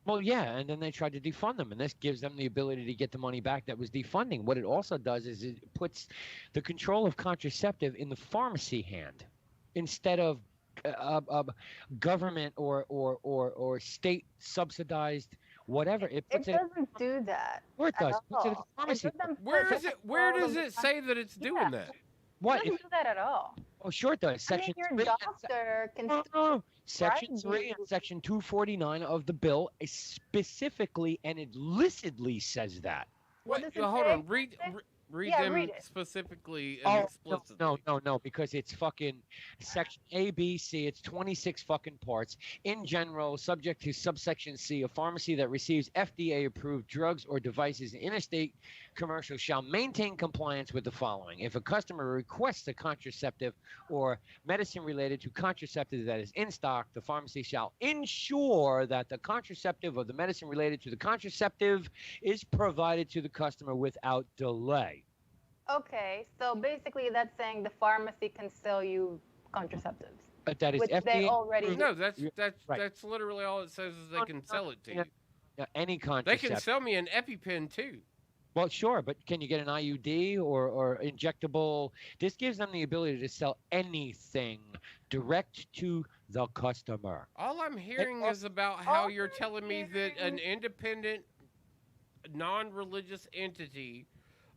Well, yeah, and then they tried to defund them, and this gives them the ability to get the money back that was defunding. What it also does is it puts the control of contraceptive in the pharmacy hand instead of government or state subsidized whatever. It doesn't do that. Where it does. It puts it in the pharmacy. Where does it say that it's doing that? What? It doesn't do that at all. Oh, sure it does. Section your doctor can Section 3 and Section 249 of the bill specifically and explicitly says that. Hold on. Read them specifically and explicitly. No, because it's fucking section A, B, C. It's 26 fucking parts. In general, subject to subsection C, a pharmacy that receives FDA-approved drugs or devices in interstate commercial shall maintain compliance with the following. If a customer requests a contraceptive or medicine related to contraceptive that is in stock, the pharmacy shall ensure that the contraceptive or the medicine related to the contraceptive is provided to the customer without delay. Okay, so basically that's saying the pharmacy can sell you contraceptives. But that is which FDA. They already no, that's literally all it says is they can sell it to you. Yeah, any contraceptive. They can sell me an EpiPen too. Well, sure, but can you get an IUD or injectable? This gives them the ability to sell anything direct to the customer. All I'm hearing is about how you're telling me that an independent, non-religious entity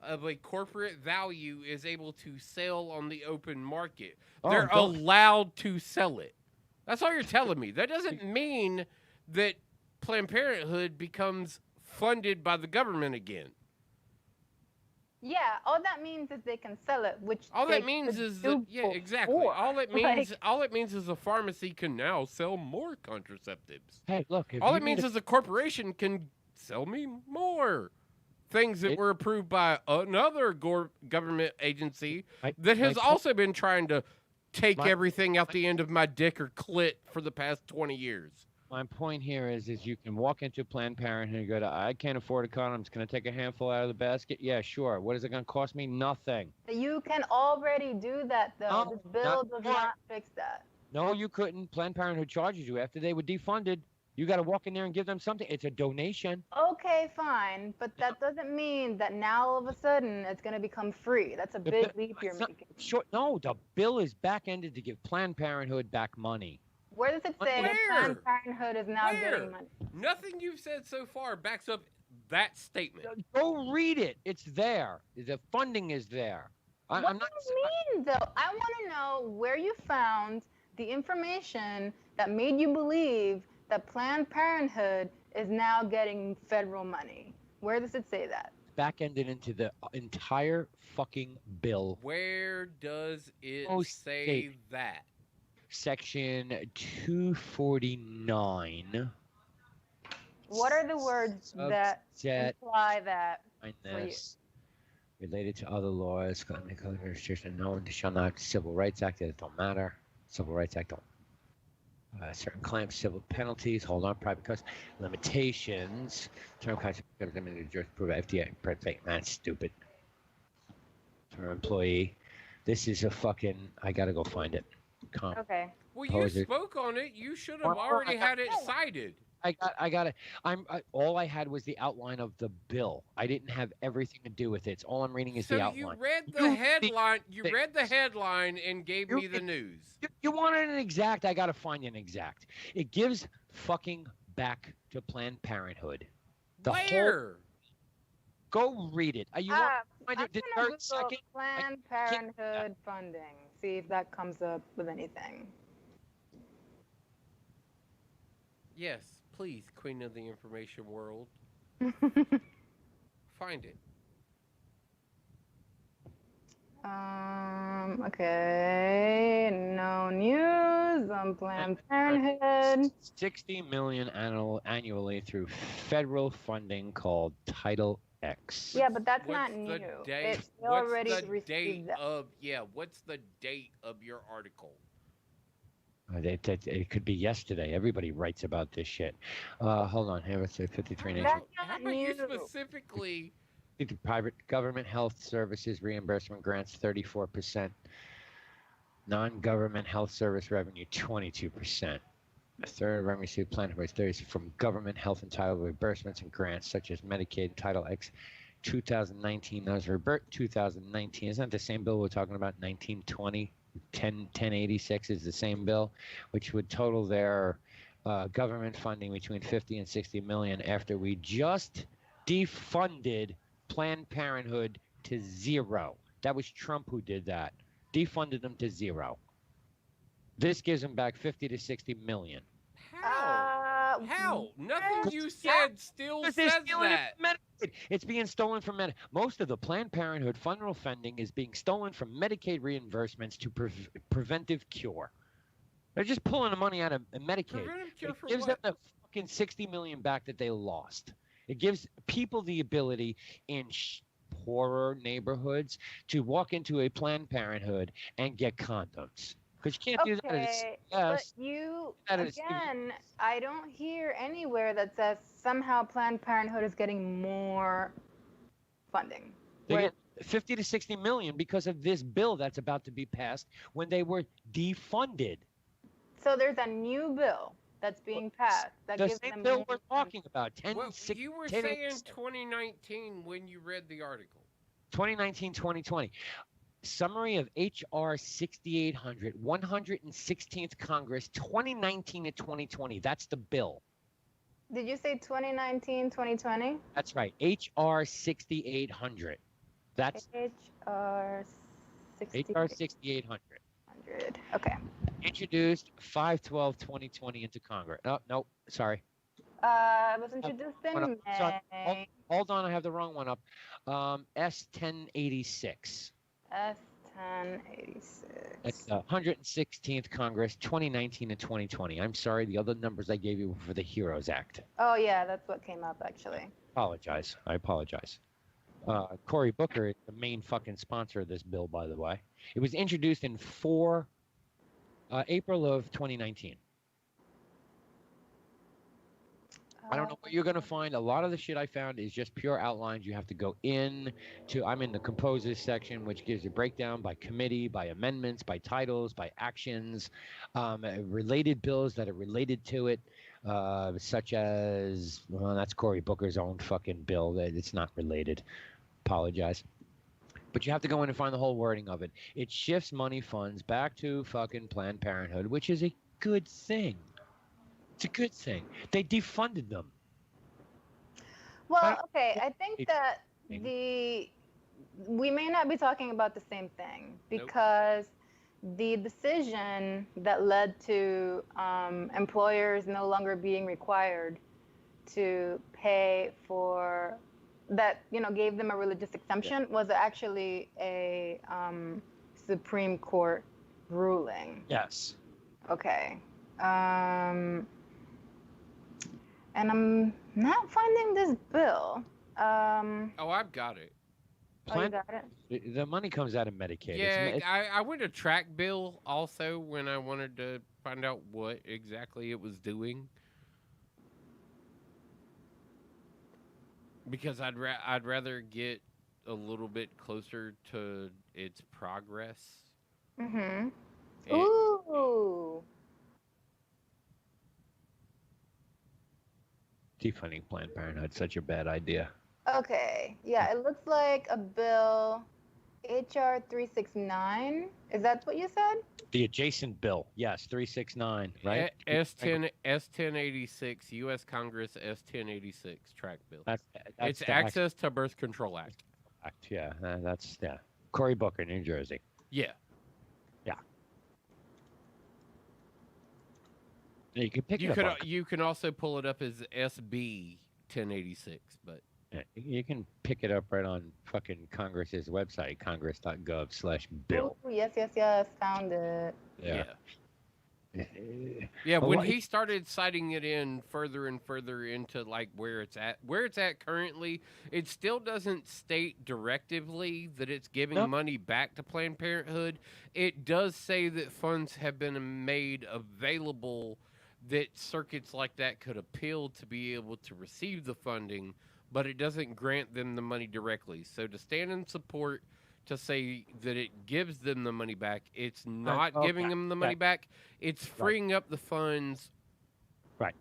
of a corporate value is able to sell on the open market. They're allowed to sell it. That's all you're telling me. That doesn't mean that Planned Parenthood becomes funded by the government again. Yeah, all that means is they can sell it, which all that means is that, exactly. All it means is a pharmacy can now sell more contraceptives. Hey, look. All it means is a corporation can sell me more things that were approved by another government agency that has also been trying to take everything out the end of my dick or clit for the past 20 years. My point here is you can walk into Planned Parenthood and go to, I can't afford a condom. I'm just going to take a handful out of the basket. Yeah, sure. What is it going to cost me? Nothing. You can already do that, though. No, This bill does not fix that. No, you couldn't. Planned Parenthood charges you after they were defunded. You got to walk in there and give them something. It's a donation. Okay, fine, but that doesn't mean that now all of a sudden it's going to become free. That's a big leap you're making. Sure, no, the bill is back-ended to give Planned Parenthood back money. Where does it say that Planned Parenthood is now getting money? Nothing you've said so far backs up that statement. Go read it. It's there. The funding is there. What do you mean, though? I want to know where you found the information that made you believe that Planned Parenthood is now getting federal money. Where does it say that? Back-ended into the entire fucking bill. Where does it say that? Section 249. What are the words that imply that for you? Related to other laws, restriction, no, shall not. Civil Rights Act, it don't matter. Civil Rights Act don't. Certain claims, civil penalties, hold on, private costs, limitations, term contract, FDA, that's stupid. Term employee. This is a fucking, I gotta go find it. Okay. Well, you spoke on it. You should have already had it cited. I got it. All I had was the outline of the bill. I didn't have everything to do with it. All I'm reading is the outline. So you read the headline. You read the headline and gave me the news. You wanted an exact. I got to find an exact. It gives fucking back to Planned Parenthood. Where? Go read it. You want to find it the third second? Planned Parenthood funding. See if that comes up with anything. Yes, please, Queen of the Information World. Find it. Okay. No news on Planned Parenthood. 60 million annually through federal funding called Title X. Yeah, but that's not new. Already received that. What's the date of your article? It could be yesterday. Everybody writes about this shit. Hold on. Here, let's say 53 nations. How about you specifically? The private government health services reimbursement grants 34%. Non-government health service revenue 22%. A third of revenue received plan was 30 from government health entitled reimbursements and grants such as Medicaid, Title X, 2019. Those were 2019. Isn't that the same bill we're talking about? 1920. 1086 is the same bill, which would total their government funding between 50 and 60 million after we just defunded Planned Parenthood to zero. That was Trump who did that. Defunded them to zero. This gives them back 50 to 60 million. How? Nothing you said still says that. It's being stolen from Medicaid. Most of the Planned Parenthood federal funding is being stolen from Medicaid reimbursements to preventive cure. They're just pulling the money out of Medicaid. It gives them the fucking 60 million back that they lost. It gives people the ability in poorer neighborhoods to walk into a Planned Parenthood and get condoms. Because you can't do that. But you, again, I don't hear anywhere that says somehow Planned Parenthood is getting more funding. They get 50 to 60 million because of this bill that's about to be passed when they were defunded. So there's a new bill that's being passed. That the gives same them bill more we're talking about. You were saying 2019 when you read the article. 2019, 2020. Summary of H.R. 6800, 116th Congress, 2019 to 2020. That's the bill. Did you say 2019, 2020? That's right. H.R. 6800. That's H.R. 6800. Okay. Introduced 5/12/2020 into Congress. Oh, no, sorry. It was introduced in May. Sorry. Hold on, I have the wrong one up. S1086. S1086. It's the 116th Congress, 2019 to 2020. I'm sorry, the other numbers I gave you were for the HEROES Act. Oh, yeah, that's what came up, actually. I apologize. Cory Booker is the main fucking sponsor of this bill, by the way. It was introduced in April of 2019. I don't know what you're going to find. A lot of the shit I found is just pure outlines. You have to go in to, I'm in the composers section, which gives a breakdown by committee, by amendments, by titles, by actions, related bills that are related to it, such as, well, that's Cory Booker's own fucking bill. It's not related. Apologize. But you have to go in and find the whole wording of it. It shifts money funds back to fucking Planned Parenthood, which is a good thing. It's a good thing. They defunded them. Well, okay, I think that we may not be talking about the same thing because the decision that led to employers no longer being required to pay for that, gave them a religious exemption was actually a Supreme Court ruling. Yes. Okay. And I'm not finding this bill. Oh, I've got it. Oh, you got it? The money comes out of Medicaid. Yeah, I went to track bill also when I wanted to find out what exactly it was doing. Because I'd rather get a little bit closer to its progress. Mm-hmm. Ooh. Defunding Planned Parenthood, such a bad idea. Okay. Yeah, it looks like a bill, HR 369. Is that what you said? The adjacent bill, yes, 369, right? S1086, U.S. Congress S1086 track bill. That's it's Access to Birth Control Act. Yeah, that's Cory Booker, New Jersey. Yeah. Yeah. You can pick it up. You can also pull it up as SB 1086, but you can pick it up right on fucking Congress's website, congress.gov/bill. Ooh, yes, found it. Yeah. Yeah, when he started citing it in further and further into like where it's at currently, it still doesn't state directively that it's giving money back to Planned Parenthood. It does say that funds have been made available, that circuits like that could appeal to be able to receive the funding, but it doesn't grant them the money directly. So to stand in support to say that it gives them the money back, it's not giving them the money back. It's freeing up the funds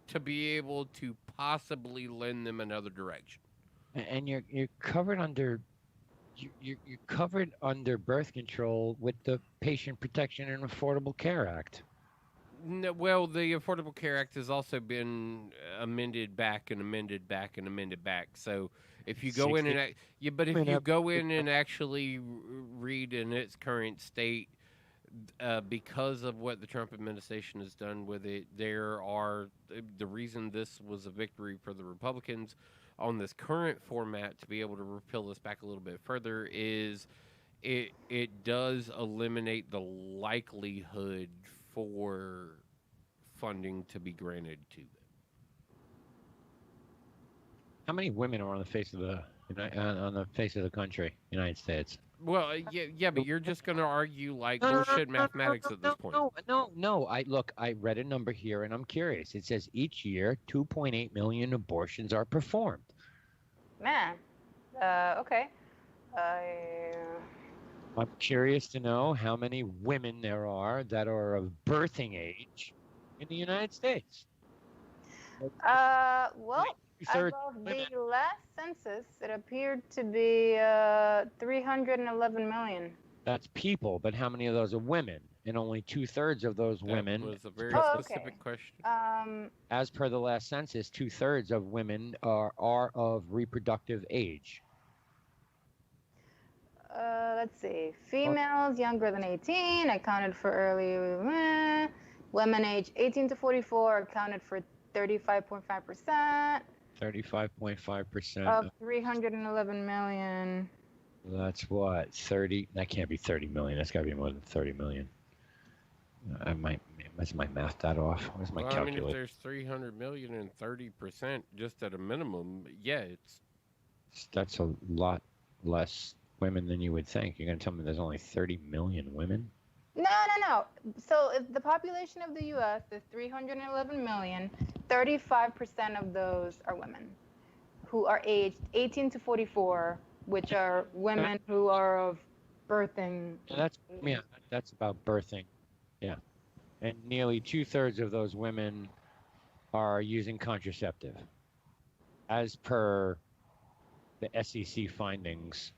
to be able to possibly lend them another direction. And you're covered under you're covered under birth control with the Patient Protection and Affordable Care Act. No, well, the Affordable Care Act has also been amended back and amended back and amended back. So if you go in and you go in and actually read in its current state, because of what the Trump administration has done with it, the reason this was a victory for the Republicans on this current format to be able to repeal this back a little bit further is it does eliminate the likelihood for funding to be granted to them. How many women are on the face of the country, United States? Well, yeah, but you're just going to argue like bullshit mathematics at this point. No. I read a number here, and I'm curious. It says each year 2.8 million abortions are performed. Man, okay. I'm curious to know how many women there are that are of birthing age in the United States. Well, as of the last census, it appeared to be 311 million. That's people, but how many of those are women? And only 2/3 of those women. That was a very specific question. As per the last census, 2/3 of women are of reproductive age. Let's see. Females younger than 18 accounted for early. Women age 18 to 44 accounted for 35.5%. 35.5% of 311 million. That's what 30. That can't be 30 million. That's got to be more than 30 million. Is my math that off? Where's my calculator? I mean, if there's 300 million and 30% just at a minimum, yeah, that's a lot less women than you would think. You're going to tell me there's only 30 million women? No. So if the population of the U.S. is 311 million, 35% of those are women who are aged 18 to 44, which are women who are of birthing. That's about birthing. Yeah. And nearly 2/3 of those women are using contraceptive, as per the SEC findings.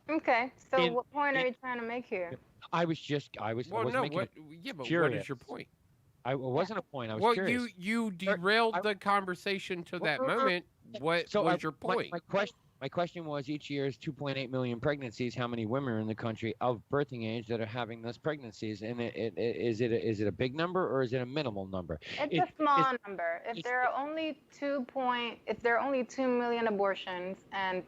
Okay, so what point are you trying to make here? I was making but curious. what is your point? It wasn't a point. I was well, curious. you derailed the conversation to that moment. What was your point? My question was, each year is 2.8 million pregnancies. How many women are in the country of birthing age that are having those pregnancies? And is it a big number or is it a minimal number? It's a small number. If there are only 2 million abortions, and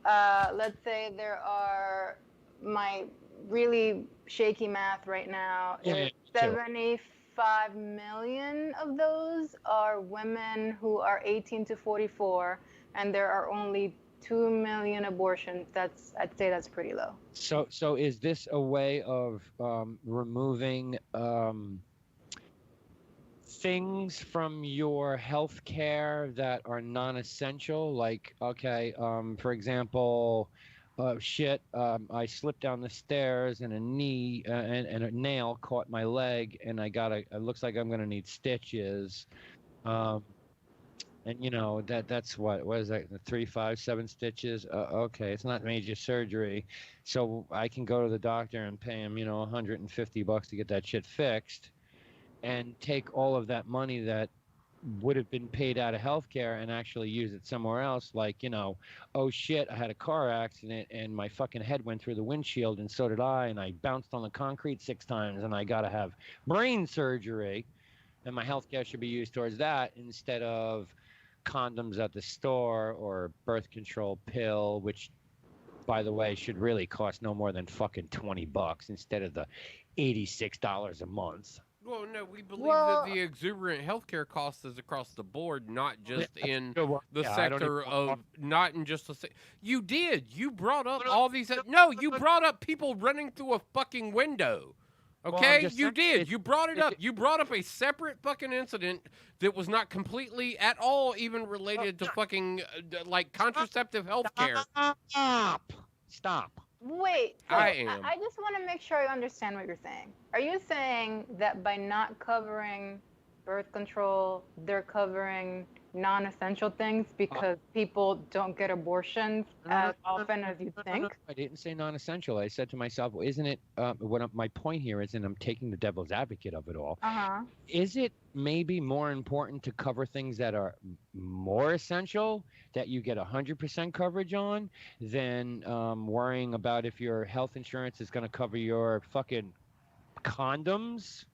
let's say there are, my really shaky math right now is 75 million of those are women who are 18 to 44, and there are only 2 million abortions. I'd say that's pretty low. So is this a way of removing things from your health care that are non-essential? Like, okay, for example, I slipped down the stairs and a knee and a nail caught my leg, and it looks like I'm gonna need stitches. And that's what is that? 3, 5, 7 stitches. Okay, it's not major surgery, so I can go to the doctor and pay him, $150 to get that shit fixed, and take all of that money that would have been paid out of healthcare and actually use it somewhere else. Like, oh shit, I had a car accident and my fucking head went through the windshield, and so did I, and I bounced on the concrete 6 times, and I got to have brain surgery, and my healthcare should be used towards that instead of condoms at the store or birth control pill, which, by the way, should really cost no more than fucking $20 instead of the $86 a month. Well, no, we believe that the exuberant healthcare cost is across the board, not just in the sector of, not in just the. You did. You brought up all these. No, you brought up people running through a fucking window. Okay, well, you did. You brought it up. You brought up a separate fucking incident that was not completely at all even related to fucking like contraceptive healthcare. Stop. Wait. So I am. I just want to make sure I understand what you're saying. Are you saying that by not covering birth control, they're covering non-essential things because people don't get abortions as often as you think? I didn't say non-essential. I said to myself, well, isn't it, my point here is, and I'm taking the devil's advocate of it all, is it maybe more important to cover things that are more essential, that you get 100% coverage on, than worrying about if your health insurance is going to cover your fucking condoms?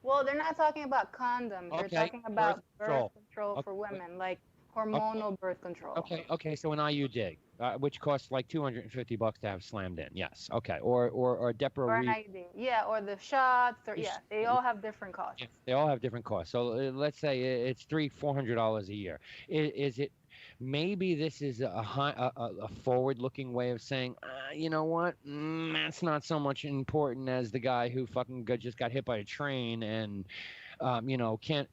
Well, they're not talking about condoms. They're talking about birth control for women, like hormonal birth control. Okay. So an IUD, which costs like $250 to have slammed in. Yes. Okay. Or Depo. Or an IUD. Yeah. Or the shots. Or they all have different costs. Yeah, they all have different costs. So let's say it's $300-400 a year. Is it? Maybe this is a forward-looking way of saying, you know what, that's not so much important as the guy who fucking just got hit by a train and, can't.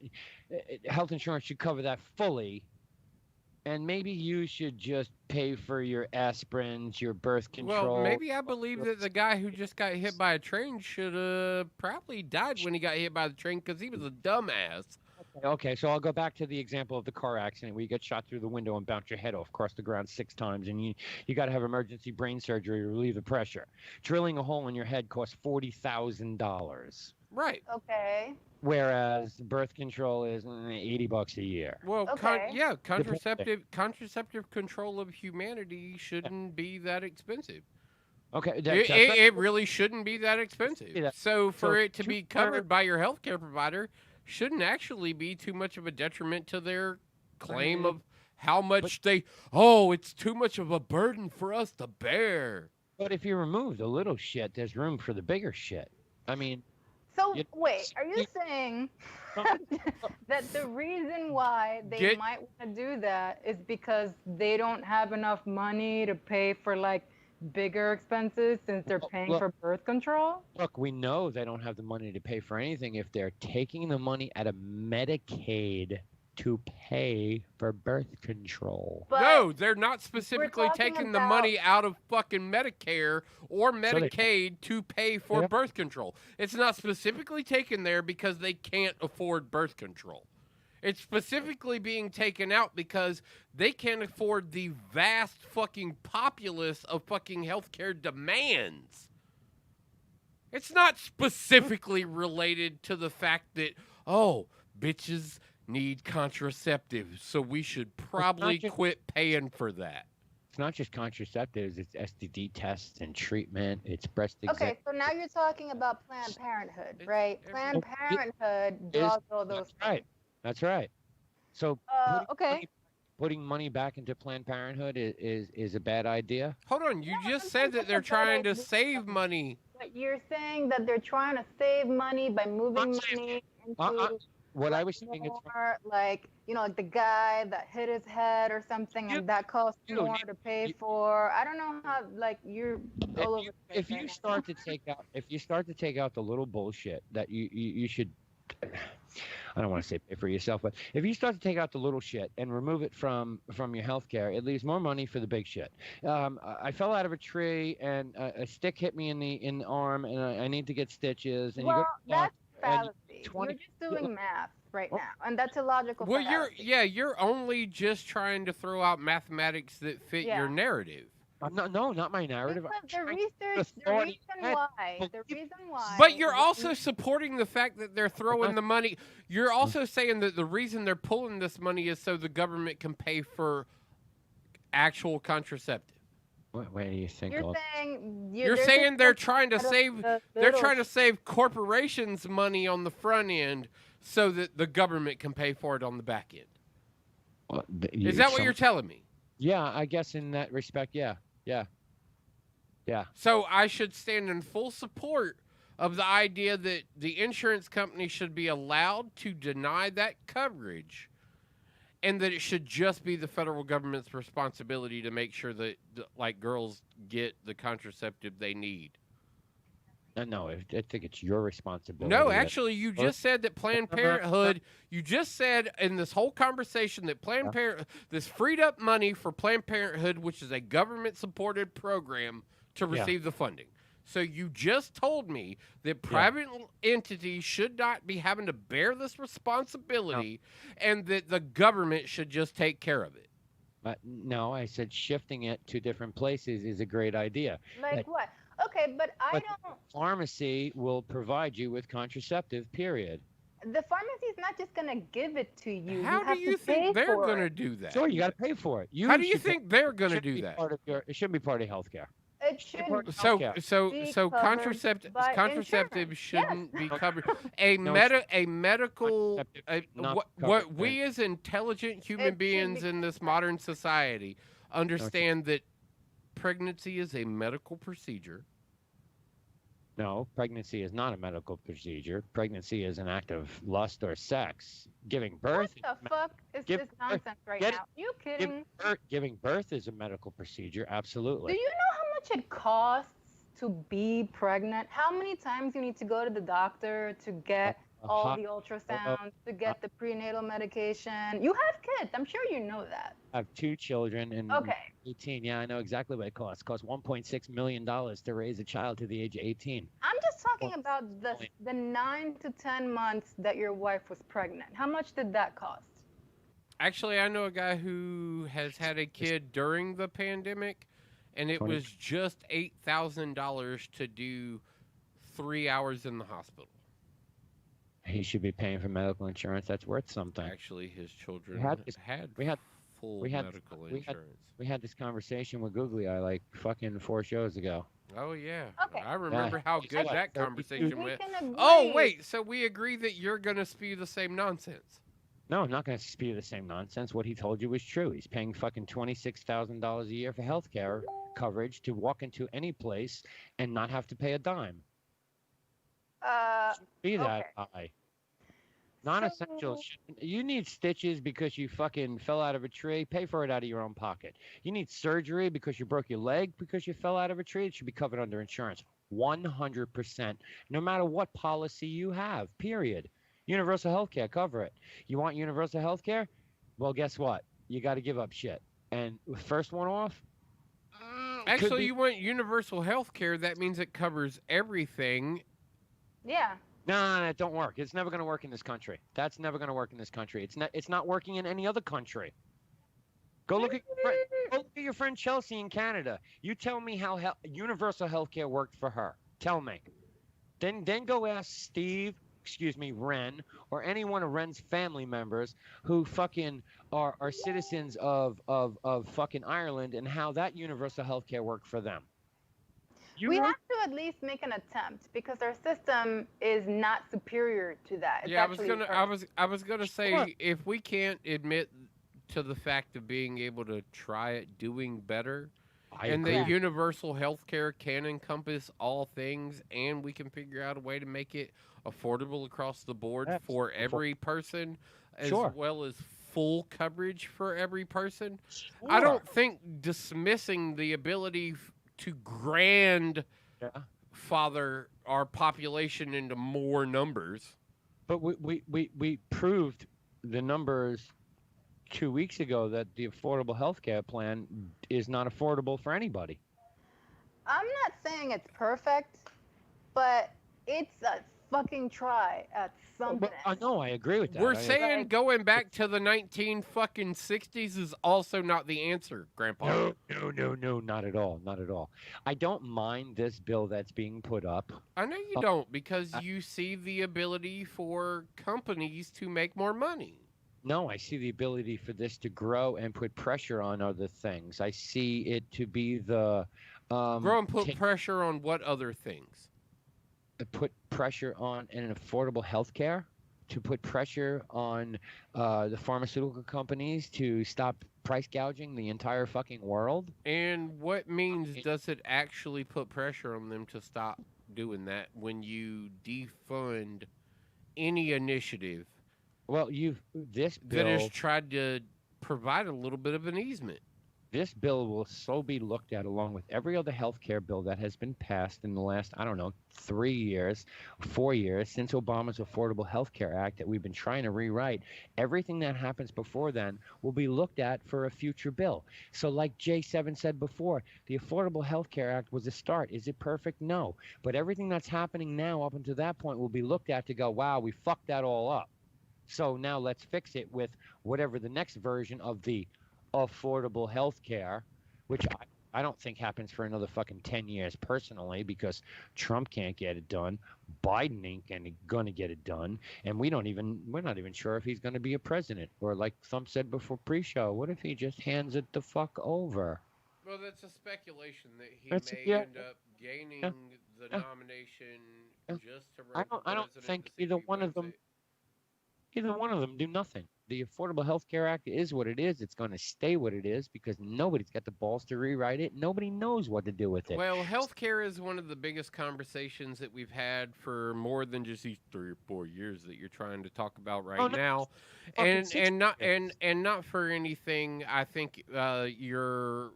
Health insurance should cover that fully, and maybe you should just pay for your aspirins, your birth control. Well, maybe I believe that the guy who just got hit by a train should have probably died when he got hit by the train because he was a dumbass. Okay, so I'll go back to the example of the car accident where you get shot through the window and bounce your head off across the ground 6 times, and you got to have emergency brain surgery to relieve the pressure. Drilling a hole in your head costs $40,000. Right. Okay. Whereas birth control is $80 a year. Well, contraceptive control of humanity shouldn't be that expensive. Okay, it really shouldn't be that expensive. So for it to be covered by your healthcare provider shouldn't actually be too much of a detriment to their claim of how much it's too much of a burden for us to bear. But if you remove the little shit, there's room for the bigger shit. I mean... So, wait, are you saying that the reason why they might want to do that is because they don't have enough money to pay for, like, bigger expenses since they're paying for birth control? Look, we know they don't have the money to pay for anything if they're taking the money out of Medicaid to pay for birth control. No, they're not specifically talking taking the about- money out of fucking Medicare or Medicaid to pay for Yeah. birth control. It's not specifically taken there because they can't afford birth control. It's specifically being taken out because they can't afford the vast fucking populace of fucking healthcare demands. It's not specifically related to the fact that, oh, bitches need contraceptives, so we should probably quit paying for that. It's not just contraceptives, it's STD tests and treatment, it's breast Okay, so now you're talking about Planned Parenthood, right? Planned Parenthood does all those That's right. That's right. So okay. putting money back into Planned Parenthood is a bad idea. Hold on, you just said that they're trying to save money. But you're saying that they're trying to save money by moving money into What I was saying is more like, you know, like the guy that hit his head or something, and that costs more to pay for. I don't know how, like, you're all over. If you start to take out the little bullshit that you should, I don't want to say pay for yourself, but if you start to take out the little shit and remove it from your health care, it leaves more money for the big shit. I fell out of a tree and a stick hit me in the arm, and I need to get stitches. And Well, you go, that's fallacy. You're just doing math right now, and that's a logical Well, fallacy. you're only just trying to throw out mathematics that fit your narrative. No, not my narrative. The reason why. But you're also supporting the fact that they're throwing the money. You're also saying that the reason they're pulling this money is so the government can pay for actual contraceptive. Where do you think? You're saying they're trying to save. They're trying to save corporations money on the front end so that the government can pay for it on the back end. Well, is that what you're telling me? Yeah, I guess in that respect, yeah. So I should stand in full support of the idea that the insurance company should be allowed to deny that coverage, and that it should just be the federal government's responsibility to make sure that, like, girls get the contraceptive they need. No, I think it's your responsibility. No, actually, you just said that Planned Parenthood, you just said in this whole conversation that Planned Parenthood, this freed up money for Planned Parenthood, which is a government-supported program, to receive the funding. So you just told me that private entities should not be having to bear this responsibility, and that the government should just take care of it. No, I said shifting it to different places is a great idea. Like what? Okay, but I don't. Pharmacy will provide you with contraceptive, period. The pharmacy is not just going to give it to you. How do you think they're going to do that? Sure, you got to pay for it. How do you think they're going to do that? It shouldn't be part of healthcare. It shouldn't. So contraceptives shouldn't be covered. A medical. What we as intelligent human beings in this modern society understand that pregnancy is a medical procedure. No, pregnancy is not a medical procedure. Pregnancy is an act of lust or sex. Giving birth. What the fuck is this nonsense right now? You kidding? Giving birth is a medical procedure, absolutely. Do you know how much it costs to be pregnant? How many times you need to go to the doctor to get all the ultrasounds, to get the prenatal medication? You have kids. I'm sure you know that. I have 2 children and 18. Yeah, I know exactly what it costs. It costs $1.6 million to raise a child to the age of 18. I'm just talking about the 9 to 10 months that your wife was pregnant. How much did that cost? Actually, I know a guy who has had a kid during the pandemic, and it was just $8,000 to do 3 hours in the hospital. He should be paying for medical insurance. That's worth something. Actually, his children had full medical insurance. We had this conversation with Googly Eye like fucking 4 shows ago. Oh, yeah. Okay. I remember how good that conversation went. agree. Oh, wait. So we agree that you're going to spew the same nonsense. No, I'm not going to spew the same nonsense. What he told you was true. He's paying fucking $26,000 a year for health care coverage to walk into any place and not have to pay a dime. Be that high. Non-essential. You need stitches because you fucking fell out of a tree. Pay for it out of your own pocket. You need surgery because you broke your leg because you fell out of a tree. It should be covered under insurance. 100%. No matter what policy you have, period. Universal health care, cover it. You want universal health care? Well, guess what? You got to give up shit. And first one off? Actually, you want universal health care. That means it covers everything. Yeah. No, it don't work. It's never going to work in this country. That's never going to work in this country. It's not working in any other country. Go look at your friend Chelsea in Canada. You tell me how universal health care worked for her. Tell me. Then go ask Steve, Ren, or any one of Ren's family members who fucking are citizens of fucking Ireland and how that universal health care worked for them. We have to at least make an attempt because our system is not superior to that. It's I was gonna say, if we can't admit to the fact of being able to try it, doing better, and that universal health care can encompass all things, and we can figure out a way to make it affordable across the board for every person, as well as full coverage for every person. I don't think dismissing the ability to grandfather our population into more numbers. But we proved the numbers 2 weeks ago that the affordable health care plan is not affordable for anybody. I'm not saying it's perfect, but it's a fucking try at something. No, I agree with that. We're saying going back to the 1960s is also not the answer, Grandpa. No, not at all. Not at all. I don't mind this bill that's being put up. I know you don't, because you see the ability for companies to make more money. No, I see the ability for this to grow and put pressure on other things. I see it to be the... grow and put pressure on what other things? Put pressure on an affordable health care, to put pressure on the pharmaceutical companies to stop price gouging the entire fucking world. And what means does it actually put pressure on them to stop doing that when you defund any initiative? Well, this bill that has tried to provide a little bit of an easement. This bill will so be looked at along with every other health care bill that has been passed in the last, 3 years, 4 years since Obama's Affordable Health Care Act that we've been trying to rewrite. Everything that happens before then will be looked at for a future bill. So like J7 said before, the Affordable Health Care Act was a start. Is it perfect? No. But everything that's happening now up until that point will be looked at to go, wow, we fucked that all up. So now let's fix it with whatever the next version of the affordable health care, which I don't think happens for another fucking 10 years personally, because Trump can't get it done. Biden ain't gonna get it done. And we're not even sure if he's gonna be a president. Or like some said before pre-show, what if he just hands it the fuck over? Well, that's a speculation that he may end up gaining the nomination just to run for I don't think either one of them do nothing. The Affordable Health Care Act is what it is. It's going to stay what it is because nobody's got the balls to rewrite it. Nobody knows what to do with it. Well, healthcare is one of the biggest conversations that we've had for more than just these 3 or 4 years that you're trying to talk about now, and not for anything. I think your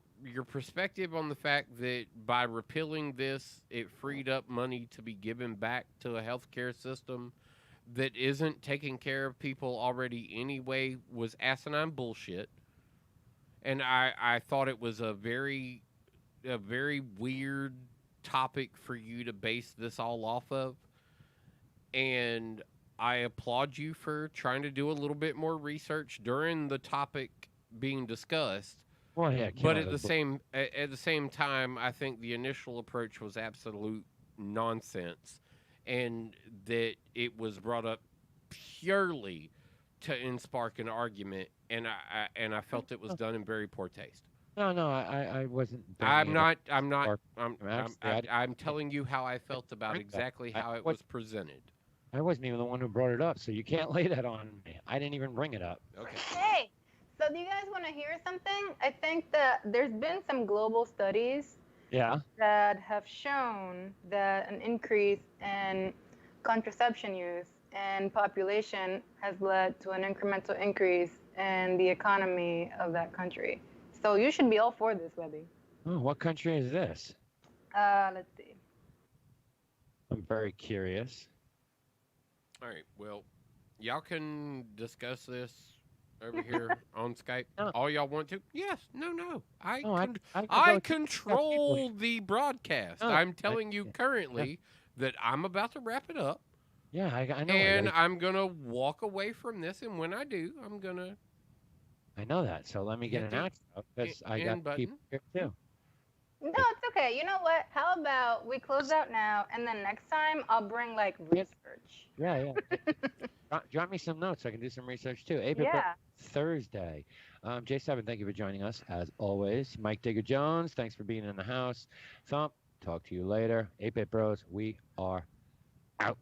perspective on the fact that by repealing this, it freed up money to be given back to a healthcare system that isn't taking care of people already anyway was asinine bullshit. And I thought it was a very weird topic for you to base this all off of. And I applaud you for trying to do a little bit more research during the topic being discussed. Well, yeah, but at the same time, I think the initial approach was absolute nonsense. And that it was brought up purely to spark an argument, and I felt it was done in very poor taste. No, I wasn't. I'm telling you how I felt about exactly how it was presented. I wasn't even the one who brought it up, so you can't lay that on me. I didn't even bring it up. Okay. Hey, so do you guys want to hear something? I think that there's been some global studies that have shown that an increase in contraception use in population has led to an incremental increase in the economy of that country. So you should be all for this, Webby. Oh, what country is this? Let's see. I'm very curious. All right. Well, y'all can discuss this over here on Skype. All y'all want to? Yes. No. I control the broadcast. I'm telling you currently that I'm about to wrap it up. Yeah, I know. And I'm going to walk away from this. And when I do, I'm going to. I know that. So let me get an outro because I got people here too. No, it's okay. You know what? How about we close out now, and then next time I'll bring like research. Yeah. Drop me some notes so I can do some research too. Thursday. J7, thank you for joining us as always. Mike Digger Jones, thanks for being in the house. Thump, talk to you later. 8-Bit Bros, we are out.